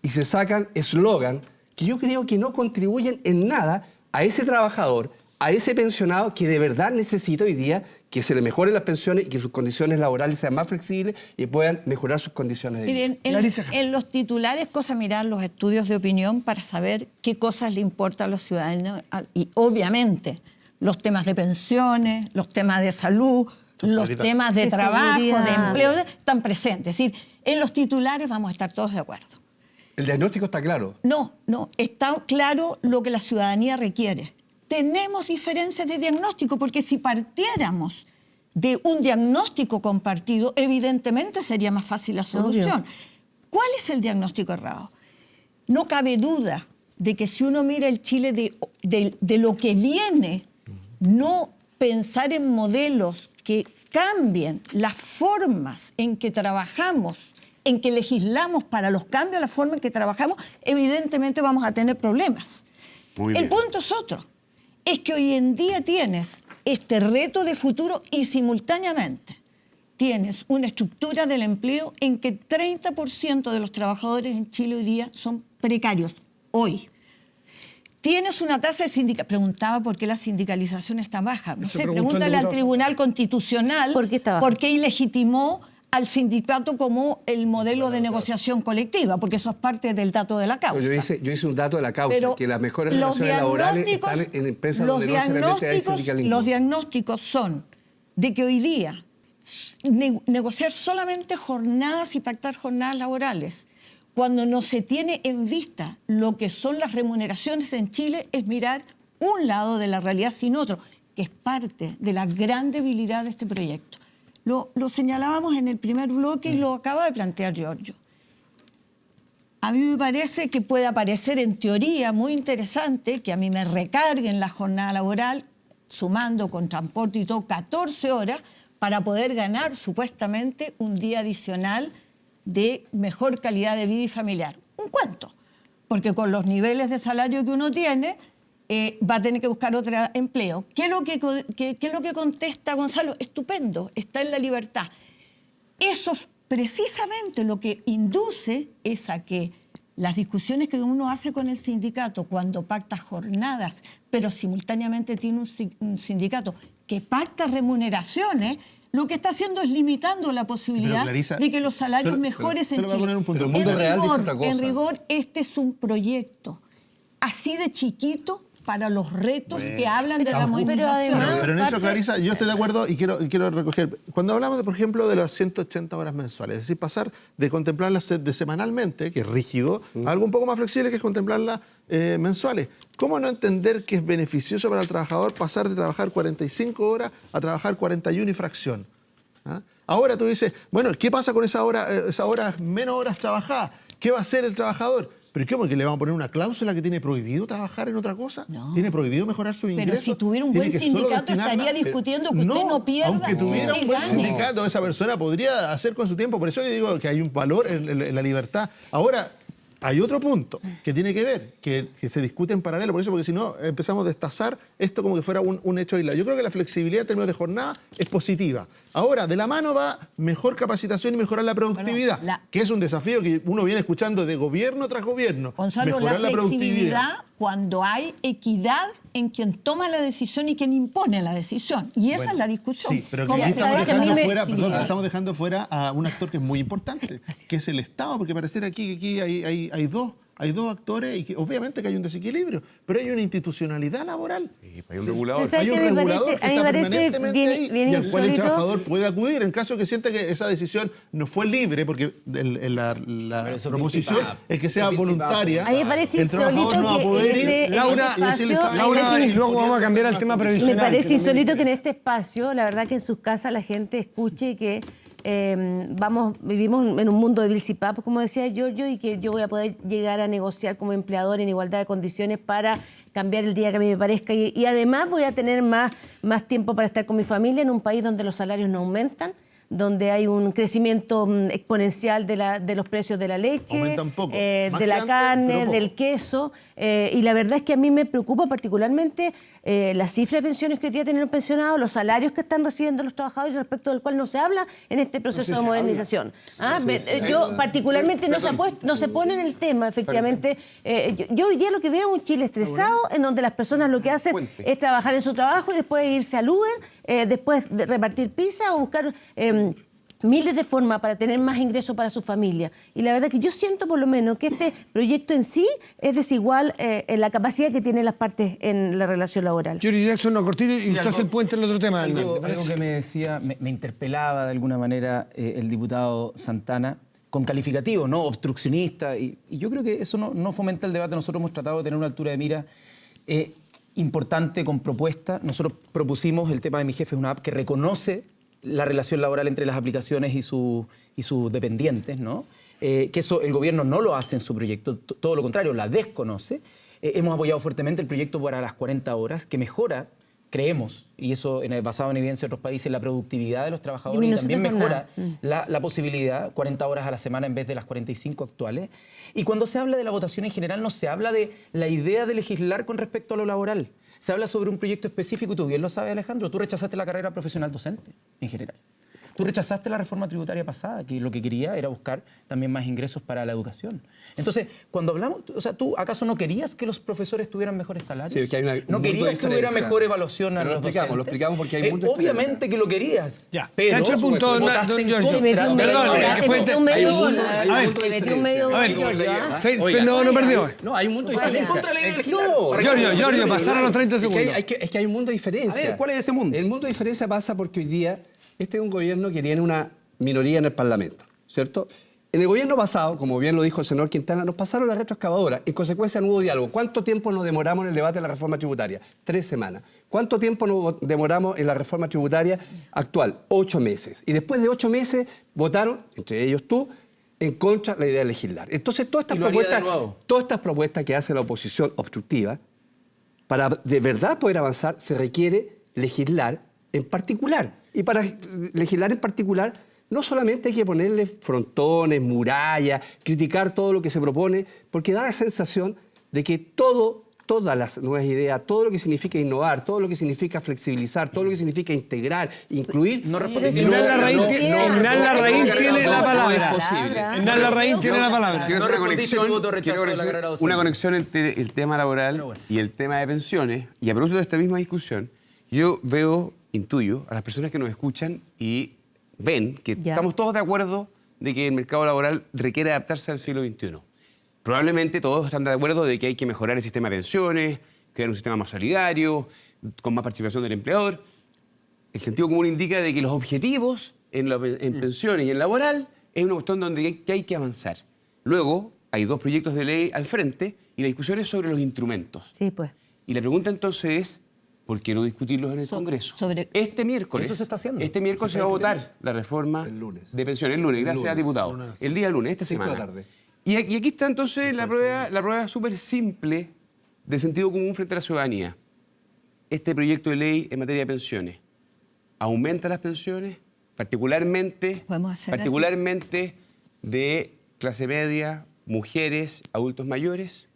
y se sacan eslogan que yo creo que no contribuyen en nada a ese trabajador, a ese pensionado que de verdad necesita hoy día que se le mejoren las pensiones y que sus condiciones laborales sean más flexibles y puedan mejorar sus condiciones de vida. Miren, en los titulares, cosa mirar los estudios de opinión para saber qué cosas le importan a los ciudadanos, y obviamente los temas de pensiones, los temas de salud, los temas de trabajo, de empleo, están presentes. Es decir, en los titulares vamos a estar todos de acuerdo. ¿El diagnóstico está claro? No, está claro lo que la ciudadanía requiere. Tenemos diferencias de diagnóstico, porque si partiéramos de un diagnóstico compartido, evidentemente sería más fácil la solución. ¿Cuál es el diagnóstico errado? No cabe duda de que si uno mira el Chile de lo que viene, no pensar en modelos que cambien las formas en que trabajamos, en que legislamos para los cambios a la forma en que trabajamos, evidentemente vamos a tener problemas. El punto es otro. Es que hoy en día tienes este reto de futuro y simultáneamente tienes una estructura del empleo en que 30% de los trabajadores en Chile hoy día son precarios, hoy. Tienes una tasa de sindicalización. Preguntaba por qué la sindicalización está baja. No sé, pregúntale al Tribunal Constitucional por qué ilegitimó al sindicato como el modelo de negociación colectiva, porque eso es parte del dato de la causa. Yo hice un dato de la causa, Pero que las mejores relaciones laborales están en empresas donde no necesariamente hay sindicalismo. Los diagnósticos son de que hoy día negociar solamente jornadas y pactar jornadas laborales, cuando no se tiene en vista lo que son las remuneraciones en Chile, es mirar un lado de la realidad sin otro, que es parte de la gran debilidad de este proyecto. Lo señalábamos en el primer bloque y lo acaba de plantear Giorgio. A mí me parece que puede parecer en teoría muy interesante que a mí me recarguen la jornada laboral, sumando con transporte y todo, 14 horas, para poder ganar supuestamente un día adicional de mejor calidad de vida y familiar. Un cuento, porque con los niveles de salario que uno tiene, va a tener que buscar otro empleo. ¿Qué es lo que contesta Gonzalo? Estupendo, está en la libertad. Eso precisamente lo que induce es a que las discusiones que uno hace con el sindicato cuando pacta jornadas, pero simultáneamente tiene un sindicato que pacta remuneraciones, lo que está haciendo es limitando la posibilidad de que los salarios mejores en Chile. En rigor, este es un proyecto así de chiquito para los retos que hablan de la modernización. Pero en eso, Clarisa, yo estoy de acuerdo y quiero recoger. Cuando hablamos, por ejemplo, de las 180 horas mensuales, es decir, pasar de contemplarlas de semanalmente, que es rígido, a algo un poco más flexible, que es contemplarlas mensuales. ¿Cómo no entender que es beneficioso para el trabajador pasar de trabajar 45 horas a trabajar 41 y fracción? ¿Ah? Ahora tú dices, bueno, ¿qué pasa con esas horas, menos horas trabajadas? ¿Qué va a hacer el trabajador? ¿Pero cómo que le vamos a poner una cláusula que tiene prohibido trabajar en otra cosa? No. ¿Tiene prohibido mejorar su ingreso? Pero si tuviera un buen sindicato estaría discutiendo que usted no pierda. Aunque tuviera un buen sindicato, esa persona podría hacer con su tiempo. Por eso yo digo que hay un valor en la libertad. Ahora, hay otro punto que tiene que ver, que se discute en paralelo, por eso, porque si no empezamos a destazar esto como que fuera un hecho aislado. Yo creo que la flexibilidad en términos de jornada es positiva. Ahora, de la mano va mejor capacitación y mejorar la productividad, que es un desafío que uno viene escuchando de gobierno tras gobierno. Gonzalo, mejorar la flexibilidad cuando hay equidad en quien toma la decisión y quien impone la decisión. Y esa es la discusión. Sí, pero aquí estamos dejando fuera a un actor que es muy importante, que es el Estado, porque pareciera aquí que hay dos actores y que obviamente que hay un desequilibrio, pero hay una institucionalidad laboral. Sí, hay un regulador. Hay un regulador que está permanentemente ahí y al cual el trabajador puede acudir en caso que sienta que esa decisión no fue libre, porque la proposición es que sea voluntaria. A mí me parece el trabajador no va a poder ir. Laura, y luego vamos a cambiar al tema previsional. Me parece insólito que en este espacio, la verdad que en sus casas la gente escuche que vivimos en un mundo de Vilsipap, como decía Giorgio, y que yo voy a poder llegar a negociar como empleador en igualdad de condiciones para cambiar el día que a mí me parezca y además voy a tener más tiempo para estar con mi familia en un país donde los salarios no aumentan, donde hay un crecimiento exponencial de los precios de la leche, de la carne, del queso. Y la verdad es que a mí me preocupa particularmente la cifra de pensiones que hoy día tienen los pensionados, los salarios que están recibiendo los trabajadores, respecto del cual no se habla en este proceso de modernización. Yo particularmente no se pone en el tema, efectivamente. Yo hoy día lo que veo es un Chile estresado, en donde las personas lo que hacen es trabajar en su trabajo y después irse al Uber, después de repartir pizza o buscar miles de formas para tener más ingresos para su familia. Y la verdad que yo siento por lo menos que este proyecto en sí es desigual en la capacidad que tienen las partes en la relación laboral. Yuri Jackson, no cortito y usted hace el puente en el otro tema. Algo que me decía, me interpelaba de alguna manera el diputado Santana, con calificativo, ¿no? Obstruccionista. Y yo creo que eso no fomenta el debate. Nosotros hemos tratado de tener una altura de mira importante con propuestas. Nosotros propusimos el tema de Mi Jefe es una app que reconoce la relación laboral entre las aplicaciones y sus dependientes, ¿no? Que eso el gobierno no lo hace en su proyecto, todo lo contrario, la desconoce. Hemos apoyado fuertemente el proyecto para las 40 horas, que mejora, creemos, y eso basado en evidencia de otros países, la productividad de los trabajadores y también mejora la posibilidad, 40 horas a la semana en vez de las 45 actuales. Y cuando se habla de la votación en general, no se habla de la idea de legislar con respecto a lo laboral. Se habla sobre un proyecto específico y tú bien lo sabes, Alejandro, tú rechazaste la carrera profesional docente en general. Tú rechazaste la reforma tributaria pasada, que lo que quería era buscar también más ingresos para la educación. Entonces, cuando hablamos, o sea, ¿tú acaso no querías que los profesores tuvieran mejores salarios? Sí, que hay un ¿No mundo de querías que hubiera diferencia. mejor evaluación a Pero los lo explicamos porque hay mundo de obviamente que lo querías. Ya, pero cacho el punto, votaste don en Giorgio. contra. Te metió un medio Perdón, gol, es que te fue- metió un medio hay un gol, mundo- te a ver, metió un medio a ver, Giorgio, ¿ah? Sí, Oiga, no perdió. No, hay un mundo de Vaya. diferencia. Contra la ley del No, Giorgio, pasaron los 30 segundos. Es que hay un mundo de diferencia. A ver, ¿cuál es ese mundo? El mundo de diferencia pasa porque hoy día este es un gobierno que tiene una minoría en el Parlamento, ¿cierto? En el gobierno pasado, como bien lo dijo el senador Quintana, nos pasaron la retroexcavadora. En consecuencia, no hubo diálogo. ¿Cuánto tiempo nos demoramos en el debate de la reforma tributaria? 3 semanas. ¿Cuánto tiempo nos demoramos en la reforma tributaria actual? 8 meses. Y después de 8 meses votaron, entre ellos tú, en contra de la idea de legislar. Entonces, todas Y lo haría de nuevo. estas propuestas que hace la oposición obstructiva, para de verdad poder avanzar, se requiere legislar en particular. Y para legislar en particular, no solamente hay que ponerle frontones, murallas, criticar todo lo que se propone, porque da la sensación de que todas las nuevas ideas, todo lo que significa innovar, todo lo que significa flexibilizar, todo lo que significa integrar, incluir... No respondiste. Hernán Larraín tiene la palabra. No es posible. Hernán Larraín tiene la palabra. Quiero No hacer respondiste tu voto rechazo de la carrera docente. una conexión entre el tema laboral y el tema de pensiones. Y a propósito de esta misma discusión, yo intuyo a las personas que nos escuchan y ven que Ya. estamos todos de acuerdo de que el mercado laboral requiere adaptarse al siglo XXI. Probablemente todos están de acuerdo de que hay que mejorar el sistema de pensiones, crear un sistema más solidario, con más participación del empleador. El sentido común indica de que los objetivos en pensiones y en laboral es una cuestión donde hay que avanzar. Luego, hay 2 proyectos de ley al frente y la discusión es sobre los instrumentos. Sí, pues. Y la pregunta entonces es, ¿por qué no discutirlos en el Congreso? Este miércoles. Eso se está haciendo. Este miércoles se va a votar la reforma de pensiones. El lunes, gracias, diputado. El día lunes, esta 5 de semana. la tarde. Y aquí está entonces la prueba súper simple de sentido común frente a la ciudadanía. Este proyecto de ley en materia de pensiones aumenta las pensiones, particularmente de clase media, mujeres, adultos mayores.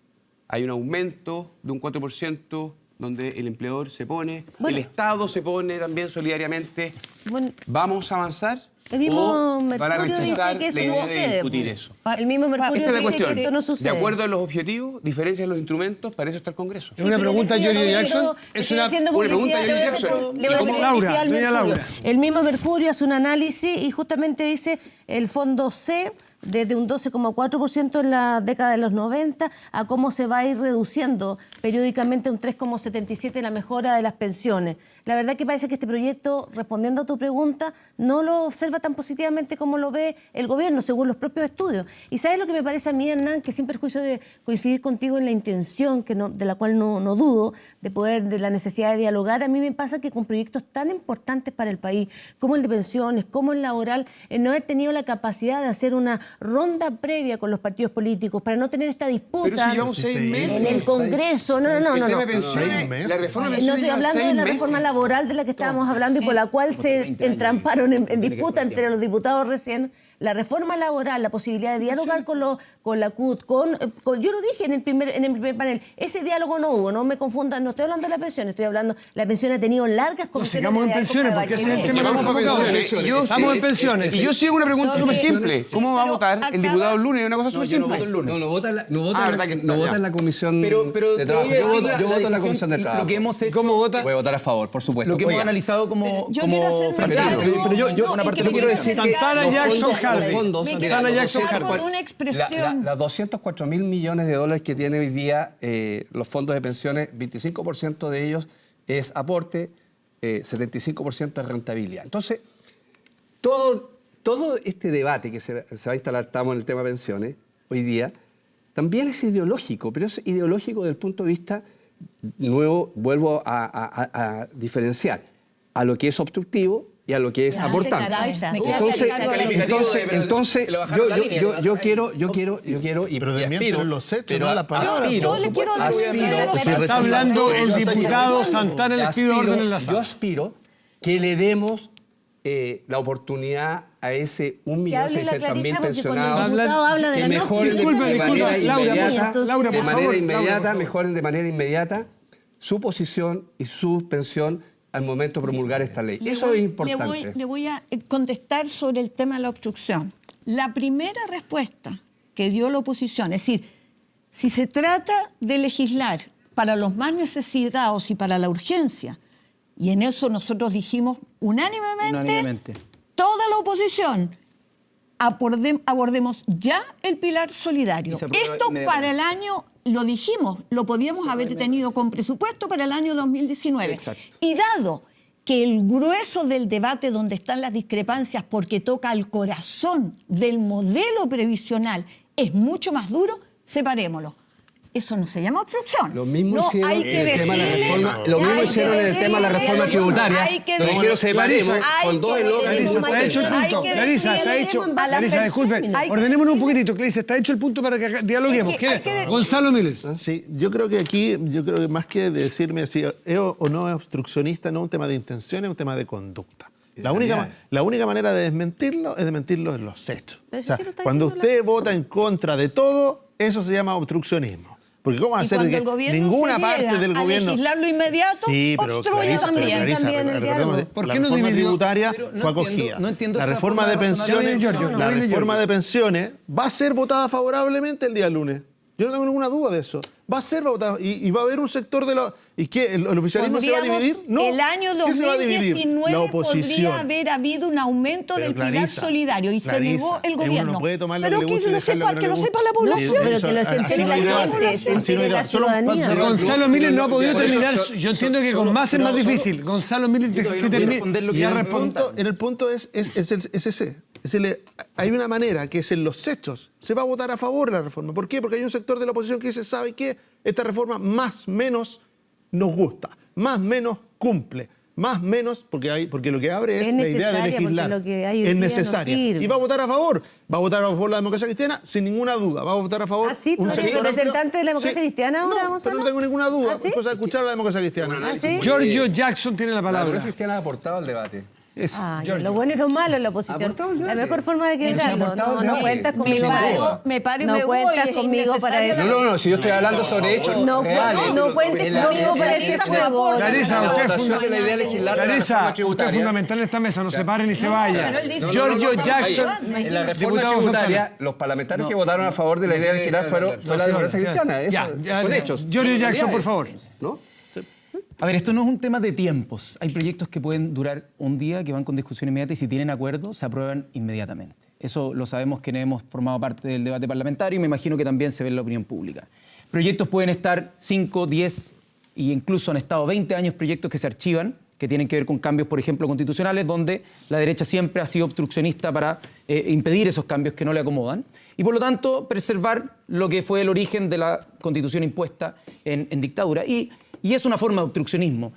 Hay un aumento de un 4% donde el empleador se pone, Bueno. el Estado se pone también solidariamente. Bueno, ¿Vamos a avanzar el mismo o van a Mercurio rechazar dice que eso la no idea de sucede. discutir eso? El mismo Mercurio Esta es la dice cuestión. que esto no sucede. De acuerdo a los objetivos, diferencias los instrumentos, para eso está el Congreso. Es una pregunta, Giorgio Jackson. Es una pregunta, Giorgio Jackson. Le voy a hacer Laura, publicidad al doña Mercurio. Laura. El mismo Mercurio hace un análisis y justamente dice el fondo C desde un 12,4% en la década de los 90 a cómo se va a ir reduciendo periódicamente un 3,77% la mejora de las pensiones. La verdad que parece que este proyecto, respondiendo a tu pregunta, no lo observa tan positivamente como lo ve el gobierno, según los propios estudios. Y ¿sabes lo que me parece a mí, Hernán? Que sin perjuicio de coincidir contigo en la intención, de la cual no dudo, de la necesidad de dialogar, a mí me pasa que con proyectos tan importantes para el país, como el de pensiones, como el laboral, no haber tenido la capacidad de hacer una ronda previa con los partidos políticos para no tener esta disputa Pero si llevamos 6 meses. en el Congreso. No. El tema de pensiones, la reforma de No pensiones estoy lleva hablando de 6 la meses. reforma laboral de la que estábamos hablando y por la cual se entramparon en disputa entre los diputados recién. La reforma laboral, la posibilidad de dialogar con la CUT, yo lo dije en el primer panel, ese diálogo no hubo, no me confundan, no estoy hablando de la pensión, estoy hablando, la pensión ha tenido largas comisiones. sigamos en pensiones, porque ese es el tema que hemos convocado. Estamos en pensiones. Y yo sigo una pregunta súper simple. ¿Cómo va a votar el diputado el lunes? Una cosa súper simple. No vota verdad que no vota en la comisión Pero de te voy a trabajo. decir Yo voto en la decisión, comisión de trabajo. Lo que hemos hecho, ¿Cómo vota? Voy a votar a favor, por supuesto. lo que hemos Oiga, analizado como Yo quiero hacerme cargo. pero yo una parte quiero quiero decir que Santana los Jackson fondos- Harvey. los fondos, Me mira, quiero Santana los Jackson 200 Harvey. Una expresión. Las 204.000 millones de dólares que tiene hoy día los fondos de pensiones, 25% de ellos es aporte, 75% es rentabilidad. Entonces, todo este debate que se va a instalar, estamos en el tema pensiones, hoy día, también es ideológico, pero es ideológico desde el punto de vista nuevo, vuelvo a diferenciar a lo que es obstructivo y a lo que es Ya, aportante. caray, está. Entonces, yo quiero y Pero desmienten aspiro, los hechos, pero no la palabra. Yo le quiero decir Está hablando el diputado Santana, les pido orden en la Yo sala. aspiro que le demos la oportunidad a ese Que hable la 1.600.000 Clarisa, porque cuando pensionados el diputado habla de que la mejoren Disculpe, de manera Laura, inmediata, Laura, por de manera favor, inmediata, Laura, por favor. mejoren de manera inmediata su posición y su pensión al momento de promulgar esta ley. Eso es importante. Le voy a contestar sobre el tema de la obstrucción. La primera respuesta que dio la oposición, es decir, si se trata de legislar para los más necesitados y para la urgencia, y en eso nosotros dijimos unánimemente. Toda la oposición, abordemos ya el pilar solidario. Esto para el año, lo dijimos, lo podíamos haber tenido con presupuesto para el año 2019. Exacto. Y dado que el grueso del debate donde están las discrepancias porque toca al corazón del modelo previsional es mucho más duro, separémoslo. Eso no se llama obstrucción. Lo mismo no, hicieron hay que en el tema de la decirle- reforma. Lo mismo hay hicieron en el tema de la reforma tributaria. Hay que Lo decirle- quiero separemos con dos elogios. Clarisa, está hecho el punto. Clarisa, está hecho. Clarisa, disculpe. Ordenémonos un poquitito. Clarisa, está hecho el punto para que dialoguemos. Gonzalo Miller. Sí, yo creo que más que decirme si es o no es obstruccionista, no es un tema de intención, es un tema de conducta. La única manera de desmentirlo es desmentirlo en los hechos. Pero O sea, si lo está cuando diciendo usted vota en contra de todo, eso se llama obstruccionismo. Porque ¿cómo va a Y ser cuando que el gobierno ninguna se parte llega del a gobierno... legislarlo inmediato, Sí, pero obstruye Clarisa, también. También el diálogo. ¿Por la qué no reforma dividió? tributaria Pero no fue entiendo- acogida. no entiendo La esa reforma forma de de razonar. pensiones, Giorgio, la viene reforma Giorgio. de pensiones va a ser votada favorablemente el día lunes. Yo no tengo ninguna duda de eso. Va a ser votada y va a haber un sector de la... ¿Y qué? ¿El oficialismo se va a Podríamos- dividir? No. El año ¿Qué se va a dividir? 2019 La oposición. podría haber habido un aumento Pero del pilar Clarisa, solidario y se Clarisa, negó el uno gobierno. no puede tomar lo Pero que le que gusta y lo dejar lo sepa, que que no lo le sepa gusta. la población. Pero que Así lo no entere hay la debate. gente, se Así no hay entere la debate. Solo- ciudadanía. Gonzalo Miller no ha podido Por eso, terminar. Yo entiendo que con más es más difícil. Gonzalo Miller, Yo todavía que no puedo termine. responder lo que Ya me responde. En el punto es ese. Hay una manera que es en los hechos. Se va a votar a favor de la reforma. ¿Por qué? Porque hay un sector de la oposición que dice, ¿sabe qué? Esta reforma más menos nos gusta, más menos cumple, más menos, porque lo que abre es Es la idea de necesaria, legislar. porque lo que hay hoy Es día no necesaria. sirve. Y va a votar a favor. Va a votar a favor la democracia cristiana, sin ninguna duda. Va a votar a favor. ¿Ah, sí? ¿Tú un eres sector representante amplio. de la democracia cristiana ahora, No, Gonzalo? pero no tengo ninguna duda. ¿Ah, sí? Es cosa de escuchar a la democracia cristiana. ¿Ah, sí? Giorgio Jackson tiene la La palabra. democracia cristiana ha aportado al debate. Ah, ya, lo bueno y lo malo en la oposición. Aportado el La debate. mejor forma de quebrarlo. aportado el No debate. cuentas conmigo. Me paro y No me voy, cuentas es conmigo para innecesario. eso. No, si yo estoy hablando sobre hechos reales. No cuentes conmigo para ese juego. Clarisa, La usted votación de la idea de legislar la Clarisa, reforma usted es tributaria. fundamental en esta mesa. No se paren ni se vayan. pero él dice- Giorgio Jackson, En la reforma diputado tributaria, Santana. los parlamentarios que votaron a favor de la idea de legislar fue la democracia cristiana. Eso, con hechos. Giorgio Jackson, por favor. ¿No? A ver, esto no es un tema de tiempos. Hay proyectos que pueden durar un día, que van con discusión inmediata y si tienen acuerdo, se aprueban inmediatamente. Eso lo sabemos quienes hemos formado parte del debate parlamentario y me imagino que también se ve en la opinión pública. Proyectos pueden estar 5, 10 e incluso han estado 20 años proyectos que se archivan, que tienen que ver con cambios, por ejemplo, constitucionales, donde la derecha siempre ha sido obstruccionista para impedir esos cambios que no le acomodan. Y por lo tanto, preservar lo que fue el origen de la constitución impuesta en dictadura. Y es una forma de obstruccionismo.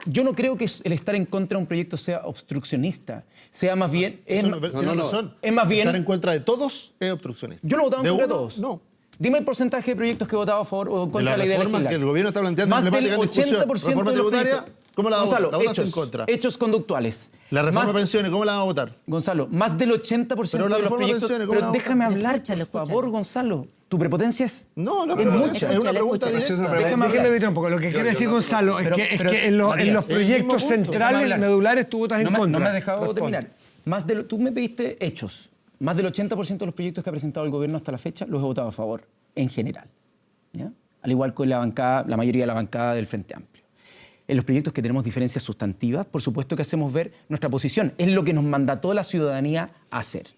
Yo no creo que el estar en contra de un proyecto sea obstruccionista. Sea más bien... Tiene razón. Es más bien... Estar en contra de todos es obstruccionista. Yo no he votado en contra de uno, todos. No. Dime el porcentaje de proyectos que he votado a favor o en contra de De la idea de reformas legislar. que el gobierno está planteando Más del emblemática en discusión. 80% Reforma de los tributaria, proyectos. ¿cómo la va a votar? Gonzalo, ¿La votaste en hechos, contra? hechos conductuales. La reforma Más- de pensiones, ¿cómo la va a votar? Gonzalo, más del 80% Pero la de los reforma de proyectos... pensiones, ¿cómo Pero la va a déjame votar? hablar, Escúchalo, por favor, Gonzalo. Tu prepotencia es... No, es pero mucha. es una pregunta directa. Déjame hablar. Déjeme evitar un poco. Lo que quiere decir Gonzalo es que en los Matías, proyectos Déjame centrales, hablar. medulares, tú votas en No me contra. has dejado Responde. terminar. Tú me pediste hechos. Más del 80% de los proyectos que ha presentado el gobierno hasta la fecha los he votado a favor, en general. ¿Ya? Al igual que la mayoría de la bancada del Frente Amplio. En los proyectos que tenemos diferencias sustantivas, por supuesto que hacemos ver nuestra posición. Es lo que nos mandató la ciudadanía a hacer.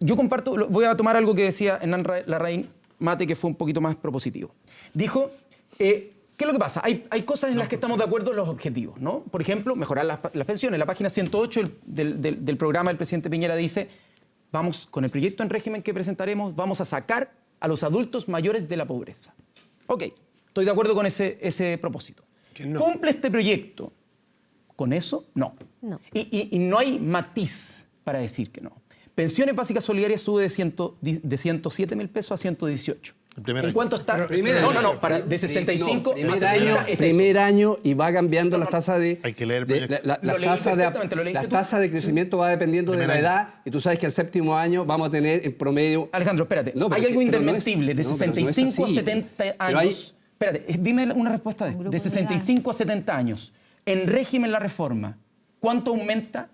Yo comparto, voy a tomar algo que decía Hernán Larraín Mate, que fue un poquito más propositivo. Dijo, ¿qué es lo que pasa? Hay cosas en las que estamos de acuerdo en los objetivos, ¿no? Por ejemplo, mejorar las pensiones. La página 108 del programa del presidente Piñera dice, vamos, con el proyecto en régimen que presentaremos, vamos a sacar a los adultos mayores de la pobreza. Ok, estoy de acuerdo con ese propósito. No. ¿Cumple este proyecto con eso? No. No. Y no hay matiz para decir que no. Pensiones básicas solidarias sube de 107 mil pesos a 118. El primer ¿En año. cuánto está? De 65 Primer año y va cambiando la tasa de... Hay que leer el proyecto. La Lo leí tasa perfectamente, ¿lo leíste la tú? tasa de crecimiento va dependiendo de la Primer año. edad y tú sabes que al séptimo año vamos a tener en promedio... Alejandro, espérate. No, pero hay es algo que- pero no es- indesmentible de no, pero no es 65 a así. 70 Pero años. hay- Espérate, dime una respuesta de esto. grupo De de edad. 65 a 70 años. en régimen la reforma, ¿cuánto aumenta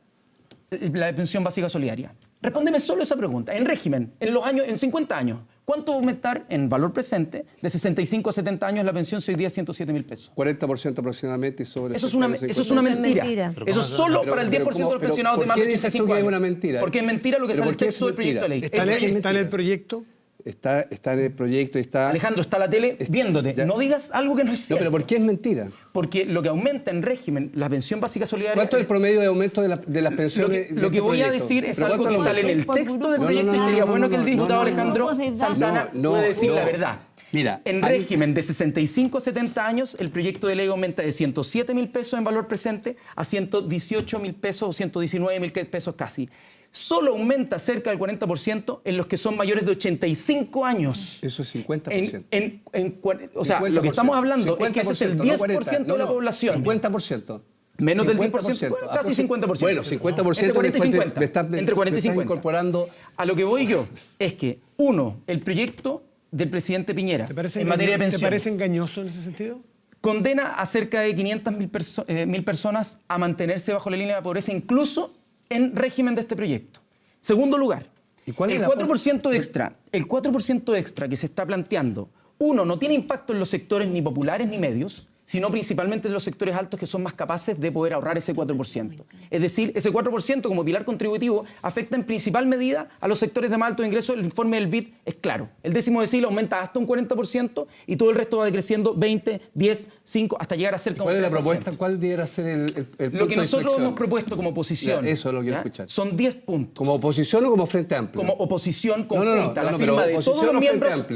la pensión básica solidaria? Respóndeme solo esa pregunta. En régimen, en 50 años, ¿cuánto va a aumentar en valor presente de 65 a 70 años la pensión si hoy día 107.000 pesos? 40% aproximadamente y sobre Eso es una mentira. Eso es solo para el 10% de los pensionados de más de 85 años. Es una mentira? Porque es mentira lo que sale en el texto del proyecto de ley. ¿Está en el proyecto? Está en el proyecto y está... Alejandro, está la tele viéndote. No digas algo que no es cierto. No, pero ¿por qué es mentira? Porque lo que aumenta en régimen la pensión básica solidaria... ¿Cuánto es el promedio de aumento de las pensiones? Lo que voy a decir es algo que sale en el texto del proyecto y sería bueno que el diputado Alejandro Santana pueda decir la verdad. Mira, en régimen de 65 a 70 años, el proyecto de ley aumenta de 107.000 pesos en valor presente a 118.000 pesos o 119.000 pesos casi. Solo aumenta cerca del 40% en los que son mayores de 85 años. Eso es 50%. O sea, 50%. Lo que estamos hablando es que ese es el 10% de la población. 50%. Menos del 10%, bueno, casi 50%. Bueno, 50%. Entre 40 y 50. Entre 40 y 50. Incorporando. A lo que voy yo es que, uno, el proyecto del presidente Piñera en materia de pensiones. ¿Te parece engañoso en ese sentido? Condena a cerca de 500.000 personas a mantenerse bajo la línea de la pobreza, incluso en régimen de este proyecto. Segundo lugar, el 4% extra, el 4% extra que se está planteando, uno, no tiene impacto en los sectores ni populares ni medios, sino principalmente en los sectores altos que son más capaces de poder ahorrar ese 4%. Es decir, ese 4% como pilar contributivo afecta en principal medida a los sectores de más altos ingresos. El informe del BID es claro. El décimo decil aumenta hasta un 40% y todo el resto va decreciendo 20, 10, 5, hasta llegar a cerca de un 3%. ¿Cuál es la propuesta? ¿Cuál debiera ser el punto Lo que nosotros de hemos propuesto como oposición, eso lo quiero escuchar. Son 10 puntos. ¿Como oposición o como Frente Amplio? Como oposición conjunta, la firma de todos los miembros.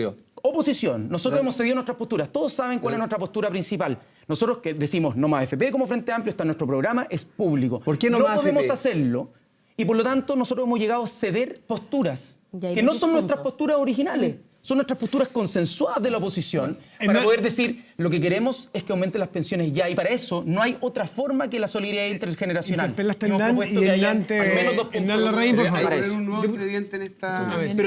Oposición. Nosotros hemos cedido nuestras posturas. Todos saben cuál es nuestra postura principal. Nosotros que decimos no más FP como Frente Amplio, está en nuestro programa, es público. ¿Por qué no más podemos FP? Hacerlo y por lo tanto nosotros hemos llegado a ceder posturas que no son nuestras posturas originales. Son nuestras posturas consensuadas de la oposición para poder decir lo que queremos es que aumenten las pensiones ya, y para eso no hay otra forma que la solidaridad intergeneracional. Pero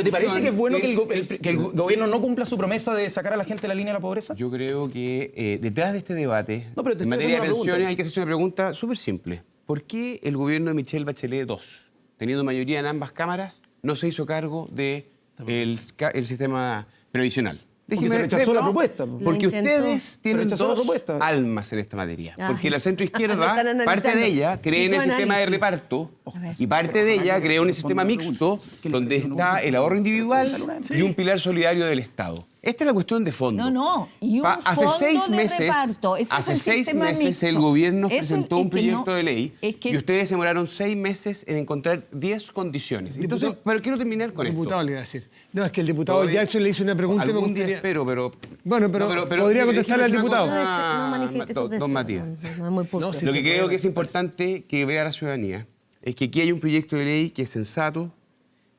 ¿te parece que es bueno que el gobierno no cumpla su promesa de sacar a la gente de la línea de la pobreza? Yo creo que detrás de este debate en materia de pensiones hay que hacerse una pregunta súper simple. ¿Por qué el gobierno de Michelle Bachelet II, teniendo mayoría en ambas cámaras, no se hizo cargo de el sistema previsional? Porque se rechazó la propuesta. Porque ustedes tienen dos almas en esta materia. Porque la centroizquierda, parte de ella cree en el sistema de reparto y parte de ella cree en un sistema mixto donde está el ahorro individual y un pilar solidario del Estado. Esta es la cuestión de fondo. No. Y un hace fondo 6 de meses, reparto. hace 6 meses mixto. el gobierno presentó un proyecto de ley que, y ustedes demoraron 6 meses en encontrar 10 condiciones. Entonces, pero quiero terminar con esto. Diputado le iba a decir. No, es que el diputado Jackson le hizo una pregunta. Algún día espero, pero... Bueno, pero podría contestarle al diputado. No manifieste sus deseos. Don Matías. No es muy público. Lo que creo que es importante que vea la ciudadanía es que aquí hay un proyecto de ley que es sensato,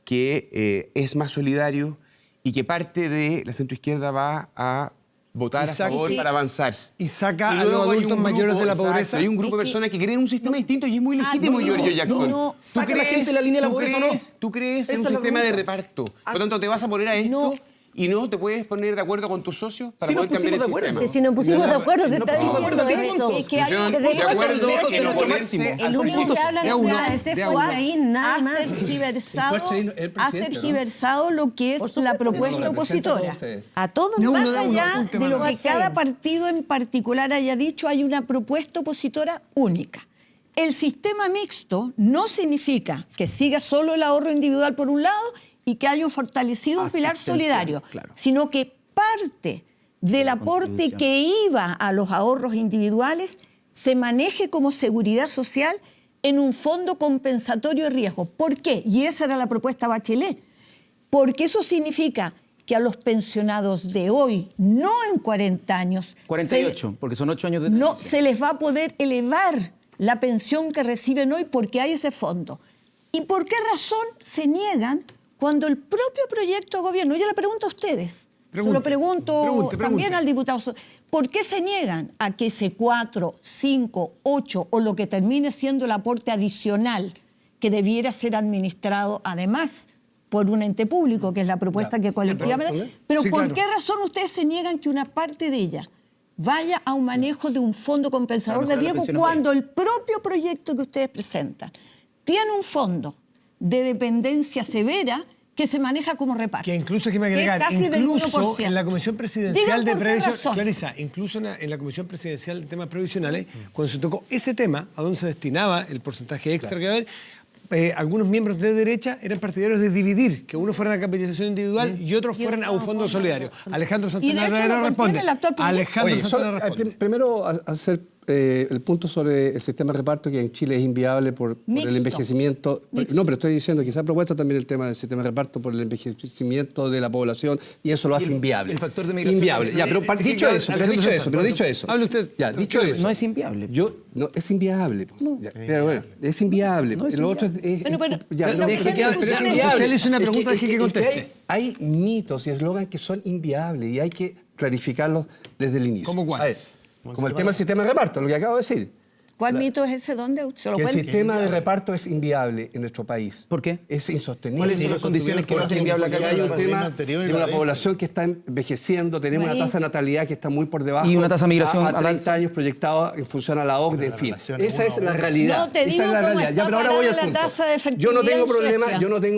que es más solidario y que parte de la centroizquierda va a votar a favor para avanzar. Y saca a los adultos mayores de la pobreza. Hay un grupo de personas que creen un sistema distinto y es muy legítimo, Giorgio Jackson. ¿Saca a la gente de la línea de la pobreza o no? ¿Tú crees en un sistema de reparto? Por lo tanto, te vas a poner a esto y no te puedes poner de acuerdo con tus socios para poder cambiar el sistema. Que si nos pusimos de acuerdo, te está diciendo eso. Es que hay un de acuerdo en oponerse el único que habla de Juachaín, nada más. Has tergiversado lo que es la propuesta opositora. A todos más allá de lo que cada partido en particular haya dicho, hay una propuesta opositora única. El sistema mixto no significa que siga solo el ahorro individual por un lado y que haya fortalecido un pilar solidario, sino que parte del aporte que iba a los ahorros individuales se maneje como seguridad social en un fondo compensatorio de riesgo. ¿Por qué? Y esa era la propuesta Bachelet. Porque eso significa que a los pensionados de hoy, no en 40 años... 48, porque son 8 años de transición. No se les va a poder elevar la pensión que reciben hoy porque hay ese fondo. ¿Y por qué razón se niegan cuando el propio proyecto de gobierno, yo le pregunto a ustedes, lo pregunto también al diputado, ¿por qué se niegan a que ese 4, 5, 8 o lo que termine siendo el aporte adicional que debiera ser administrado además por un ente público, que es la propuesta que colectivamente... Pero ¿por qué razón ustedes se niegan que una parte de ella vaya a un manejo de un fondo compensador de riesgo cuando el propio proyecto que ustedes presentan tiene un fondo de dependencia severa que se maneja como reparto. Que incluso hay que agregar, casi incluso en la Comisión Presidencial de Previsión, razón. Clarisa, incluso en la Comisión Presidencial de Temas Previsionales, cuando se tocó ese tema, a donde se destinaba el porcentaje extra que iba a haber, algunos miembros de derecha eran partidarios de dividir, que unos fueran a capitalización individual y otros fueran a un fondo solidario. Alejandro Santana Herrera responde. Alejandro Santana responde. Primero, hacer el punto sobre el sistema de reparto, que en Chile es inviable por el envejecimiento. No, pero estoy diciendo que se ha propuesto también el tema del sistema de reparto por el envejecimiento de la población y eso lo hace inviable. El factor de migración. Inviable. Ya, pero dicho eso. Hable usted. Ya, dicho eso. No es inviable. No, es inviable. Pero bueno, es inviable. No es Lo otro es pero es inviable. Usted le hizo una pregunta que conteste. Hay mitos y eslogans que son inviables y hay que clarificarlos desde el inicio. ¿Cómo cuál? Como el tema del sistema de reparto, lo que acabo de decir. ¿Cuál mito es ese? ¿Dónde? ¿Se lo Que el cuenta? sistema de reparto es inviable en nuestro país. ¿Por qué? Es insostenible. ¿Cuáles son las condiciones que lo hacen inviable acá? Hay un tema de una población que está envejeciendo, tenemos una tasa de natalidad que está muy por debajo. Y una tasa de migración a 30 años proyectada en función a la OCDE, en fin. Esa es la realidad. No, te digo Esa es la cómo realidad. está Ya, pero ahora voy al la punto. tasa de efectividad Yo no en tengo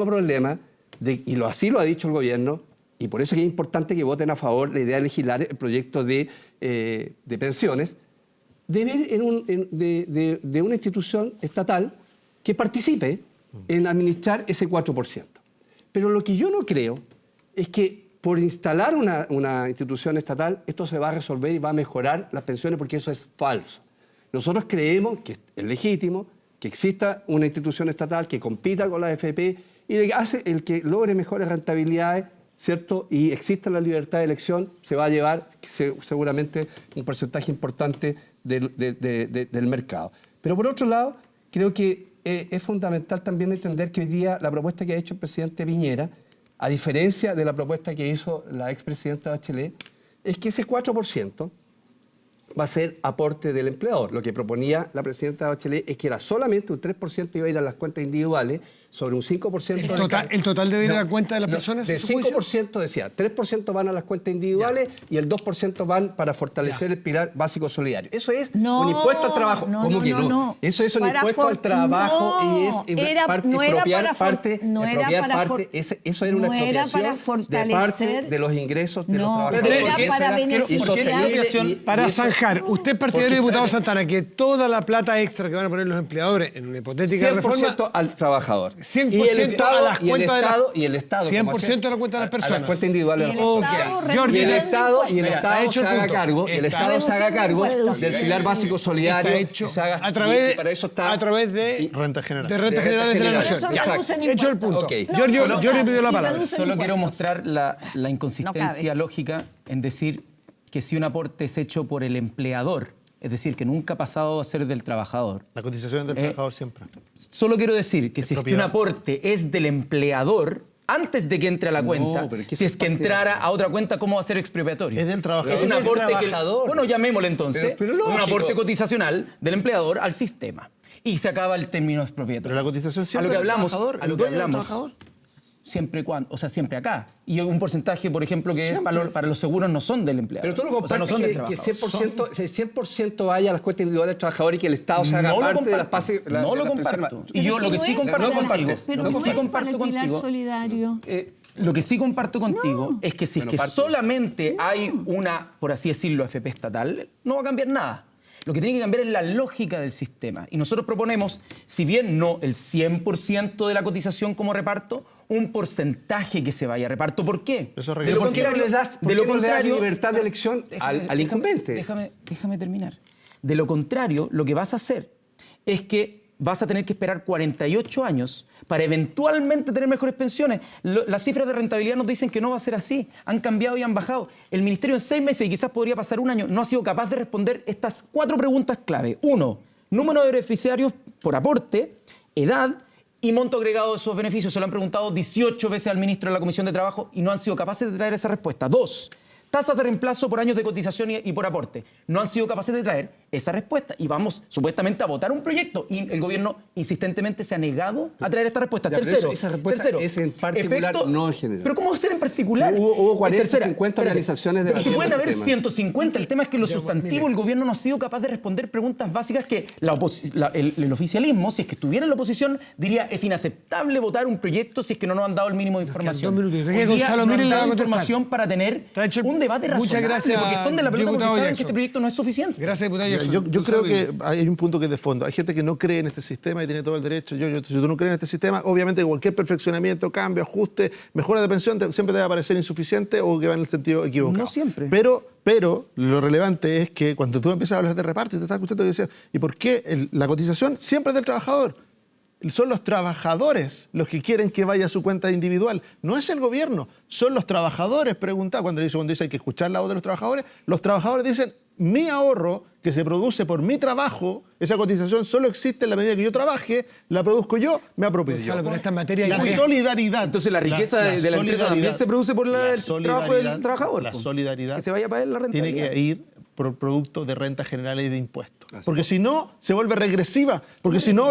problema, y así lo ha dicho el gobierno, y por eso es que es importante que voten a favor la idea de legislar el proyecto de pensiones, de ver de una institución estatal que participe en administrar ese 4%. Pero lo que yo no creo es que por instalar una institución estatal esto se va a resolver y va a mejorar las pensiones, porque eso es falso. Nosotros creemos que es legítimo que exista una institución estatal que compita con la AFP y el que logre mejores rentabilidades, ¿cierto? Y exista la libertad de elección, se va a llevar seguramente un porcentaje importante del mercado. Pero por otro lado, creo que es fundamental también entender que hoy día la propuesta que ha hecho el presidente Piñera, a diferencia de la propuesta que hizo la expresidenta Bachelet, es que ese 4% va a ser aporte del empleador. Lo que proponía la presidenta Bachelet es que era solamente un 3% iba a ir a las cuentas individuales, sobre un 5%... ¿El total debe ir a la cuenta de las personas? Del 5% decía, 3% van a las cuentas individuales y el 2% van para fortalcer el pilar básico solidario. Eso es un impuesto al trabajo. ¿Cómo que no? Eso es un impuesto al trabajo y es expropiar parte. Eso era una expropiación de parte de los ingresos de los trabajadores. Para zanjar, usted es partidario, diputado Santana, que toda la plata extra que van a poner los empleadores en una hipotética reforma... 100% al trabajador. 100% y el Estado, a las cuentas y el Estado 100% de la cuenta de las personas. A las cuentas individuales. Y el Estado se haga cargo, del pilar básico solidario. A través de rentas generales de la nación. Hecho el punto. Giorgio le pidió la palabra. Solo quiero mostrar la inconsistencia lógica en decir que si un aporte es hecho por el empleador, es decir, que nunca ha pasado a ser del trabajador. La cotización del trabajador siempre. Solo quiero decir que si es que un aporte es del empleador, antes de que entre a la cuenta, si es que entrara a otra cuenta, ¿cómo va a ser expropiatorio? Es del trabajador. Es un aporte que... Bueno, llamémosle entonces un aporte cotizacional del empleador al sistema. Y se acaba el término expropiatorio. Pero la cotización siempre del trabajador. A lo que hablamos. Siempre cuando, o sea, siempre acá. Y un porcentaje, por ejemplo, que es para los seguros no son del empleado. Pero tú lo compartes, no son del trabajador. Que el 100% vaya a las cuentas individuales del trabajador y que el Estado se haga parte de las pases. No lo comparto. Y yo lo que sí comparto contigo, lo que sí comparto contigo es que si es que solamente hay una, por así decirlo, AFP estatal, no va a cambiar nada. Lo que tiene que cambiar es la lógica del sistema. Y nosotros proponemos, si bien no el 100% de la cotización como reparto, un porcentaje que se vaya a reparto. ¿Por qué? De lo contrario, le das libertad de elección al incumbente. Déjame terminar. De lo contrario, lo que vas a hacer es que vas a tener que esperar 48 años para eventualmente tener mejores pensiones. Las cifras de rentabilidad nos dicen que no va a ser así. Han cambiado y han bajado. El Ministerio en 6 meses, y quizás podría pasar un año, no ha sido capaz de responder estas 4 preguntas clave. 1, número de beneficiarios por aporte, edad y monto agregado de esos beneficios. Se lo han preguntado 18 veces al ministro de la Comisión de Trabajo y no han sido capaces de traer esa respuesta. 2, tasas de reemplazo por años de cotización y por aporte. No han sido capaces de traer esa respuesta y vamos supuestamente a votar un proyecto y el gobierno insistentemente se ha negado a traer esta respuesta. Ya, Tercero, esa respuesta es en particular, no en general. ¿Pero cómo va a ser en particular? Sí, hubo 40, Tercera, 50 organizaciones pero si debatiendo pueden haber este tema. 150, el tema es que en lo sustantivo el gobierno no ha sido capaz de responder preguntas básicas que el oficialismo, si es que estuviera en la oposición, diría es inaceptable votar un proyecto si es que no nos han dado el mínimo de información. Hoy día Gonzalo, no han dado información para tener un debate razonable. Muchas gracias, porque esconden la pelota porque diputado saben Jackson. que este proyecto no es suficiente. Gracias, diputado Jackson. Yo creo que hay un punto que es de fondo. Hay gente que no cree en este sistema y tiene todo el derecho. Si tú no crees en este sistema, obviamente cualquier perfeccionamiento, cambio, ajuste, mejora de pensión siempre te va a parecer insuficiente o que va en el sentido equivocado. No siempre. Pero lo relevante es que cuando tú empiezas a hablar de reparto y te estás escuchando que decías, ¿y por qué la cotización siempre es del trabajador? Son los trabajadores los que quieren que vaya a su cuenta individual. No es el gobierno, son los trabajadores. Pregunta cuando dice hay que escuchar la voz de los trabajadores dicen, mi ahorro que se produce por mi trabajo, esa cotización solo existe en la medida que yo trabaje, la produzco yo, me apropio yo. Pero esta materia La solidaridad. Entonces la riqueza de la empresa también se produce por el trabajo del trabajador. La solidaridad que se vaya a pagar la renta. Tiene que ir por producto de rentas generales y de impuestos. Porque si no, se vuelve regresiva. Porque si no,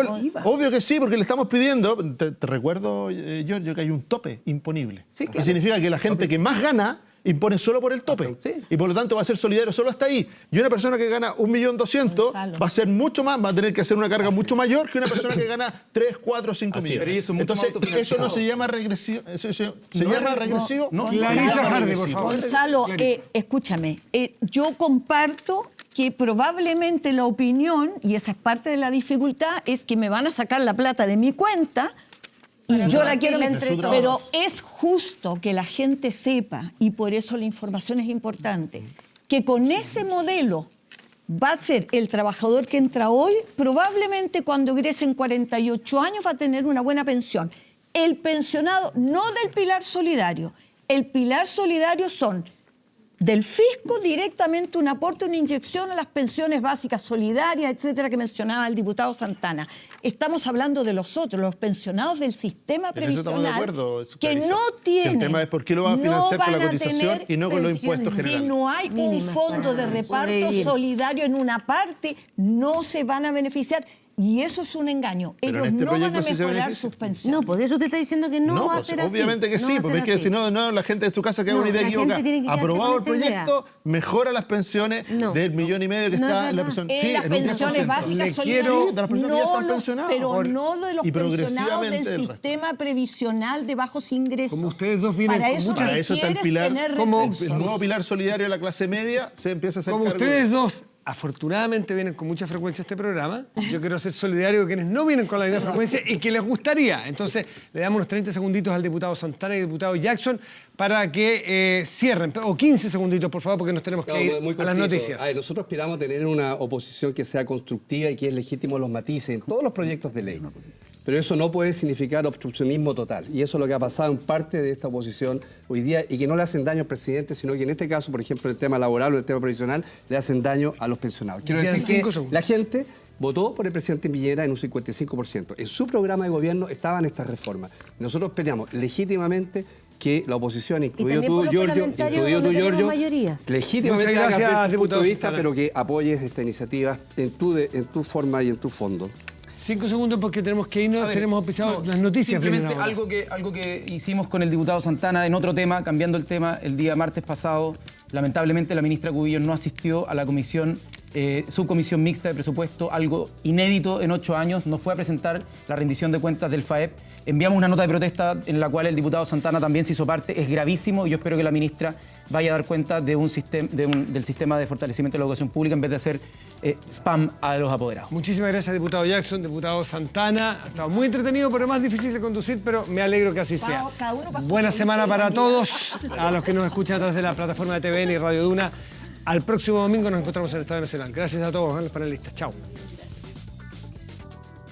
obvio que sí, porque le estamos pidiendo, te recuerdo, Giorgio, que hay un tope imponible. Sí, claro. Que significa que la gente que más gana impone solo por el tope. Sí. Y por lo tanto va a ser solidario solo hasta ahí. Y una persona que gana 1.200.000 va a ser mucho más, va a tener que hacer una carga mucho mayor que una persona que gana 3, 4, 5 millones. Entonces, eso no se llama regresivo. ¿Se llama regresivo? No. Clarisa Hardy, por favor. Gonzalo, escúchame, yo comparto que probablemente la opinión, y esa es parte de la dificultad, es que me van a sacar la plata de mi cuenta y yo la quiero entregar. Pero es justo que la gente sepa, y por eso la información es importante, que con ese modelo va a ser el trabajador que entra hoy, probablemente cuando egrese en 48 años va a tener una buena pensión. El pensionado, no del pilar solidario, el pilar solidario son del fisco directamente un aporte, una inyección a las pensiones básicas solidarias, etcétera, que mencionaba el diputado Santana. Estamos hablando de los otros, los pensionados del sistema previsional, de acuerdo, que no tienen. El tema es por qué lo van a financiar con la cotización y no con los impuestos generales. Si no hay un fondo de reparto solidario en una parte, no se van a beneficiar. Y eso es un engaño. Ellos no van a mejorar sus pensiones. No, por eso te está diciendo que no va a ser así. Obviamente que sí, porque es que si no, la gente de su casa queda una idea equivocada. Aprobado el proyecto, mejora las pensiones del 1,5 millones que está en la pensión. Sí, las pensiones básicas solidarias, de las personas que ya están pensionadas. Pero no de los pensionados del sistema previsional de bajos ingresos. Como ustedes dos vienen con mucha... Para eso está el pilar, el nuevo pilar solidario de la clase media se empieza a hacer Como cargo. ustedes dos afortunadamente vienen con mucha frecuencia a este programa, yo quiero ser solidario con quienes no vienen con la misma frecuencia y que les gustaría. Entonces, le damos unos 30 segunditos al diputado Santana y al diputado Jackson para que cierren, o 15 segunditos, por favor, porque nos tenemos que ir a las noticias. Nosotros aspiramos a tener una oposición que sea constructiva y que es legítimo los matices en todos los proyectos de ley. Pero eso no puede significar obstruccionismo total. Y eso es lo que ha pasado en parte de esta oposición hoy día y que no le hacen daño al presidente, sino que en este caso, por ejemplo, en el tema laboral o en el tema previsional, le hacen daño a los pensionados. Quiero decir que la gente votó por el presidente Piñera en un 55%. En su programa de gobierno estaban estas reformas. Nosotros peleamos legítimamente que la oposición, incluido tú, Giorgio, legítimamente haga tu punto de vista, pero que apoyes esta iniciativa en tu forma y en tu fondo. 5 segundos porque tenemos que irnos, tenemos pisado las noticias. Simplemente algo que hicimos con el diputado Santana en otro tema, cambiando el tema, el día martes pasado, lamentablemente la ministra Cubillos no asistió a la subcomisión mixta de presupuesto, algo inédito en 8 años, no fue a presentar la rendición de cuentas del FAEP. Enviamos una nota de protesta en la cual el diputado Santana también se hizo parte, es gravísimo y yo espero que la ministra vaya a dar cuenta de del sistema de fortalecimiento de la educación pública en vez de hacer spam a los apoderados. Muchísimas gracias, diputado Jackson, diputado Santana. Ha estado muy entretenido, pero más difícil de conducir, pero me alegro que así sea. Buena semana para todos, a los que nos escuchan a través de la plataforma de TVN y Radio Duna. Al próximo domingo nos encontramos en el Estadio Nacional. Gracias a todos los panelistas. Chao.